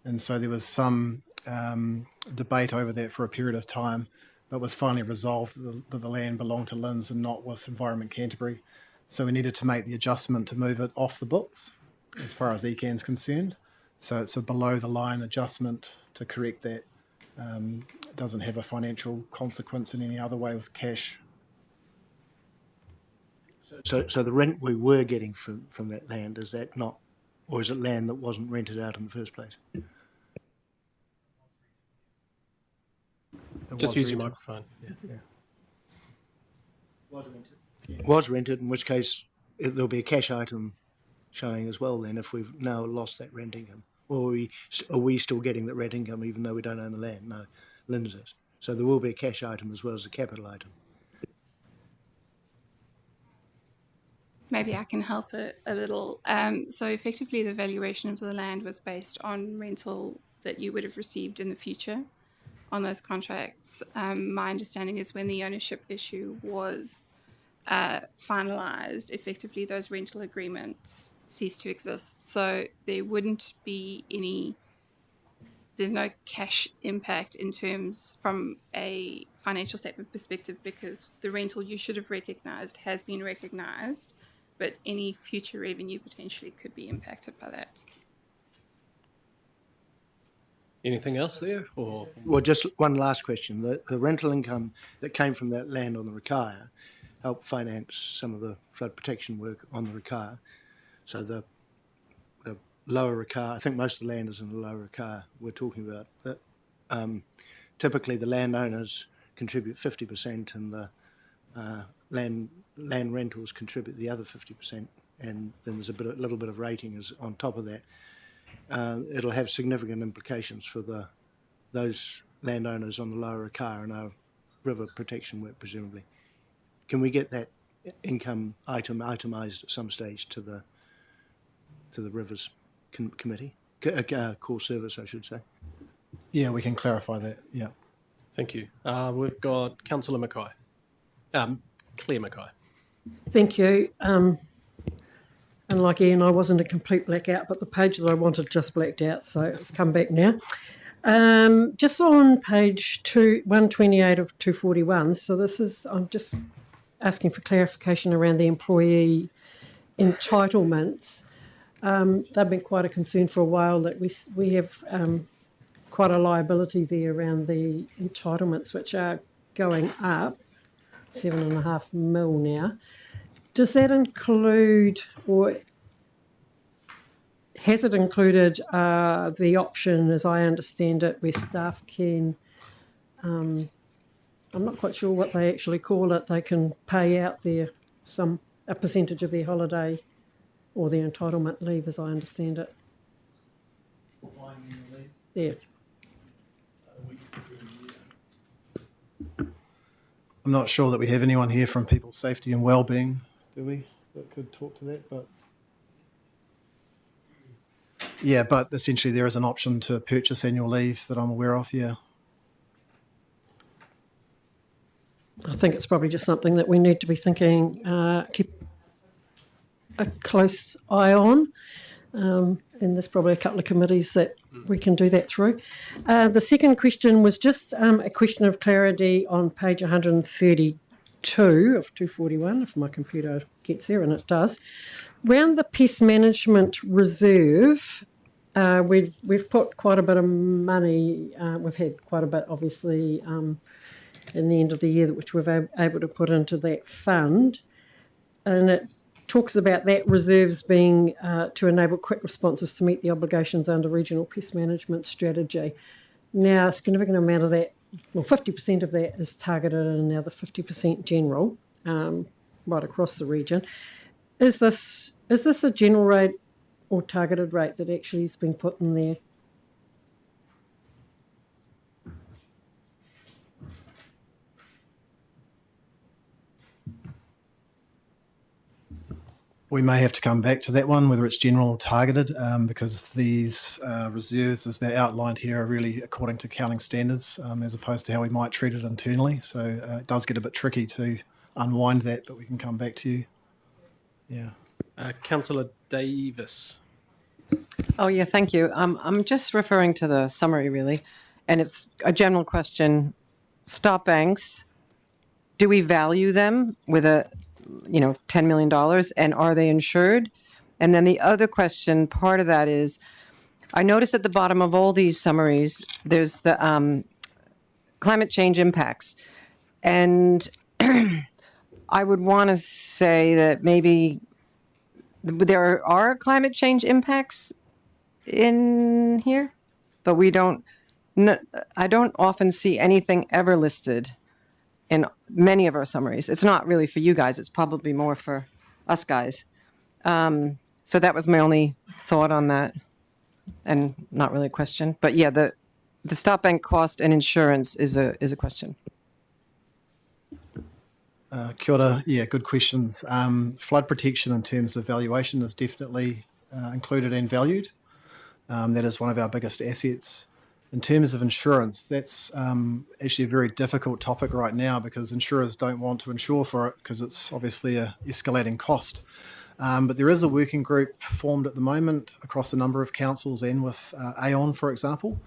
And so there was some debate over that for a period of time. but was finally resolved that the land belonged to Linz and not with Environment Canterbury. So we needed to make the adjustment to move it off the books as far as ECAN's concerned. So it's a below the line adjustment to correct that. It doesn't have a financial consequence in any other way with cash. So the rent we were getting from that land, is that not, or is it land that wasn't rented out in the first place? Just use your microphone. Yeah. Was rented. Yeah. Was rented, in which case there'll be a cash item showing as well then if we've now lost that rent income. Or are we still getting that rent income even though we don't own the land? No, Linz is. So there will be a cash item as well as a capital item. Maybe I can help it a little. So effectively the valuation of the land was based on rental that you would have received in the future on those contracts. My understanding is when the ownership issue was finalised, effectively those rental agreements ceased to exist. So there wouldn't be there's no cash impact in terms from a financial statement perspective because the rental you should have recognised has been recognised, but any future revenue potentially could be impacted by that. Anything else there? Or Well, just one last question. The rental income that came from that land on the Rakaia helped finance some of the flood protection work on the Rakaia. So the lower Rakaia, I think most of the land is in the lower Rakaia we're talking about. But, typically the landowners contribute 50% and the land rentals contribute the other 50%, and then there's a little bit of rating is on top of that. It'll have significant implications for those landowners on the lower Rakaia and our river protection work, presumably. Can we get that income itemised at some stage to the Rivers Committee? Core Service, I should say. Yeah, we can clarify that, yeah. Thank you. We've got Councillor Mackay. Claire Mackay. Thank you. And like Ian, I wasn't a complete blackout, but the page that I wanted just blacked out, so it's come back now. Just on page 128 of 241, so I'm just asking for clarification around the employee entitlements. They've been quite a concern for a while that we have quite a liability there around the entitlements, which are going up, 7.5 mil now. Does that include, or has it included the option, as I understand it, where staff can, I'm not quite sure what they actually call it, they can pay out a percentage of their holiday or their entitlement leave, as I understand it. Yeah. I'm not sure that we have anyone here from People's Safety and Wellbeing, do we, that could talk to that? But yeah, but essentially there is an option to purchase annual leave that I'm aware of, yeah. I think it's probably just something that we need to be thinking, keep a close eye on. And there's probably a couple of committees that we can do that through. The second question was just a question of clarity on page 132 of 241, if my computer gets there, and it does. Around the pest management reserve, we've put quite a bit of money, we've had quite a bit, obviously, in the end of the year, which we're able to put into that fund. And it talks about that reserves being to enable quick responses to meet the obligations under regional pest management strategy. Now, a significant amount of that, well, 50% of that is targeted and the other 50% general, right across the region. Is this a general rate or targeted rate that actually has been put in there? We may have to come back to that one, whether it's general or targeted, because these reserves, as they're outlined here, are really according to accounting standards, as opposed to how we might treat it internally. So it does get a bit tricky to unwind that, but we can come back to you. Yeah. Councillor Davies. Oh, yeah, thank you. I'm just referring to the summary, really, and it's a general question stop banks, do we value them with $10 million, and are they insured? And then the other question, part of that is, I noticed at the bottom of all these summaries, there's the climate change impacts. And I would want to say that maybe there are climate change impacts in here, but I don't often see anything ever listed in many of our summaries. It's not really for you guys, it's probably more for us guys. So that was my only thought on that, and not really a question. But yeah, the stop bank cost and insurance is a question. Kia ora. Yeah, good questions. Flood protection in terms of valuation is definitely included and valued. That is one of our biggest assets. In terms of insurance, that's actually a very difficult topic right now because insurers don't want to insure for it because it's obviously a escalating cost. But there is a working group formed at the moment across a number of councils and with Iaean, for example,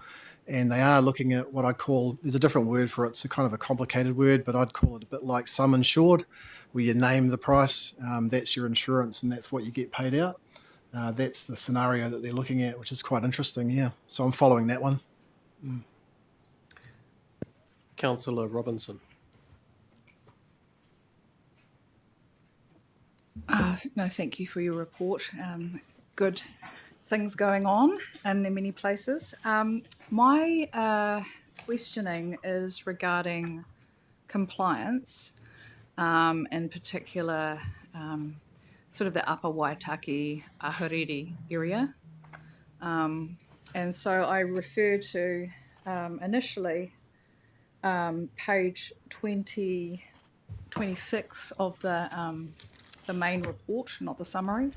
and they are looking at what I'd call, there's a different word for it, it's a kind of a complicated word, but I'd call it a bit like sum insured, where you name the price, that's your insurance and that's what you get paid out. That's the scenario that they're looking at, which is quite interesting, yeah. So I'm following that one. Councillor Robinson. No, thank you for your report. Good things going on in many places. My questioning is regarding compliance, in particular, sort of the Upper Waitaki Ahuriri area. And so I refer to initially page 26 of the main report, not the summary.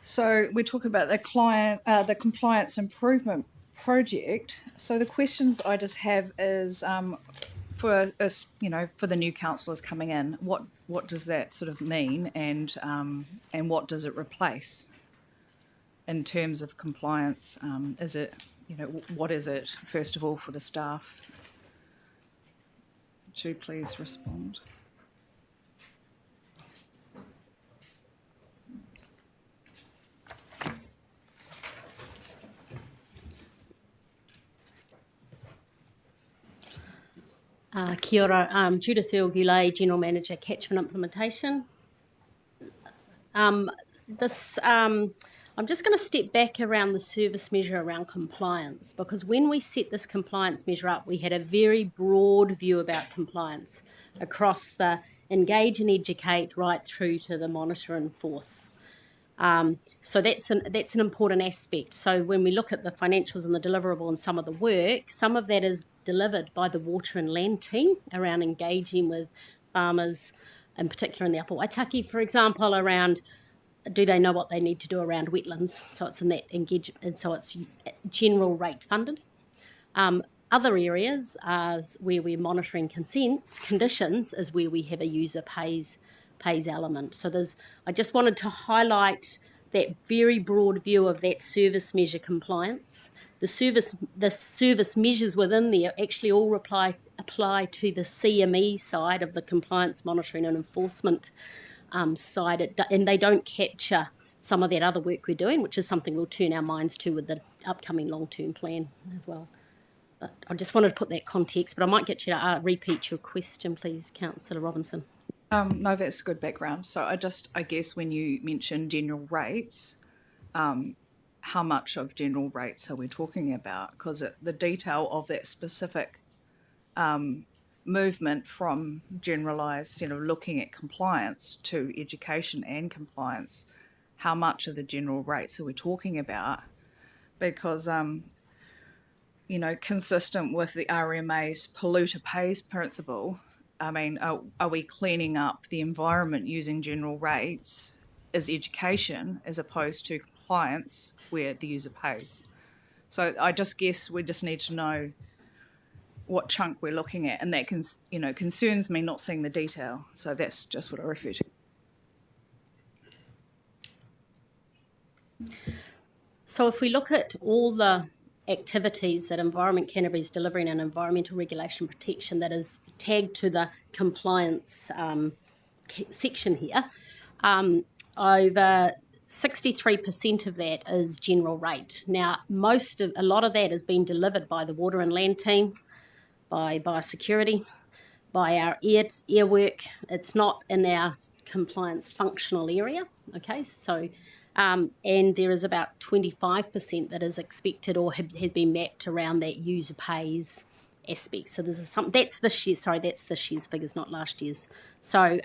So we talk about the compliance improvement project. So the questions I just have is for us, for the new councillors coming in, what does that sort of mean, and what does it replace in terms of compliance? Is it, what is it, first of all, for the staff? Would you please respond? Kia ora, Judith Earl-Goulet, General Manager, Catchment Implementation. I'm just going to step back around the service measure around compliance, because when we set this compliance measure up, we had a very broad view about compliance across the engage and educate right through to the monitor and enforce. So that's an important aspect. So when we look at the financials and the deliverable and some of the work, some of that is delivered by the water and land team around engaging with farmers, in particular in the Upper Waitaki, for example, around do they know what they need to do around wetlands. So it's in that engagement, and so it's general rate funded. Other areas where we're monitoring conditions is where we have a user pays element. So I just wanted to highlight that very broad view of that service measure compliance. The service measures within there actually all apply to the CME side of the compliance monitoring and enforcement side, and they don't capture some of that other work we're doing, which is something we'll turn our minds to with the upcoming long-term plan as well. But I just wanted to put that context, but I might get you to repeat your question, please, Councillor Robinson. No, that's good background. So I guess when you mention general rates, how much of general rates are we talking about? Because the detail of that specific movement from generalised, looking at compliance to education and compliance, how much of the general rates are we talking about? Because, consistent with the RMA's polluter pays principle, I mean, are we cleaning up the environment using general rates as education as opposed to compliance where the user pays? So I just guess we just need to know what chunk we're looking at, and that concerns me not seeing the detail. So that's just what I refer to. So if we look at all the activities that Environment Canterbury is delivering in environmental regulation protection that is tagged to the compliance section here, over 63% of that is general rate. Now, a lot of that has been delivered by the Water and Land team, by Biosecurity, by our air work. It's not in our compliance functional area, okay? So, and there is about 25% that is expected or has been mapped around that user pays aspect. So that's this year's figures, not last year's. So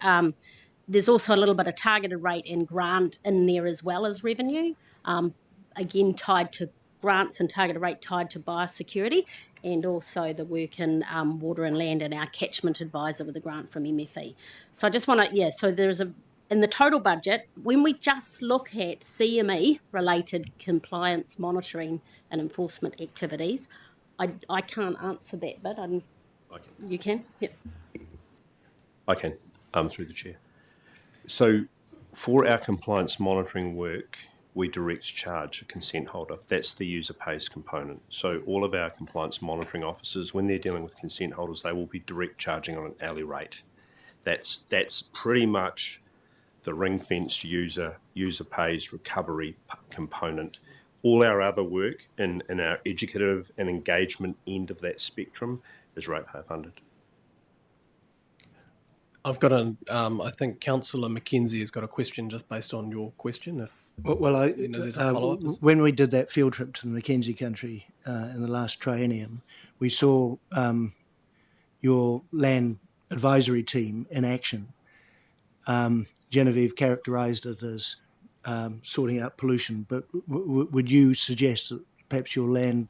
there's also a little bit of targeted rate and grant in there as well as revenue, again tied to grants and targeted rate tied to biosecurity, and also the work in water and land and our catchment advisor with a grant from MFE. So I just want to, so there's in the total budget, when we just look at CME-related compliance monitoring and enforcement activities, I can't answer that bit. You can? Yep. I can, through the chair. So for our compliance monitoring work, we direct charge a consent holder. That's the user pays component. So all of our compliance monitoring officers, when they're dealing with consent holders, they will be direct charging on an hourly rate. That's pretty much the ring-fenced user pays recovery component. All our other work in our educative and engagement end of that spectrum is ratepayer funded. I've got I think Councillor Mackenzie has got a question just based on your question. There's a follow-up. When we did that field trip to the Mackenzie country in the last Triennium, we saw your land advisory team in action. Genevieve characterised it as sorting out pollution, but would you suggest that perhaps your land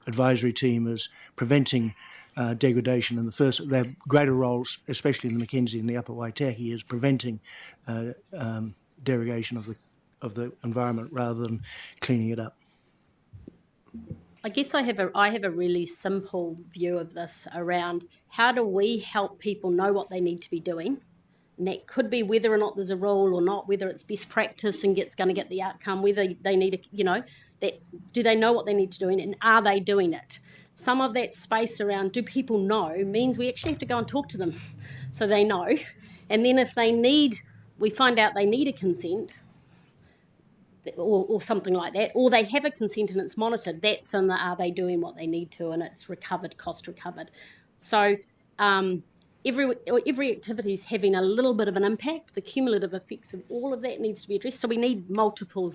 advisory team is preventing degradation in the first? Their greater roles, especially in the Mackenzie and the Upper Waitaki, is preventing derogation of the environment rather than cleaning it up. I guess I have a really simple view of this around how do we help people know what they need to be doing. And that could be whether or not there's a rule or not, whether it's best practice and going to get the outcome, whether they need do they know what they need to do and are they doing it? Some of that space around do people know means we actually have to go and talk to them so they know. And then if we find out they need a consent or something like that, or they have a consent and it's monitored, that's in the are they doing what they need to and it's cost recovered. So every activity is having a little bit of an impact. The cumulative effects of all of that needs to be addressed. So we need multiple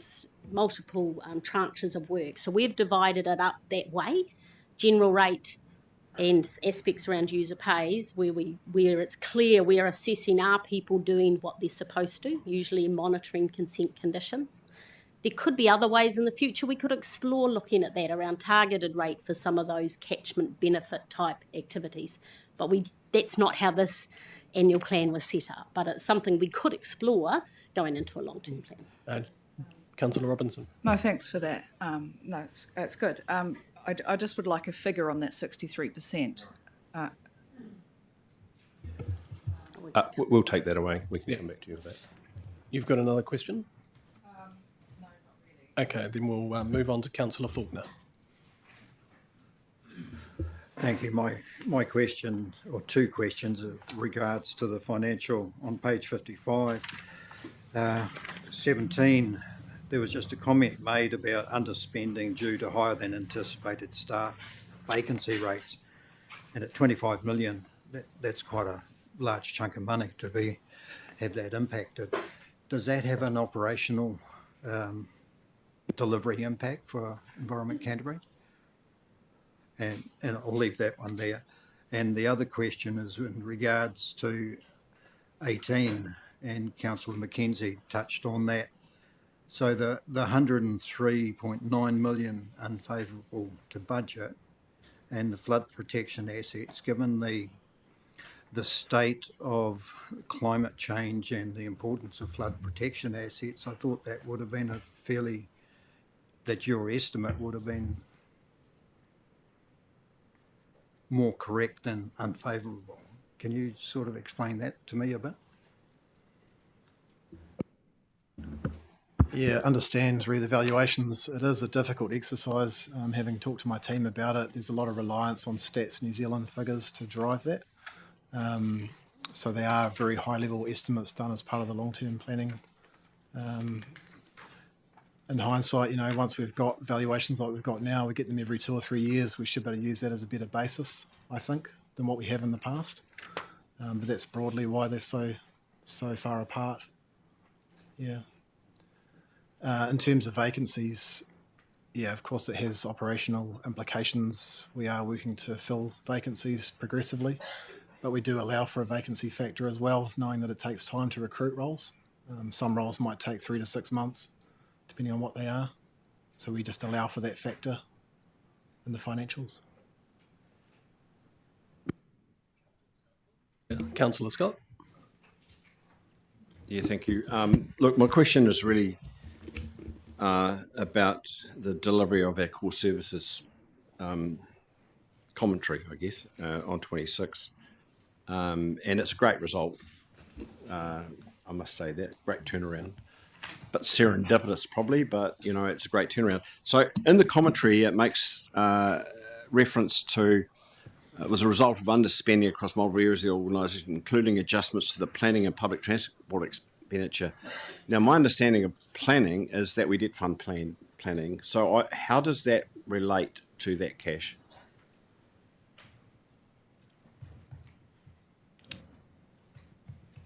tranches of work. So we've divided it up that way, general rate and aspects around user pays, where it's clear we're assessing are people doing what they're supposed to, usually monitoring consent conditions. There could be other ways in the future we could explore looking at that around targeted rate for some of those catchment benefit type activities. But that's not how this annual plan was set up, but it's something we could explore going into a long-term plan. Councillor Robinson. No, thanks for that. No, it's good. I just would like a figure on that 63%. We'll take that away. We can come back to you with that. You've got another question? No, not really. Okay, then we'll move on to Councillor Faulkner. Thank you. My question, or two questions, regards to the financial on page 55. 17, there was just a comment made about underspending due to higher than anticipated staff vacancy rates. And at 25 million, that's quite a large chunk of money to have that impacted. Does that have an operational delivery impact for Environment Canterbury? And I'll leave that one there. And the other question is in regards to 18, and Councillor Mackenzie touched on that. So the 103.9 million unfavourable to budget and the flood protection assets, given the state of climate change and the importance of flood protection assets, I thought that would have been that your estimate would have been more correct than unfavourable. Can you sort of explain that to me a bit? Yeah, understand re the valuations. It is a difficult exercise. Having talked to my team about it, there's a lot of reliance on Stats New Zealand figures to drive that. So they are very high level estimates done as part of the long-term planning. In hindsight, you know, once we've got valuations like we've got now, we get them every 2 or 3 years. We should be able to use that as a better basis, I think, than what we have in the past. But that's broadly why they're so far apart. Yeah. In terms of vacancies, yeah, of course it has operational implications. We are working to fill vacancies progressively, but we do allow for a vacancy factor as well, knowing that it takes time to recruit roles. Some roles might take 3 to 6 months, depending on what they are. So we just allow for that factor in the financials. Councillor Scott. Yeah, thank you. Look, my question is really about the delivery of our core services commentary, I guess, on 26. And it's a great result. I must say that, great turnaround. But serendipitous probably, but, you know, it's a great turnaround. So in the commentary, it makes reference to it was a result of underspending across multiple areas of the organisation, including adjustments to the planning and public transport expenditure. Now, my understanding of planning is that we did fund planning. So how does that relate to that cash?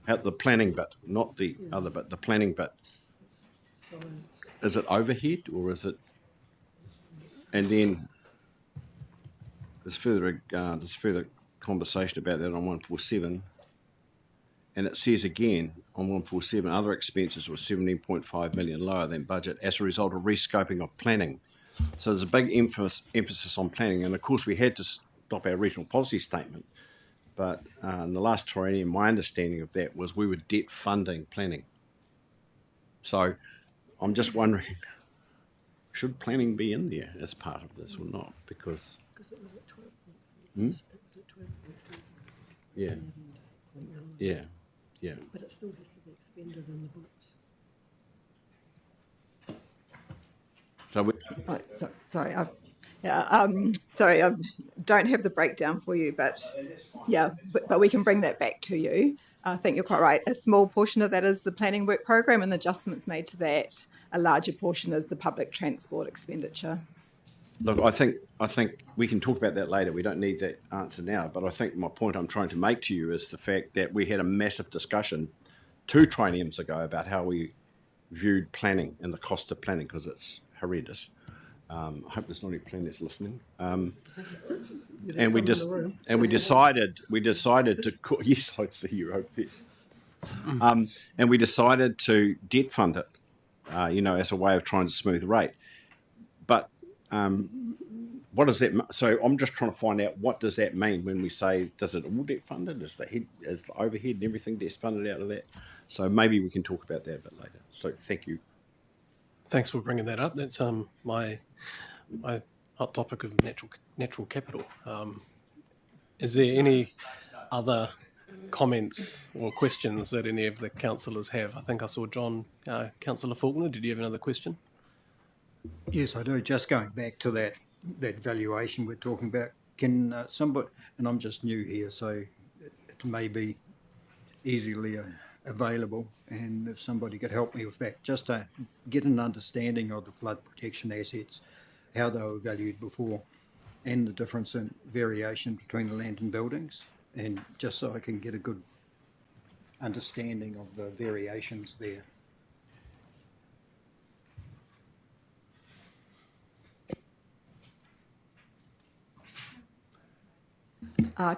At the planning bit, not the other bit, the planning bit. Is it overhead or is it? And then there's further conversation about that on 147, and it says again on 147 other expenses were 17.5 million lower than budget as a result of rescoping of planning. So there's a big emphasis on planning, and of course we had to stop our regional policy statement. But in the last triennium, my understanding of that was we were debt funding planning. So I'm just wondering, should planning be in there as part of this or not? Because it was at 12. Hmm? It was at 12. Yeah. But it still has to be expended in the books. So sorry, I don't have the breakdown for you, but yeah, but we can bring that back to you. I think you're quite right. A small portion of that is the planning work program and the adjustments made to that. A larger portion is the public transport expenditure. Look, I think we can talk about that later. We don't need that answer now. But I think my point I'm trying to make to you is the fact that we had a massive discussion 2 trienniums ago about how we viewed planning and the cost of planning, because it's horrendous. I hope there's not any planners listening. And we decided to yes, I see you over there. And we decided to debt fund it, as a way of trying to smooth the rate. But what does that? So I'm just trying to find out, what does that mean when we say, does it all debt funded? Is the overhead and everything debt funded out of that? So maybe we can talk about that a bit later. So thank you. Thanks for bringing that up. That's my hot topic of natural capital. Is there any other comments or questions that any of the councillors have? I think I saw John, Councillor Faulkner. Did you have another question? Yes, I do. Just going back to that valuation we're talking about, can somebody, and I'm just new here, so it may be easily available, and if somebody could help me with that, just to get an understanding of the flood protection assets, how they were valued before, and the difference in variation between the land and buildings, and just so I can get a good understanding of the variations there.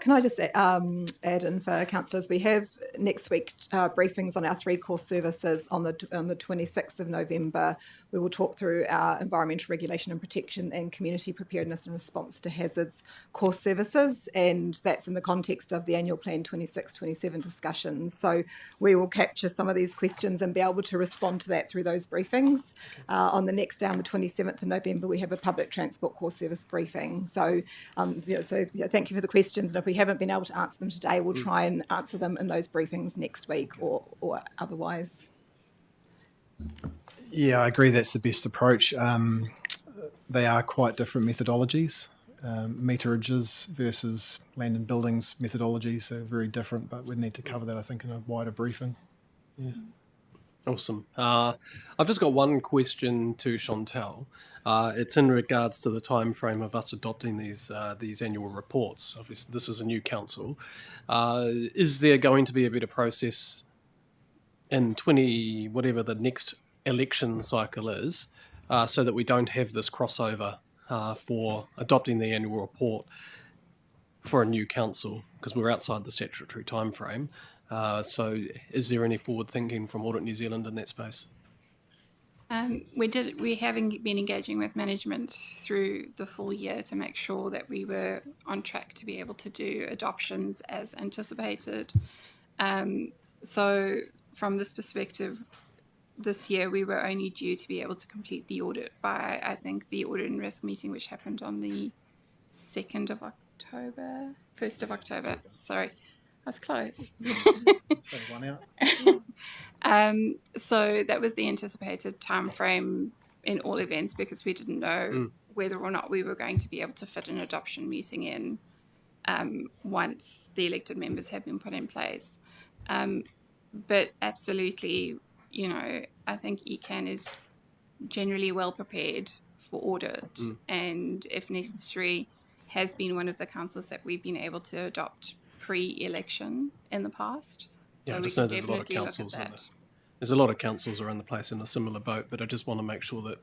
Can I just add in for councillors, we have next week briefings on our 3 core services on the 26th of November. We will talk through our environmental regulation and protection and community preparedness and response to hazards core services, and that's in the context of the annual plan 26-27 discussions. So we will capture some of these questions and be able to respond to that through those briefings. On the next day, on the 27th of November, we have a public transport core service briefing. So, thank you for the questions. And if we haven't been able to answer them today, we'll try and answer them in those briefings next week or otherwise. Yeah, I agree that's the best approach. They are quite different methodologies. Meterages versus land and buildings methodologies are very different, but we need to cover that, I think, in a wider briefing. Yeah. Awesome. I've just got one question to Chantal. It's in regards to the time frame of us adopting these annual reports. Obviously, this is a new council. Is there going to be a better process in whatever the next election cycle is, so that we don't have this crossover for adopting the annual report for a new council, because we're outside the statutory time frame. So is there any forward thinking from Audit New Zealand in that space? We have been engaging with management through the full year to make sure that we were on track to be able to do adoptions as anticipated. So from this perspective, this year we were only due to be able to complete the audit by, I think, the audit and risk meeting, which happened on the 1st of October. Sorry, I was close. So one out. So that was the anticipated time frame in all events, because we didn't know whether or not we were going to be able to fit an adoption meeting in once the elected members had been put in place. But absolutely, I think ECAN is generally well prepared for audit, and if necessary, has been one of the councils that we've been able to adopt pre-election in the past. Yeah, So I we just can know there's a lot of definitely look at councils that. there's a lot of councils around the place in a similar boat, but I just want to make sure that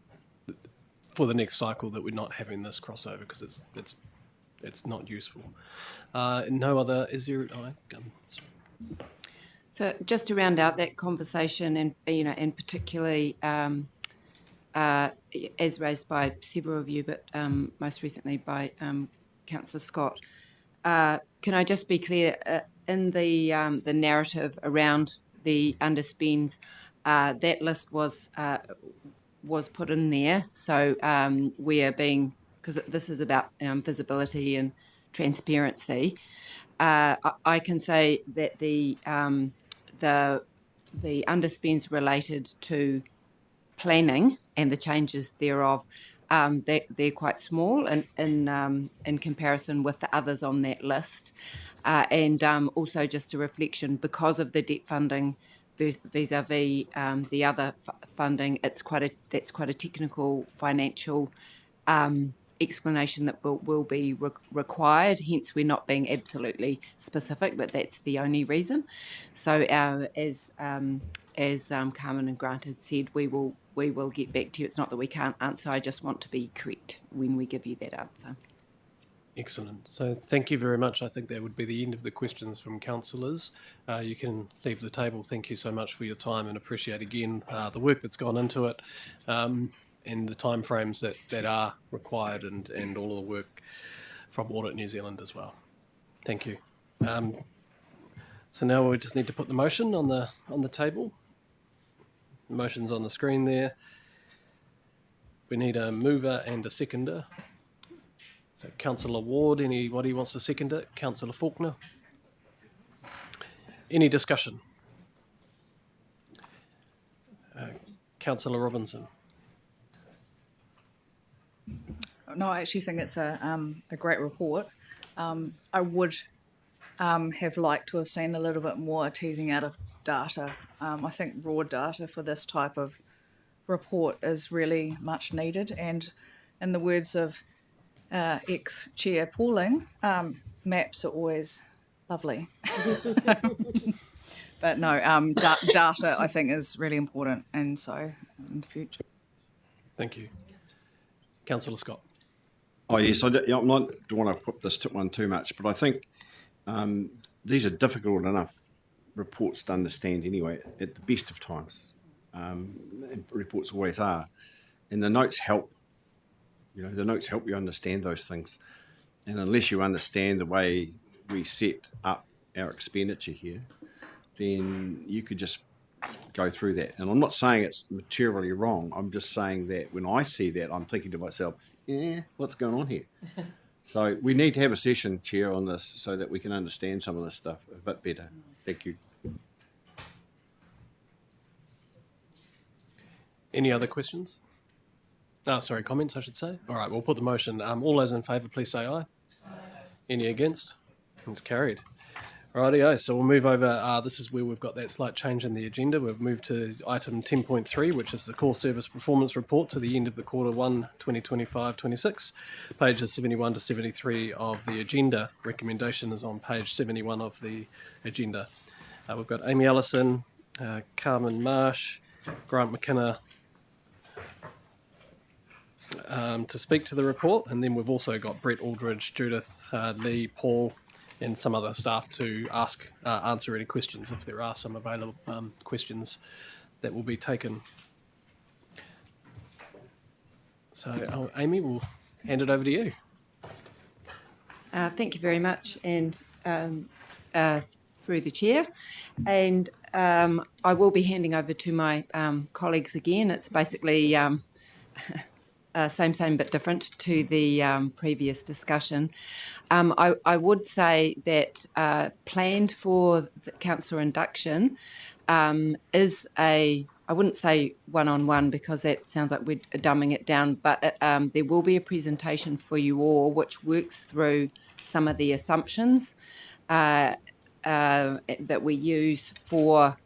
for the next cycle that we're not having this crossover, because it's not useful. No other, is there? So just to round out that conversation, and particularly as raised by several of you, but most recently by Councillor Scott, can I just be clear, in the narrative around the underspends, that list was put in there. So we are being, because this is about visibility and transparency, I can say that the underspends related to planning and the changes thereof, they're quite small in comparison with the others on that list. And also just a reflection, because of the debt funding vis-a-vis the other funding, that's quite a technical financial explanation that will be required. Hence, we're not being absolutely specific, but that's the only reason. So, as Carmen and Grant has said, we will get back to you. It's not that we can't answer. I just want to be correct when we give you that answer. Excellent. So thank you very much. I think that would be the end of the questions from councillors. You can leave the table. Thank you so much for your time, and appreciate again the work that's gone into it, and the timeframes that are required, and all of the work from Audit New Zealand as well. Thank you. So now we just need to put the motion on the table. The motion's on the screen there. We need a mover and a seconder. So Councillor Ward, anybody wants to second it? Councillor Faulkner? Any discussion? Councillor Robinson? No, I actually think it's a great report. I would have liked to have seen a little bit more teasing out of data. I think raw data for this type of report is really much needed. And in the words of ex-chair Pauling, maps are always lovely. But no, data I think is really important, and so in the future. Thank you. Councillor Scott. Oh yes, I don't want to put this one too much, but I think these are difficult enough reports to understand anyway at the best of times. Reports always are, and the notes help. The notes help you understand those things, and unless you understand the way we set up our expenditure here, then you could just go through that. And I'm not saying it's materially wrong. I'm just saying that when I see that, I'm thinking to myself, what's going on here? So we need to have a session, Chair, on this so that we can understand some of this stuff a bit better. Thank you. Any other questions? Sorry, comments, I should say. All right, we'll put the motion. All those in favour, please say aye. Any against? It's carried. Rightio, so we'll move over. This is where we've got that slight change in the agenda. We've moved to item 10.3, which is the Core Service Performance Report to the end of the Quarter 1 2025-26. Pages 71 to 73 of the agenda. Recommendation is on page 71 of the agenda. We've got Amy Ellison, Carmen Marsh, Grant McKenna, to speak to the report, and then we've also got Brett Aldridge, Judith Lee, Paul, and some other staff to answer any questions if there are some available questions that will be taken. So, Amy, we'll hand it over to you. Thank you very much, and through the chair, and I will be handing over to my colleagues again. It's basically same but different to the previous discussion. I would say that planned for the councillor induction is I wouldn't say one-on-one because that sounds like we're dumbing it down, but there will be a presentation for you all which works through some of the assumptions that we use for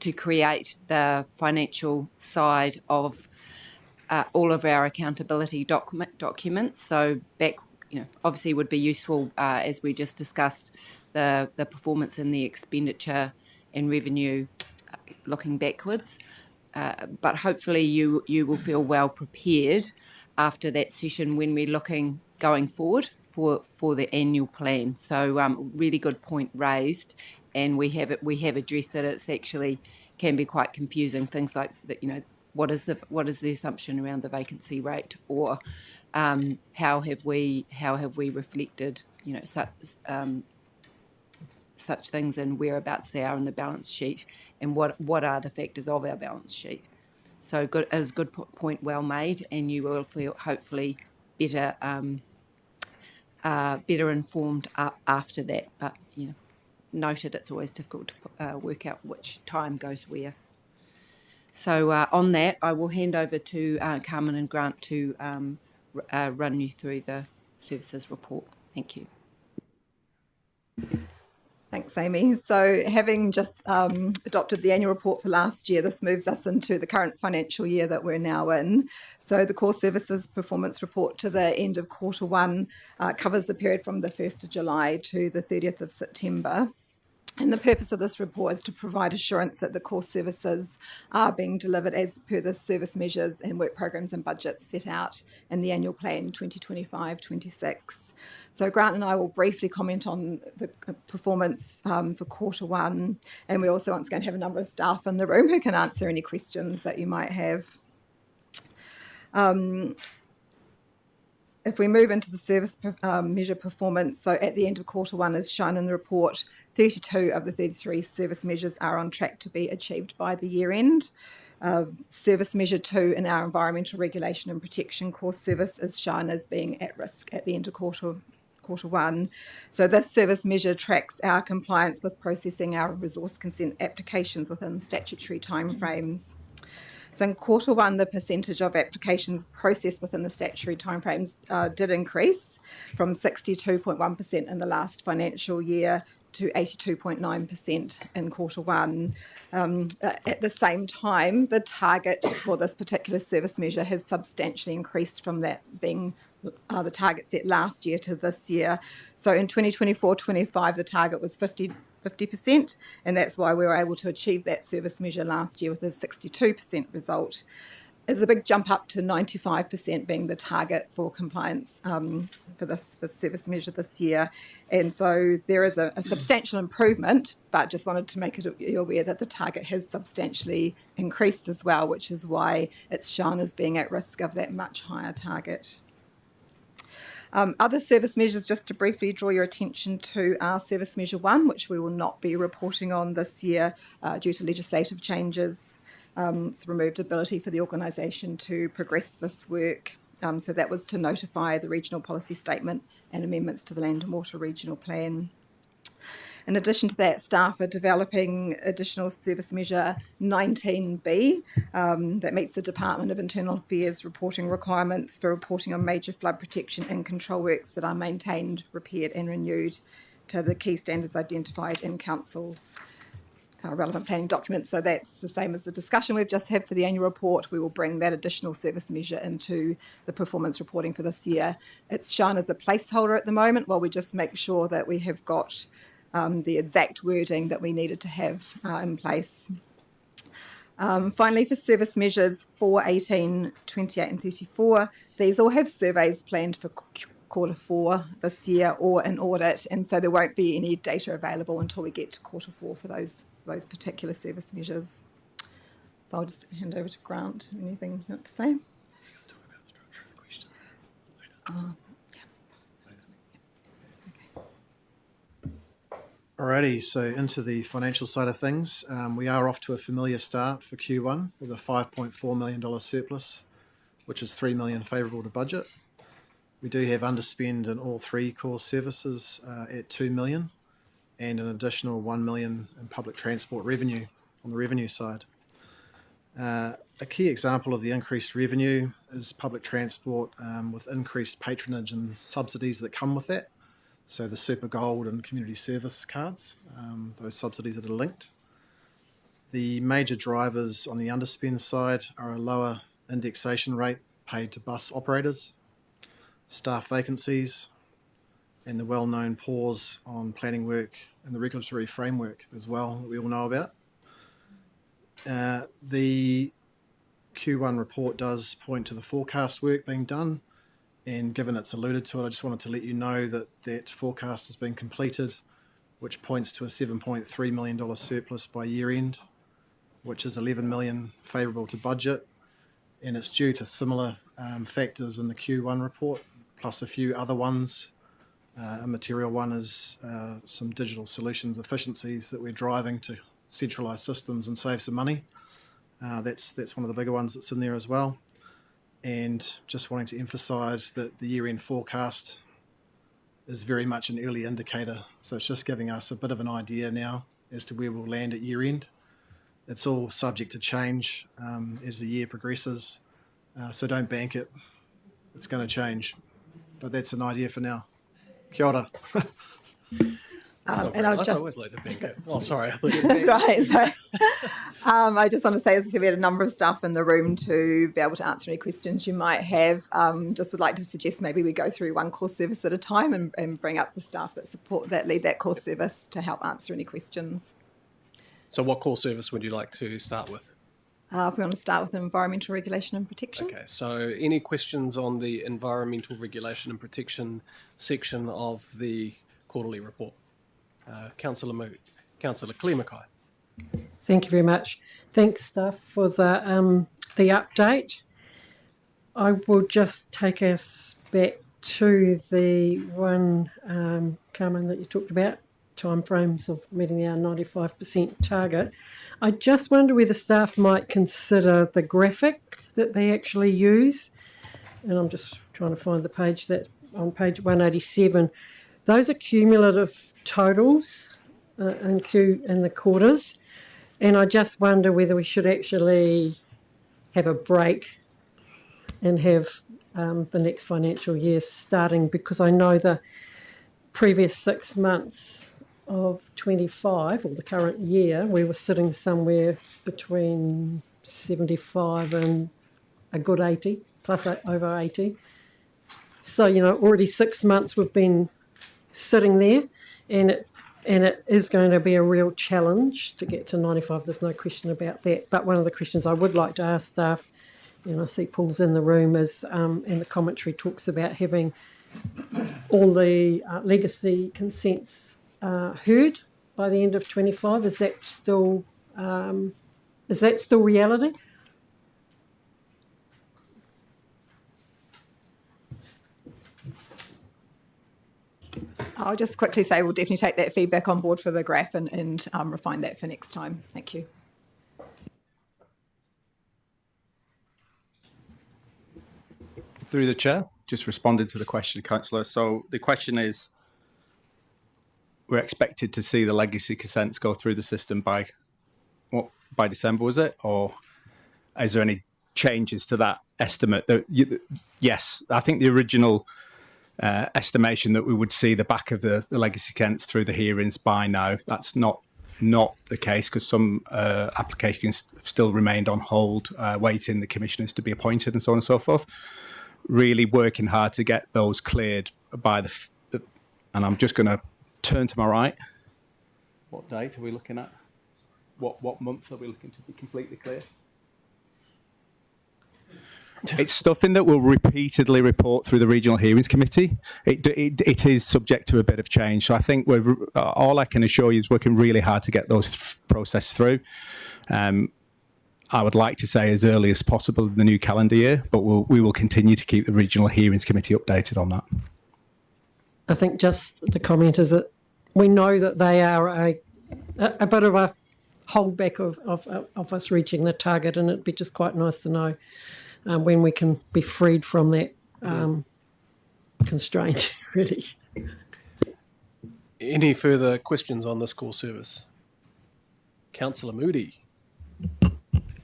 to create the financial side of all of our accountability documents. So obviously would be useful as we just discussed the performance and the expenditure and revenue looking backwards. But hopefully you will feel well prepared after that session when we're looking going forward for the annual plan. So really good point raised, and we have addressed that. It's actually can be quite confusing. Things like that, what is the assumption around the vacancy rate, or how have we reflected such things and whereabouts they are in the balance sheet, and what are the factors of our balance sheet. So good, as good point well made, and you will feel hopefully better informed after that. But noted, it's always difficult to work out which time goes where. So on that, I will hand over to Carmen and Grant to run you through the services report. Thank you. Thanks, Amy. So having just adopted the annual report for last year, this moves us into the current financial year that we're now in. So the Core Services Performance Report to the end of Quarter 1 covers the period from the 1st of July to the 30th of September. And the purpose of this report is to provide assurance that the core services are being delivered as per the service measures and work programs and budgets set out in the annual plan 2025-26. So Grant and I will briefly comment on the performance for Quarter 1, and we also once again have a number of staff in the room who can answer any questions that you might have. If we move into the service measure performance, so at the end of Quarter 1, as shown in the report, 32 of the 33 service measures are on track to be achieved by the year end. Service measure 2 in our environmental regulation and protection core service is shown as being at risk at the end of Quarter 1. So this service measure tracks our compliance with processing our resource consent applications within statutory timeframes. So in Quarter 1, the percentage of applications processed within the statutory timeframes did increase from 62.1% in the last financial year to 82.9% in Quarter 1. At the same time, the target for this particular service measure has substantially increased from that being the target set last year to this year. So in 2024-25, the target was 50%, and that's why we were able to achieve that service measure last year with a 62% result. It's a big jump up to 95% being the target for compliance for this service measure this year. And so there is a substantial improvement, but just wanted to make you aware that the target has substantially increased as well, which is why it's shown as being at risk of that much higher target. Other service measures, just to briefly draw your attention to our service measure 1, which we will not be reporting on this year due to legislative changes. It's removed ability for the organisation to progress this work. So that was to notify the regional policy statement and amendments to the Land and Water Regional Plan. In addition to that, staff are developing additional service measure 19B that meets the Department of Internal Affairs reporting requirements for reporting on major flood protection and control works that are maintained, repaired and renewed to the key standards identified in Council's relevant planning documents. So that's the same as the discussion we've just had for the annual report. We will bring that additional service measure into the performance reporting for this year. It's shown as a placeholder at the moment while we just make sure that we have got the exact wording that we needed to have in place. Finally, for service measures 4, 18, 28 and 34, these all have surveys planned for Q4 this year or an audit, and so there won't be any data available until we get to Q4 for those particular service measures. So I'll just hand over to Grant. Anything you want to say? Talk about the structure of the questions. Alrighty, so into the financial side of things, we are off to a familiar start for Q1 with a $5.4 million surplus, which is $3 million favourable to budget. We do have underspend in all three core services at $2 million and an additional $1 million in public transport revenue on the revenue side. A key example of the increased revenue is public transport with increased patronage and subsidies that come with that. So the Super Gold and Community Service cards, those subsidies that are linked. The major drivers on the underspend side are a lower indexation rate paid to bus operators, staff vacancies, and the well-known pause on planning work and the regulatory framework as well that we all know about. The Q1 report does point to the forecast work being done, and given it's alluded to it, I just wanted to let you know that that forecast has been completed, which points to a $7.3 million surplus by year end, which is $11 million favourable to budget, and it's due to similar factors in the Q1 report, plus a few other ones. A material one is some digital solutions efficiencies that we're driving to centralise systems and save some money. That's one of the bigger ones that's in there as well. And just wanting to emphasise that the year-end forecast is very much an early indicator. So it's just giving us a bit of an idea now as to where we'll land at year-end. It's all subject to change as the year progresses. So don't bank it. It's going to change. But that's an idea for now. Kia ora. And I always like to bank it. Oh, sorry. I thought you That's right. Sorry. I just want to say, as I said, we had a number of staff in the room to be able to answer any questions you might have. Just would like to suggest maybe we go through one core service at a time and bring up the staff that lead that core service to help answer any questions. So what core service would you like to start with? If we want to start with environmental regulation and protection. Okay, so any questions on the environmental regulation and protection section of the quarterly report? Councillor Klimakai. Thank you very much. Thanks, staff, for the update. I will just take us back to the one, Carmen, that you talked about, timeframes of meeting our 95% target. I just wonder whether staff might consider the graphic that they actually use. And I'm just trying to find the page that on page 187. Those are cumulative totals in the quarters. And I just wonder whether we should actually have a break and have the next financial year starting, because I know the previous 6 months of 25, or the current year, we were sitting somewhere between 75 and a good 80, plus over 80. So, already 6 months we've been sitting there, and it is going to be a real challenge to get to 95. There's no question about that. But one of the questions I would like to ask staff, and I see Paul's in the room, is, and the commentary talks about having all the legacy consents heard by the end of 25. Is that still reality? I'll just quickly say we'll definitely take that feedback on board for the graph and refine that for next time. Thank you. Through the chair, just responded to the question, Councillor. So the question is, we're expected to see the legacy consents go through the system by December, was it? Or is there any changes to that estimate? Yes, I think the original estimation that we would see the back of the legacy consents through the hearings by now. That's not the case, because some applications still remained on hold, waiting the commissioners to be appointed and so on and so forth. Really working hard to get those cleared by and I'm just going to turn to my right. What date are we looking at? What month are we looking to be completely clear? It's stuff that we'll repeatedly report through the Regional Hearings Committee. It is subject to a bit of change. So I think all I can assure you is working really hard to get those processed through. I would like to say as early as possible in the new calendar year, but we will continue to keep the Regional Hearings Committee updated on that. I think just the comment is that we know that they are a bit of a holdback of us reaching the target, and it'd be just quite nice to know when we can be freed from that constraint, really. Any further questions on this core service? Councillor Moody.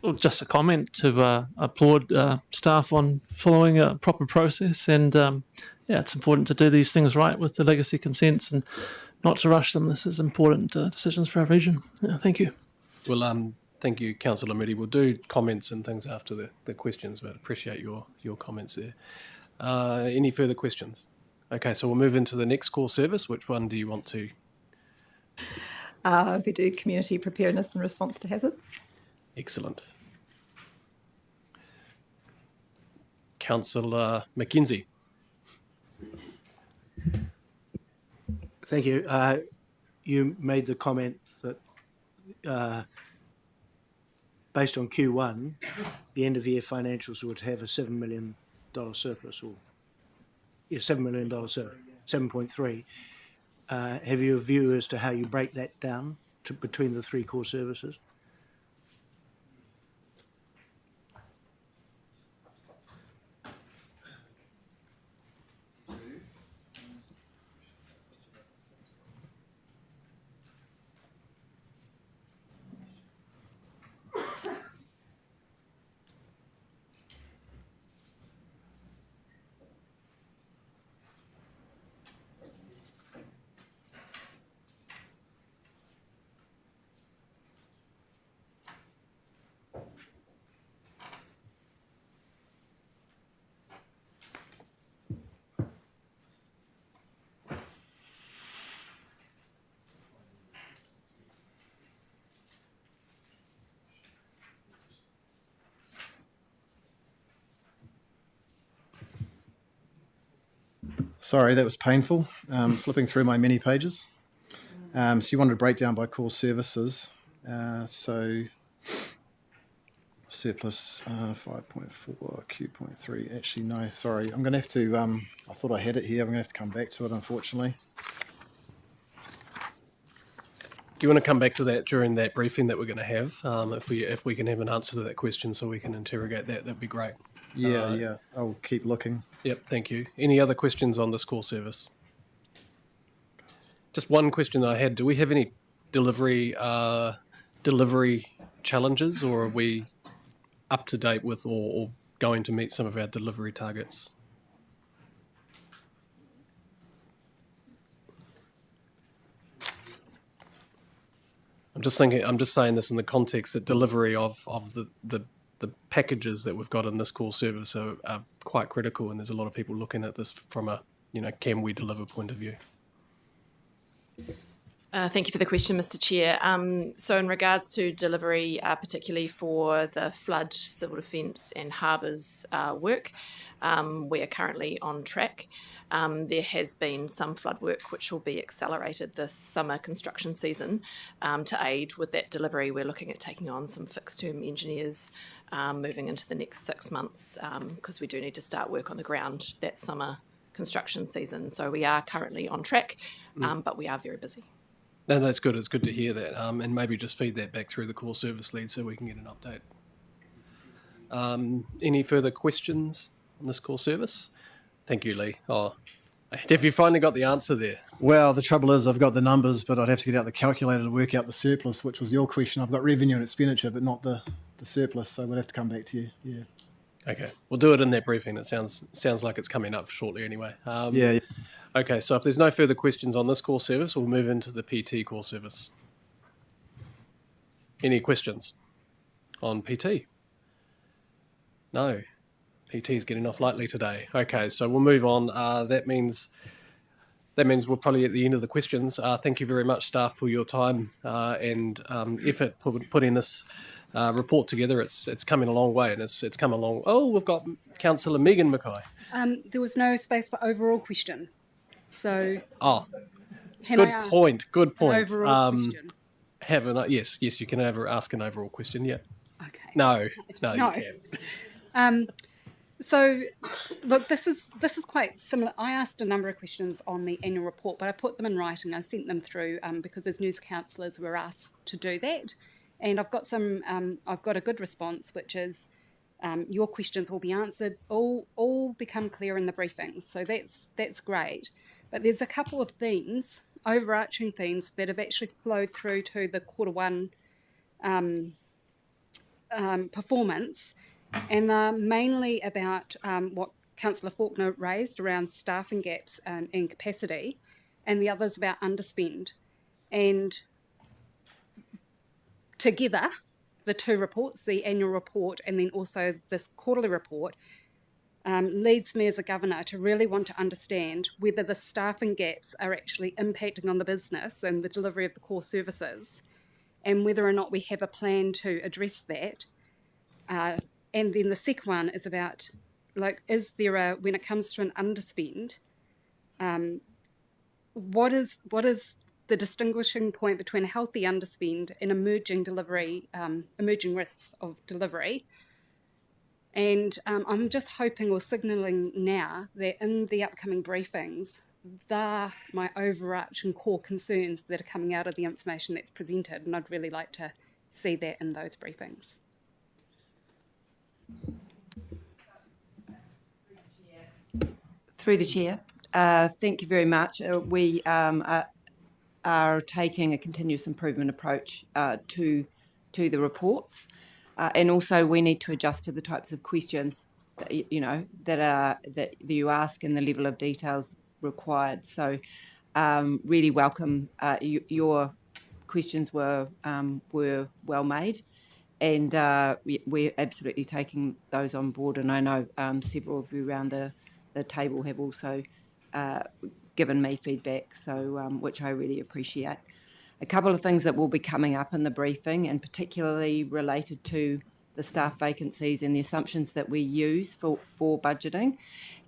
Well, just a comment to applaud staff on following a proper process, and it's important to do these things right with the legacy consents and not to rush them. This is important decisions for our region. Thank you. Well, thank you, Councillor Moody. We'll do comments and things after the questions, but appreciate your comments there. Any further questions? Okay, so we'll move into the next core service. Which one do you want to? We do community preparedness and response to hazards. Excellent. Councillor Mackenzie. Thank you. You made the comment that based on Q1, the end of year financials would have a $7 million surplus, or $7 million surplus, 7.3. Have you a view as to how you break that down between the three core services? Sorry, that was painful, flipping through my many pages. So you wanted to break down by core services. So surplus 5.4, Q.3. Actually, no, sorry. I'm going to have to, I thought I had it here. I'm going to have to come back to it, unfortunately. Do you want to come back to that during that briefing that we're going to have? If we can have an answer to that question so we can interrogate that, that'd be great. Yeah, I'll keep looking. Yep, thank you. Any other questions on this core service? Just one question I had. Do we have any delivery challenges, or are we up to date with or going to meet some of our delivery targets? I'm just saying this in the context that delivery of the packages that we've got in this core service are quite critical, and there's a lot of people looking at this from a, can we deliver point of view. Thank you for the question, Mr. Chair. So in regards to delivery, particularly for the flood, civil defence and harbours work, we are currently on track. There has been some flood work which will be accelerated this summer construction season. To aid with that delivery, we're looking at taking on some fixed-term engineers moving into the next 6 months, because we do need to start work on the ground that summer construction season. So we are currently on track, but we are very busy. No, that's good. It's good to hear that, and maybe just feed that back through the core service lead so we can get an update. Any further questions on this core service? Thank you, Lee. Have you finally got the answer there? Well, the trouble is I've got the numbers, but I'd have to get out the calculator to work out the surplus, which was your question. I've got revenue and expenditure, but not the surplus, so we'd have to come back to you. Yeah. Okay, we'll do it in that briefing. It sounds like it's coming up shortly anyway. Yeah. Okay, so if there's no further questions on this core service, we'll move into the PT core service. Any questions on PT? No. PT is getting off lightly today. Okay, so we'll move on. That means we're probably at the end of the questions. Thank you very much, staff, for your time and effort putting this report together. It's coming a long way, and it's come along. Oh, we've got Councillor Megan Mackay. There was no space for overall question, so. Oh, can good I ask point. Good an point. overall question? Yes, you can ask an overall question. Yeah. Okay. No. No. You can. So, look, this is quite similar. I asked a number of questions on the annual report, but I put them in writing. I sent them through because as news councillors we're asked to do that, and I've got a good response, which is your questions will be answered. All become clear in the briefings, so that's great. But there's a couple of themes, overarching themes, that have actually flowed through to the Q1 performance. And they're mainly about what Councillor Faulkner raised around staffing gaps and capacity, and the others about underspend. And together, the two reports, the annual report and then also this quarterly report, leads me as a governor to really want to understand whether the staffing gaps are actually impacting on the business and the delivery of the core services, and whether or not we have a plan to address that. And then the second one is about, like, is there when it comes to an underspend, what is the distinguishing point between a healthy underspend and emerging risks of delivery? And I'm just hoping or signalling now that in the upcoming briefings, they're my overarching core concerns that are coming out of the information that's presented, and I'd really like to see that in those briefings. Through the chair, thank you very much. We are taking a continuous improvement approach to the reports, and also we need to adjust to the types of questions that that you ask and the level of details required. So, really welcome. Your questions were well made. And we're absolutely taking those on board. And I know several of you around the table have also given me feedback, so which I really appreciate. A couple of things that will be coming up in the briefing, and particularly related to the staff vacancies and the assumptions that we use for budgeting.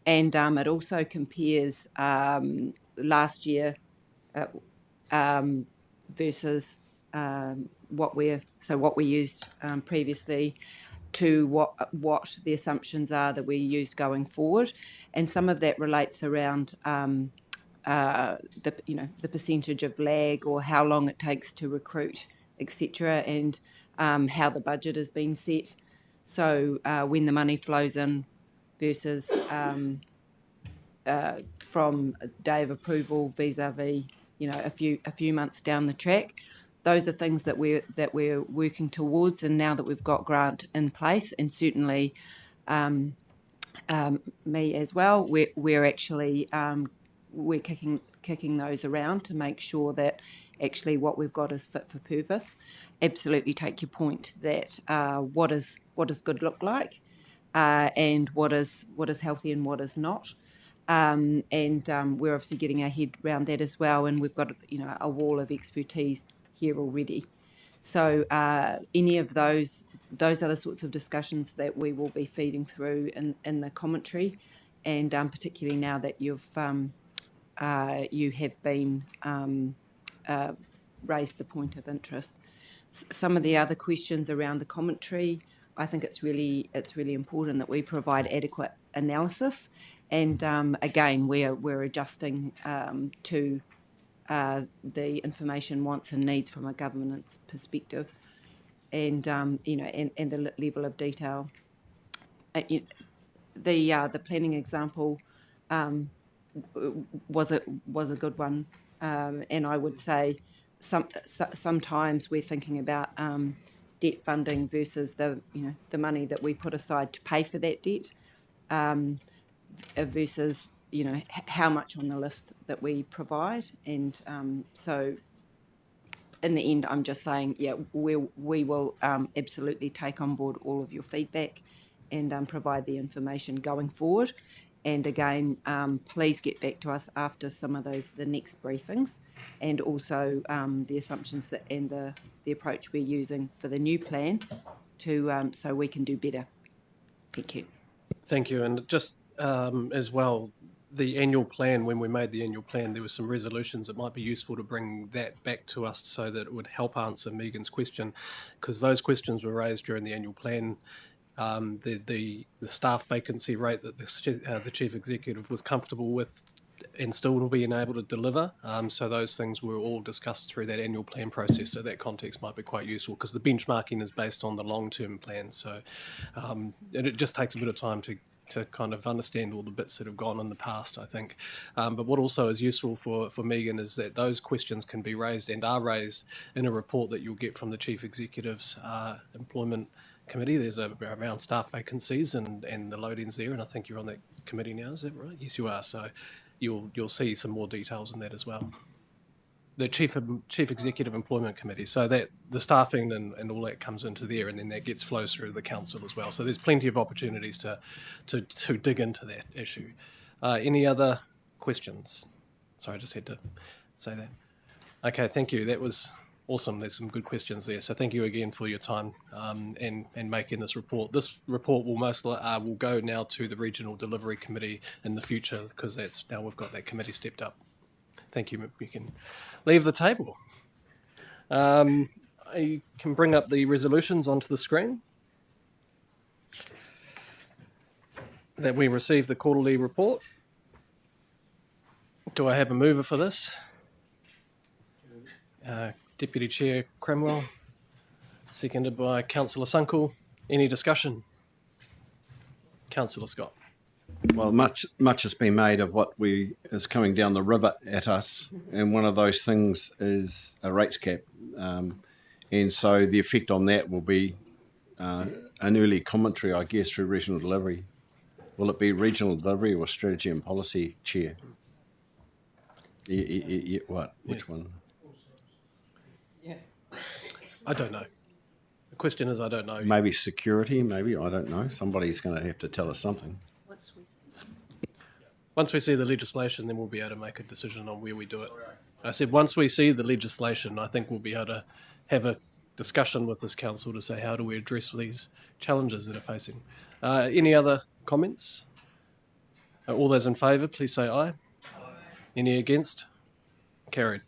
And it also compares last year versus what we used previously to what the assumptions are that we used going forward, and some of that relates around the percentage of lag or how long it takes to recruit, etc., and how the budget has been set. So when the money flows in versus from day of approval vis-a-vis a few months down the track. Those are things that we're working towards, and now that we've got grant in place, and certainly me as well, we're actually we're kicking those around to make sure that actually what we've got is fit for purpose. Absolutely take your point that what does good look like, and what is healthy and what is not. And we're obviously getting our head around that as well, and we've got a wall of expertise here already. So any of those are the sorts of discussions that we will be feeding through in the commentary, and particularly now that you have been raised the point of interest. Some of the other questions around the commentary, I think it's really important that we provide adequate analysis, and again we're adjusting to the information wants and needs from a governance perspective, and and the level of detail. The planning example was a good one, and I would say sometimes we're thinking about debt funding versus the money that we put aside to pay for that debt, versus how much on the list that we provide, and so in the end, I'm just saying, we will absolutely take on board all of your feedback and provide the information going forward. And again, please get back to us after some of the next briefings, and also the assumptions and the approach we're using for the new plan to so we can do better. Thank you. Thank you. And just as well, the annual plan, when we made the annual plan, there were some resolutions. It might be useful to bring that back to us so that it would help answer Megan's question, because those questions were raised during the annual plan. The staff vacancy rate that the chief executive was comfortable with and still being able to deliver. So those things were all discussed through that annual plan process. So that context might be quite useful, because the benchmarking is based on the long-term plan. So it just takes a bit of time to kind of understand all the bits that have gone in the past, I think. But what also is useful for Megan is that those questions can be raised and are raised in a report that you'll get from the Chief Executive's Employment Committee. There's around staff vacancies and the load-ins there, and I think you're on that committee now, is that right? Yes, you are. So you'll see some more details in that as well. The Chief Executive Employment Committee, so that the staffing and all that comes into there, and then that flows through the council as well. So there's plenty of opportunities to dig into that issue. Any other questions? Sorry, I just had to say that. Okay, thank you. That was awesome. There's some good questions there. So thank you again for your time and making this report. This report will go now to the Regional Delivery Committee in the future, because now we've got that committee stepped up. Thank you. You can leave the table. I can bring up the resolutions onto the screen. That we received the quarterly report. Do I have a mover for this? Deputy Chair Cranwell, seconded by Councillor Sunkel. Any discussion? Councillor Scott. Well, much has been made of what is coming down the river at us, and one of those things is a rates cap, and so the effect on that will be an early commentary, I guess, through regional delivery. Will it be regional delivery or strategy and policy, Chair? What? Which one? I don't know. The question is, I don't know. Maybe security, maybe, I don't know. Somebody's going to have to tell us something. Once we see the legislation, then we'll be able to make a decision on where we do it. I said once we see the legislation, I think we'll be able to have a discussion with this council to say how do we address these challenges that are facing. Any other comments? All those in favour, please say aye. Any against? Carried.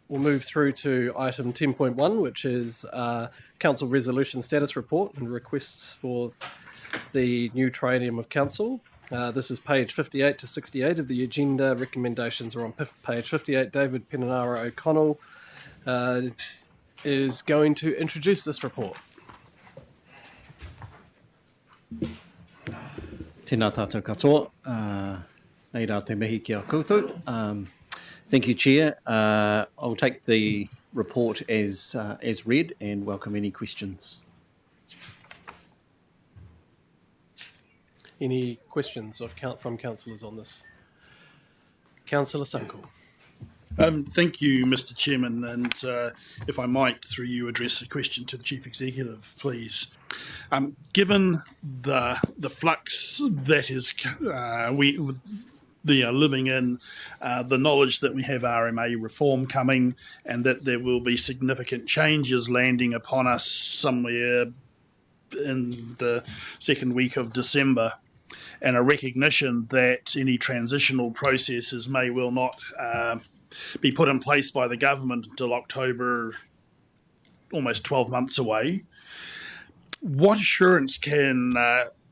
We'll move through to item 10.1, which is Council Resolution Status Report and requests for the new Triennium of Council. This is page 58 to 68 of the agenda. Recommendations are on page 58. David Penanara O'Connell is going to introduce this report. Tēnā tātou katoa. Nei rā te mihi kia koutou. Thank you, Chair. I'll take the report as read and welcome any questions. Any questions from councillors on this? Councillor Sunkel. Thank you, Mr. Chairman, and if I might, through you, address a question to the Chief Executive, please. Given the flux that is they are living in, the knowledge that we have RMA reform coming, and that there will be significant changes landing upon us somewhere in the second week of December, and a recognition that any transitional processes may well not be put in place by the government until October, almost 12 months away. What assurance can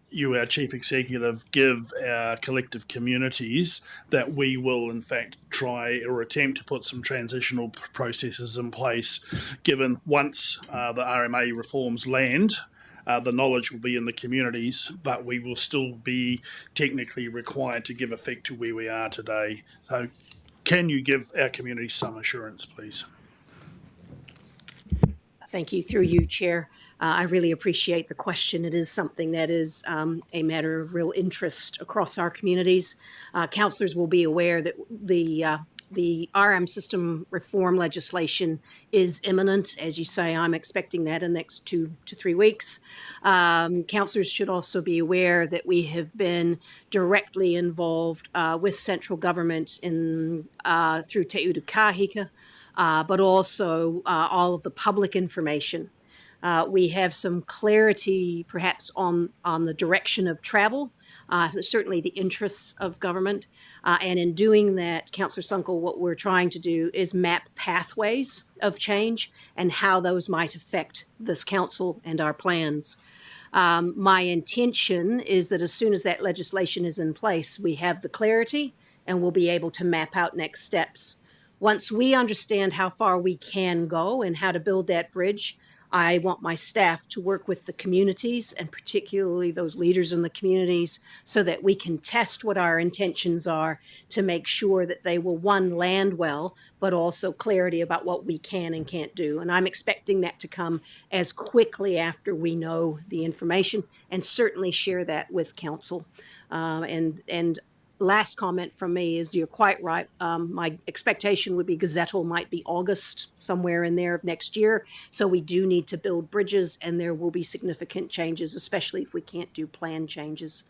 you, our Chief Executive, give our collective communities that we will in fact try or attempt to put some transitional processes in place, given once the RMA reforms land, the knowledge will be in the communities, but we will still be technically required to give effect to where we are today. So can you give our community some assurance, please? Thank you. Through you, Chair. I really appreciate the question. It is something that is a matter of real interest across our communities. Councillors will be aware that the RM system reform legislation is imminent. As you say, I'm expecting that in the next 2 to 3 weeks. Councillors should also be aware that we have been directly involved with central government in through Te Uru Kahika, but also all of the public information. We have some clarity perhaps on the direction of travel, certainly the interests of government. And in doing that, Councillor Sunkel, what we're trying to do is map pathways of change and how those might affect this council and our plans. My intention is that as soon as that legislation is in place, we have the clarity and we'll be able to map out next steps. Once we understand how far we can go and how to build that bridge, I want my staff to work with the communities and particularly those leaders in the communities so that we can test what our intentions are to make sure that they will, one, land well, but also clarity about what we can and can't do. And I'm expecting that to come as quickly after we know the information and certainly share that with council. And last comment from me is you're quite right. My expectation would be gazettal might be August, somewhere in there of next year. So we do need to build bridges and there will be significant changes, especially if we can't do plan changes.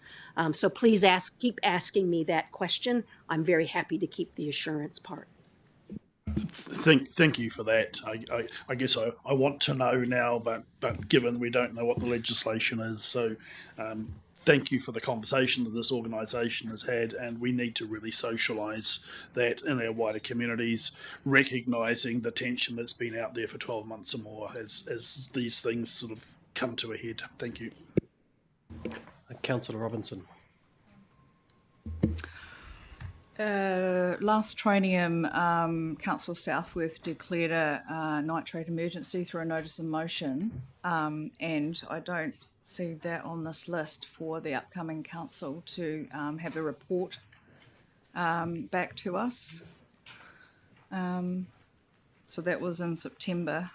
So please keep asking me that question. I'm very happy to keep the assurance part. Thank you for that. I guess I want to know now, but given we don't know what the legislation is, so thank you for the conversation that this organisation has had, and we need to really socialise that in our wider communities, recognising the tension that's been out there for 12 months or more as these things sort of come to a head. Thank you. Councillor Robinson. Last Triennium, Councillor Southworth declared a nitrate emergency through a notice of motion, and I don't see that on this list for the upcoming council to have a report back to us. So that was in September.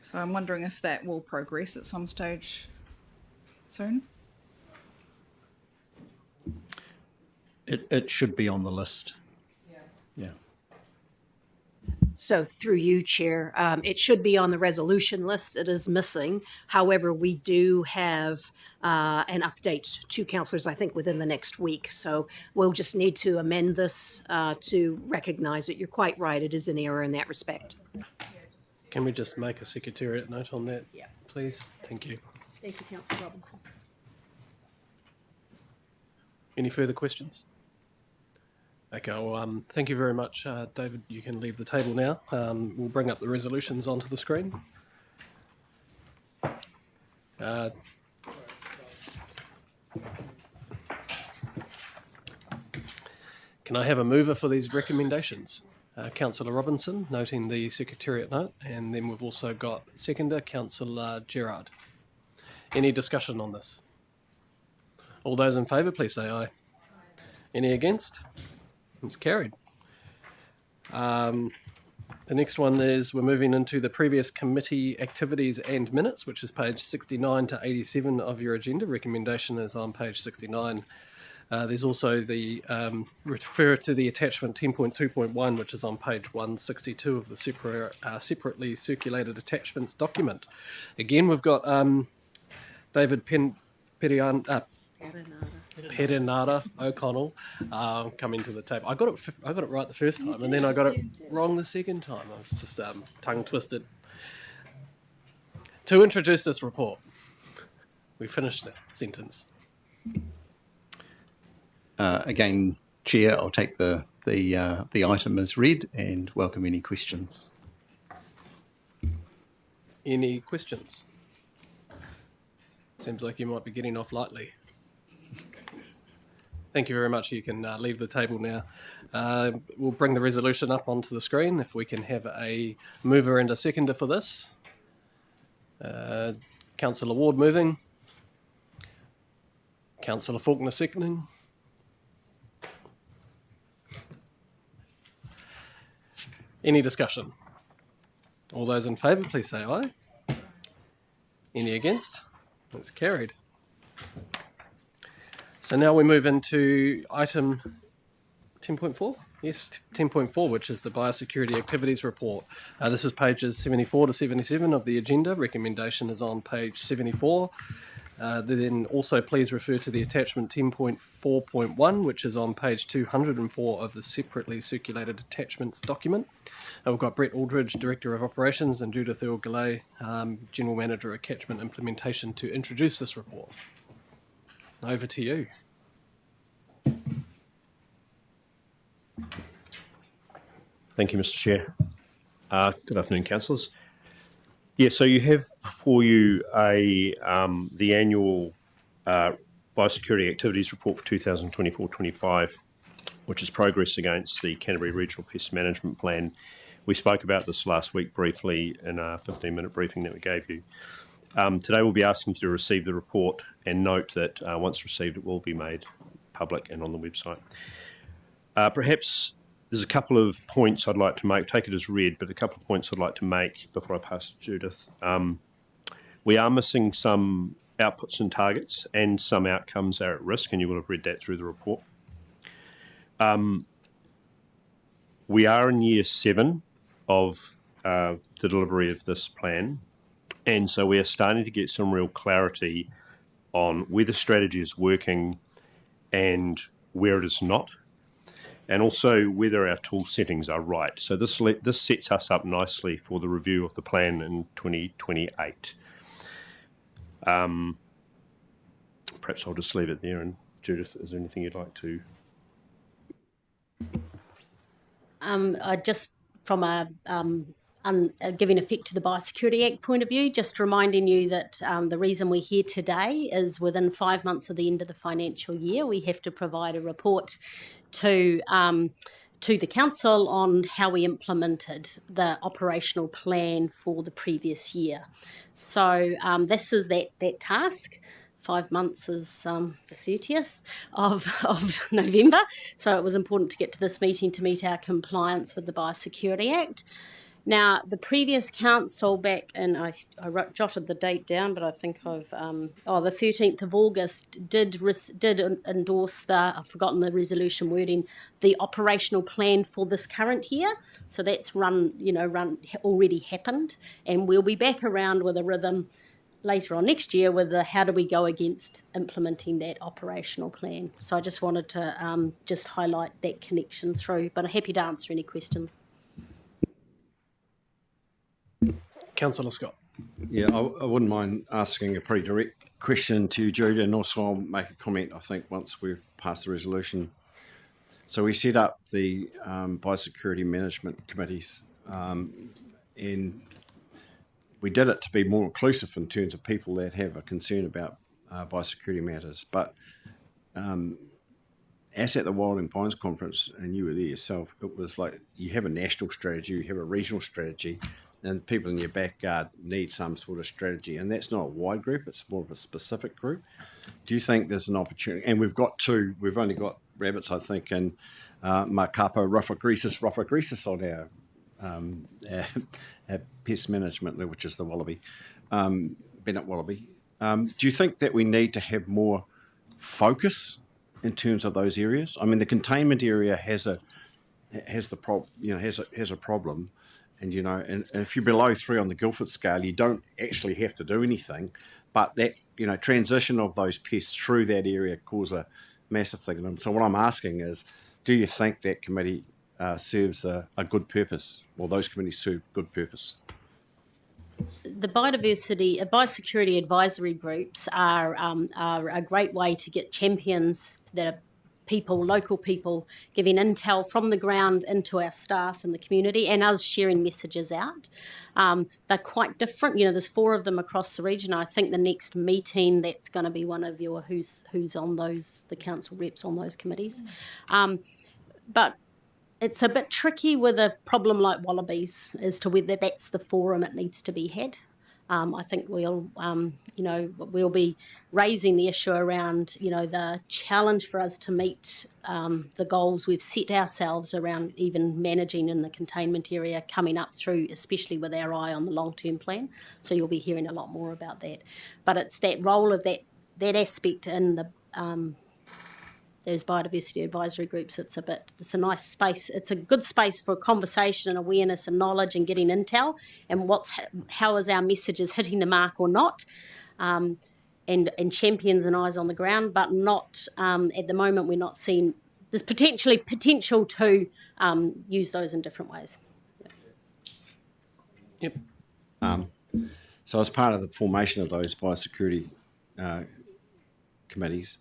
So I'm wondering if that will progress at some stage soon. It should be on the list. Yeah. So through you, Chair, it should be on the resolution list. It is missing. However, we do have an update to councillors, I think, within the next week. So we'll just need to amend this to recognise it. You're quite right. It is an error in that respect. Can we just make a secretariat note on that, please? Thank you. Thank you, Councillor Robinson. Any further questions? Okay, well, thank you very much, David. You can leave the table now. We'll bring up the resolutions onto the screen. Can I have a mover for these recommendations? Councillor Robinson, noting the secretariat note, and then we've also got seconder, Councillor Gerard. Any discussion on this? All those in favour, please say aye. Any against? It's carried. The next one is we're moving into the previous committee activities and minutes, which is page 69 to 87 of your agenda. Recommendation is on page 69. There's also the refer to the attachment 10.2.1, which is on page 162 of the separately circulated attachments document. Again, we've got David Perinara O'Connell coming to the table. I got it right the first time, and then I got it wrong the second time. I was just tongue twisted. To introduce this report, we finished the sentence. Again, Chair, I'll take the item as read and welcome any questions. Any questions? Seems like you might be getting off lightly. Thank you very much. You can leave the table now. We'll bring the resolution up onto the screen. If we can have a mover and a seconder for this. Councillor Ward moving. Councillor Faulkner seconding. Any discussion? All those in favour, please say aye. Any against? That's carried. So now we move into item 10.4. Yes, 10.4, which is the Biosecurity Activities Report. This is pages 74 to 77 of the agenda. Recommendation is on page 74. Then also please refer to the attachment 10.4.1, which is on page 204 of the separately circulated attachments document. We've got Brett Aldridge, Director of Operations, and Judith Earl-Gallay, General Manager of Catchment Implementation, to introduce this report. Over to you. Thank you, Mr. Chair. Good afternoon, councillors. Yeah, so you have before you the annual Biosecurity Activities Report for 2024-25, which is progress against the Canterbury Regional Pest Management Plan. We spoke about this last week briefly in a 15-minute briefing that we gave you. Today we'll be asking you to receive the report, and note that once received it will be made public and on the website. Perhaps there's a couple of points I'd like to make, take it as read, but a couple of points I'd like to make before I pass to Judith. We are missing some outputs and targets, and some outcomes are at risk, and you will have read that through the report. We are in year 7 of the delivery of this plan, and so we are starting to get some real clarity on where the strategy is working and where it is not, and also whether our tool settings are right. So this sets us up nicely for the review of the plan in 2028. Perhaps I'll just leave it there, and Judith, is there anything you'd like to? Just from a giving effect to the Biosecurity Act point of view, just reminding you that the reason we're here today is within 5 months of the end of the financial year, we have to provide a report to the council on how we implemented the operational plan for the previous year. So this is that task. 5 months is the 30th of November. So it was important to get to this meeting to meet our compliance with the Biosecurity Act. Now, the previous council back, and I jotted the date down, but I think I've, the 13th of August did endorse I've forgotten the resolution wording, the operational plan for this current year. So that's already happened, and we'll be back around with a rhythm later on next year with how do we go against implementing that operational plan. So I just wanted to just highlight that connection through, but I'm happy to answer any questions. Councillor Scott. Yeah, I wouldn't mind asking a pretty direct question to you, Jude, and also I'll make a comment, I think, once we've passed the resolution. So we set up the biosecurity management committees, and we did it to be more inclusive in terms of people that have a concern about biosecurity matters. But as at the Wild and Pines Conference, and you were there yourself, it was like you have a national strategy, you have a regional strategy, and people in your backyard need some sort of strategy. And that's not a wide group, it's more of a specific group. Do you think there's an opportunity? And we've only got rabbits, I think, in Makapo, Rufagresis on our pest management, which is the wallaby, Bennett wallaby. Do you think that we need to have more focus in terms of those areas? I mean, the containment area has a problem. And, and if you're below 3 on the Guildford scale, you don't actually have to do anything. But that, transition of those pests through that area cause a massive thing. And so what I'm asking is, do you think that committee serves a good purpose, or those committees serve good purpose? The biosecurity advisory groups are a great way to get champions that are local people, giving intel from the ground into our staff and the community, and us sharing messages out. They're quite different. There's 4 of them across the region. I think the next meeting, that's going to be one of you who's on the council reps on those committees. But it's a bit tricky with a problem like wallabies as to whether that's the forum it needs to be had. I think we'll be raising the issue around, the challenge for us to meet the goals we've set ourselves around even managing in the containment area coming up through, especially with our eye on the long-term plan. So you'll be hearing a lot more about that. But it's that role of that aspect in the those biodiversity advisory groups. It's a nice space. It's a good space for conversation and awareness and knowledge and getting intel and how is our messages hitting the mark or not, and champions and eyes on the ground, but not at the moment. We're not seeing there's potential to use those in different ways. Yep. So as part of the formation of those biosecurity committees,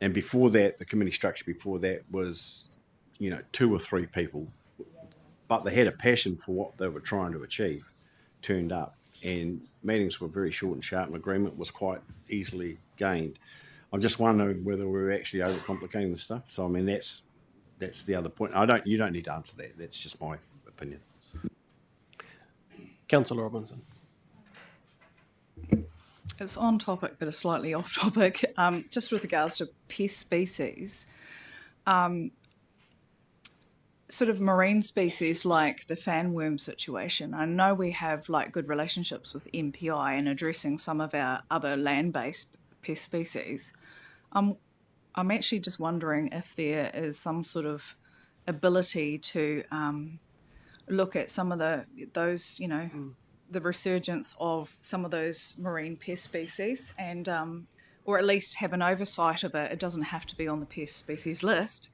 and before that, the committee structure before that was, 2 or 3 people, but they had a passion for what they were trying to achieve, turned up, and meetings were very short and sharp, and agreement was quite easily gained. I'm just wondering whether we're actually overcomplicating the stuff. So, I mean, that's the other point. You don't need to answer that. That's just my opinion. Councillor Robinson. It's on topic, but it's slightly off topic. Just with regards to pest species, sort of marine species like the fanworm situation. I know we have good relationships with MPI in addressing some of our other land-based pest species. I'm actually just wondering if there is some sort of ability to look at some of those, the resurgence of some of those marine pest species and or at least have an oversight of it. It doesn't have to be on the pest species list,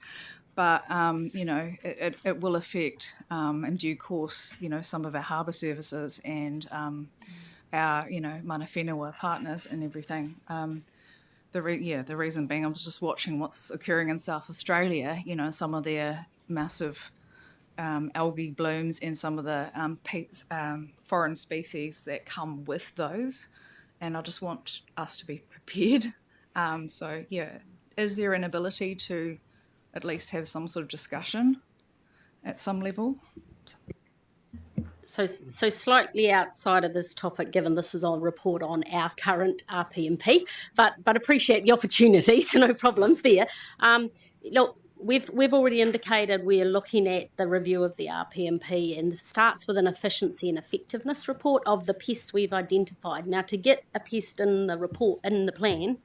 but it will affect in due course some of our harbour services and our mana whenua partners and everything. The reason being, I was just watching what's occurring in South Australia, some of their massive algae blooms and some of the foreign species that come with those, and I just want us to be prepared. Is there an ability to at least have some sort of discussion at some level? So slightly outside of this topic, given this is a report on our current RPMP, but appreciate the opportunity, so no problems there. Look, We've already indicated we're looking at the review of the RPMP, and it starts with an efficiency and effectiveness report of the pests we've identified. Now, to get a pest in the report, in the plan,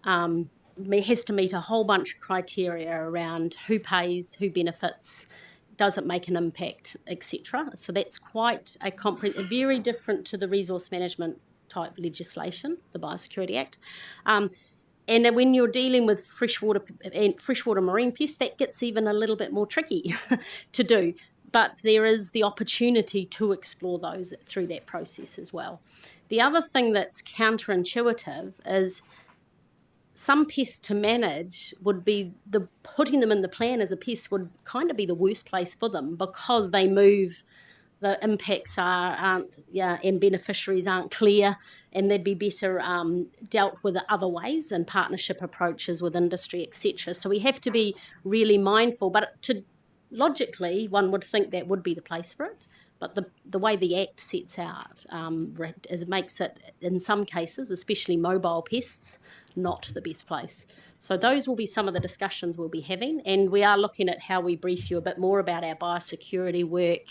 it has to meet a whole bunch of criteria around who pays, who benefits, does it make an impact, etc. So that's quite very different to the resource management type legislation, the Biosecurity Act. And when you're dealing with freshwater marine pests, that gets even a little bit more tricky to do. But there is the opportunity to explore those through that process as well. The other thing that's counterintuitive is some pests to manage would be putting them in the plan as a pest would kind of be the worst place for them, because they move. The impacts aren't and beneficiaries aren't clear, and they'd be better dealt with other ways and partnership approaches with industry, etc. So we have to be really mindful. But logically, one would think that would be the place for it. But the way the Act sets out is makes it, in some cases, especially mobile pests, not the best place. So those will be some of the discussions we'll be having, and we are looking at how we brief you a bit more about our biosecurity work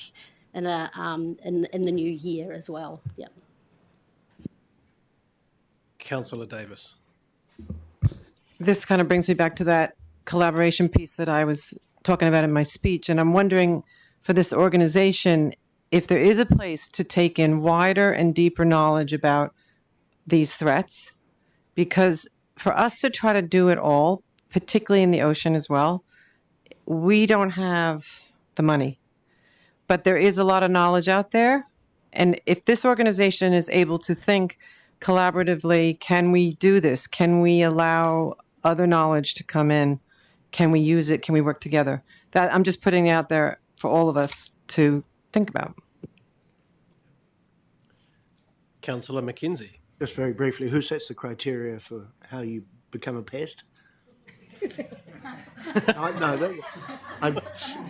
in the new year as well. Yeah. Councillor Davies. This kind of brings me back to that collaboration piece that I was talking about in my speech, and I'm wondering for this organization if there is a place to take in wider and deeper knowledge about these threats, because for us to try to do it all, particularly in the ocean as well, we don't have the money. But there is a lot of knowledge out there. And if this organization is able to think collaboratively, can we do this? Can we allow other knowledge to come in? Can we use it? Can we work together? That I'm just putting it out there for all of us to think about. Councillor Mackenzie. Just very briefly, who sets the criteria for how you become a pest? I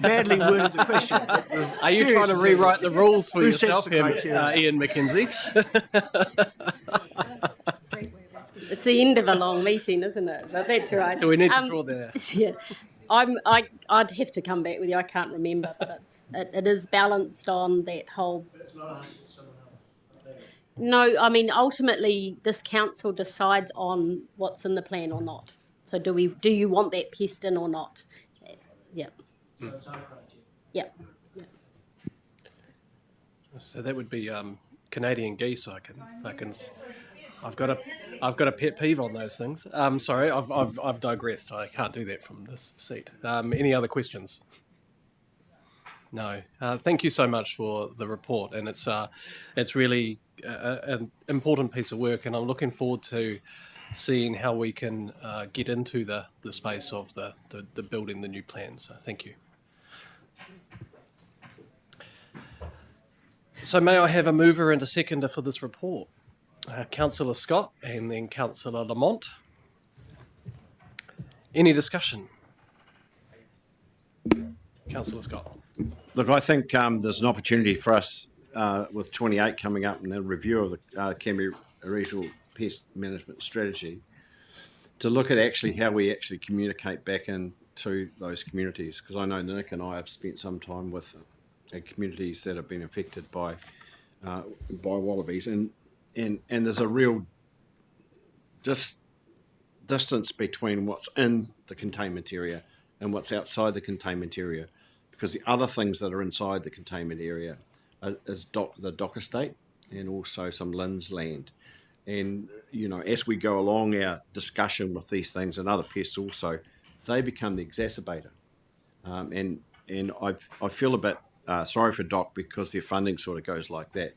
badly worded the question. Are you trying to rewrite the rules for Who sets yourself the here, criteria? Ian McKenzie? It's the end of a long meeting, isn't it? But that's right. Do we need to draw there? Yeah, I'd have to come back with you. I can't remember, but it is balanced on that whole. No, I mean ultimately this council decides on what's in the plan or not. So do you want that pest in or not? Yeah. Yeah. So that would be Canadian geese. I've got a pet peeve on those things. Sorry, I've digressed. I can't do that from this seat. Any other questions? No. Thank you so much for the report, and it's really an important piece of work, and I'm looking forward to seeing how we can get into the space of the building the new plan. So thank you. So may I have a mover and a seconder for this report? Councillor Scott and then Councillor Lamont. Any discussion? Councillor Scott. Look, I think there's an opportunity for us with 28 coming up and the review of the Canberra Regional Pest Management Strategy to look at actually how we actually communicate back into those communities, because I know Nick and I have spent some time with communities that have been affected by wallabies, and there's a real distance between what's in the containment area and what's outside the containment area, because the other things that are inside the containment area is the dock estate and also some Lynn's land. And, you know, as we go along our discussion with these things and other pests also, they become the exacerbator. And I feel a bit sorry for DOC because their funding sort of goes like that,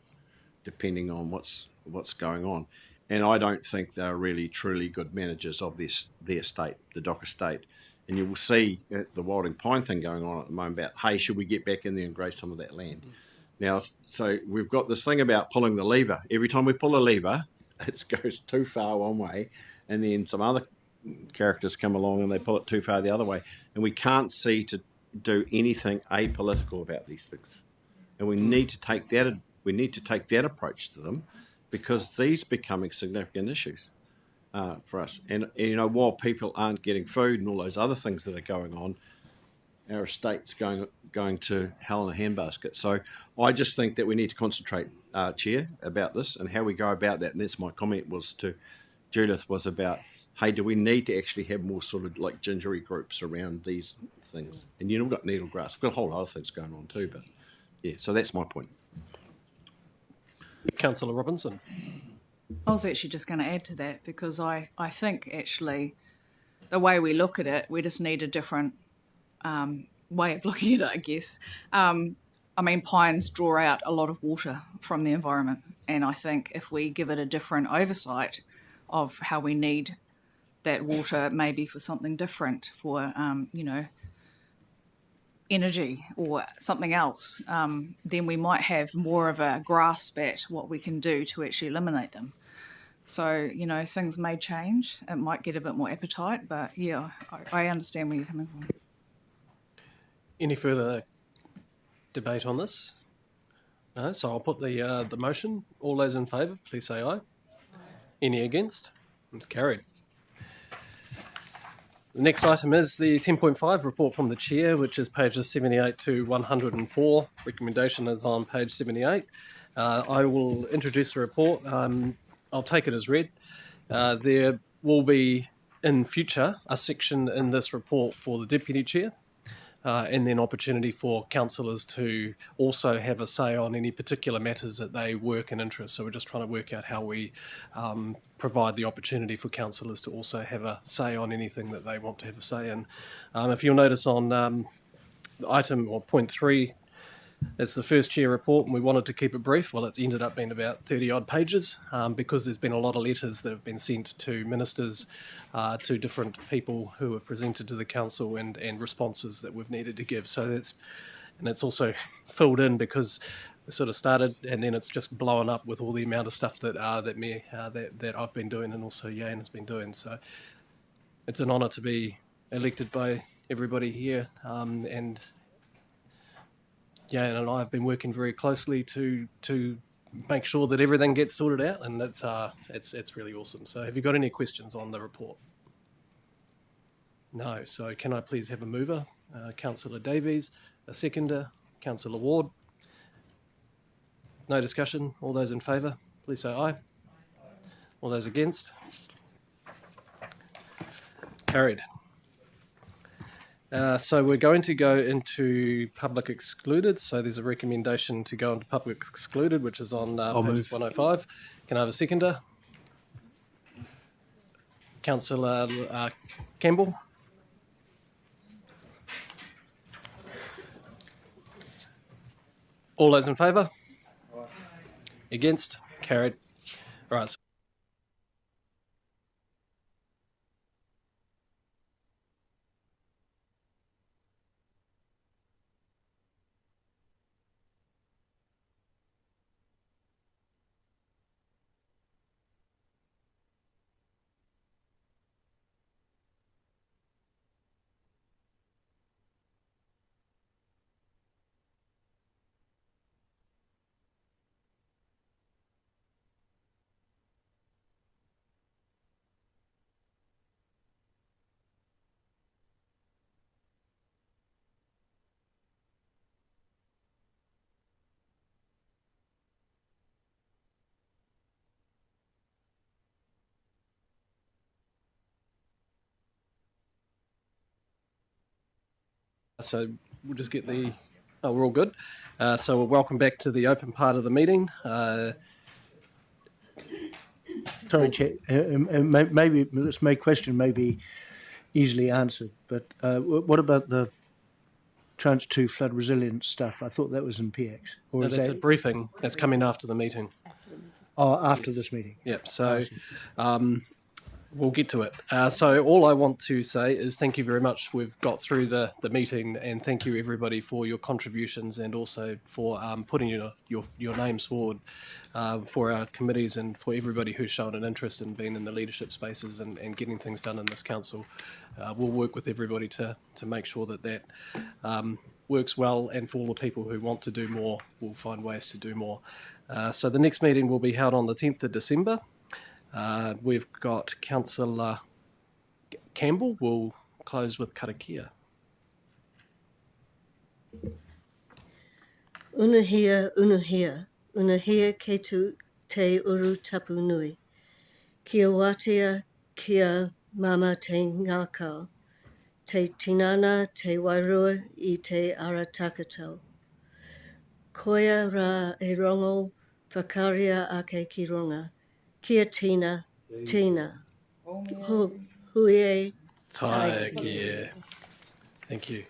depending on what's going on. And I don't think they're really truly good managers of their estate, the DOC estate. And you will see the Wilding Pine thing going on at the moment about, hey, should we get back in there and graze some of that land? Now, so we've got this thing about pulling the lever. Every time we pull a lever, it goes too far one way, and then some other characters come along and they pull it too far the other way. And we can't see to do anything apolitical about these things. And we need to take that approach to them, because these are becoming significant issues for us. And you know, while people aren't getting food and all those other things that are going on, our estate's going to hell in a handbasket. So I just think that we need to concentrate, Chair, about this and how we go about that. And that's my comment was to Judith, was about, hey, do we need to actually have more sort of like gingery groups around these things? And you know, we've got needle grass. We've got a whole lot of things going on too. But yeah, so that's my point. Councillor Robinson. I was actually just going to add to that, because I think actually the way we look at it, we just need a different way of looking at it, I guess. I mean, pines draw out a lot of water from the environment, and I think if we give it a different oversight of how we need that water, maybe for something different, for, you know, energy or something else, then we might have more of a grasp at what we can do to actually eliminate them. So, you know, things may change. It might get a bit more appetite, but yeah, I understand where you're coming from. Any further debate on this? No, so I'll put the motion. All those in favour, please say aye. Any against? It's carried. The next item is the 10.5 report from the Chair, which is pages 78 to 104. Recommendation is on page 78. I will introduce the report. I'll take it as read. There will be, in future, a section in this report for the Deputy Chair, and then opportunity for councillors to also have a say on any particular matters that they work in interest. So we're just trying to work out how we provide the opportunity for councillors to also have a say on anything that they want to have a say in. If you'll notice on item or point 3, it's the first Chair report, and we wanted to keep it brief. Well, it's ended up being about 30 odd pages because there's been a lot of letters that have been sent to ministers, to different people who have presented to the council, and responses that we've needed to give. So it's also filled in because we sort of started, and then it's just blown up with all the amount of stuff that that I've been doing, and also Iaean has been doing. So it's an honour to be elected by everybody here, and Iaean and I have been working very closely to make sure that everything gets sorted out, and it's really awesome. So have you got any questions on the report? No. So can I please have a mover? Councillor Davies, a seconder, Councillor Ward. No discussion. All those in favour, please say aye. All those against? Carried. So we're going to go into public excluded. So there's a recommendation to go into public excluded, which is on page 105. Can I have a seconder? Councillor Campbell. All those in favour? Against? Carried. All right. So we'll just get the... Oh, we're all good. So welcome back to the open part of the meeting. Sorry, Chair. Maybe my question may be easily answered, but what about the Tranche 2 flood resilience stuff? I thought that was in PX. Or No, is that's that... a briefing. That's coming after the meeting. Oh, after this meeting. Yep. So we'll get to it. So all I want to say is thank you very much. We've got through the meeting, and thank you everybody for your contributions and also for putting your names forward for our committees and for everybody who's shown an interest in being in the leadership spaces and getting things done in this council. We'll work with everybody to make sure that works well, and for all the people who want to do more, we'll find ways to do more. So the next meeting will be held on the 10th of December. We've got Councillor Campbell. We'll close with Karakia. Unahia, unahia ke tu te uru tapu nui. Kia watia, kia mama te ngākau. Te tinana, te wairua I te ara takatau. Koia rā e rongo, whakaria ake ki ronga. Kia tina, tina. Hui e Tai kia. Thank you.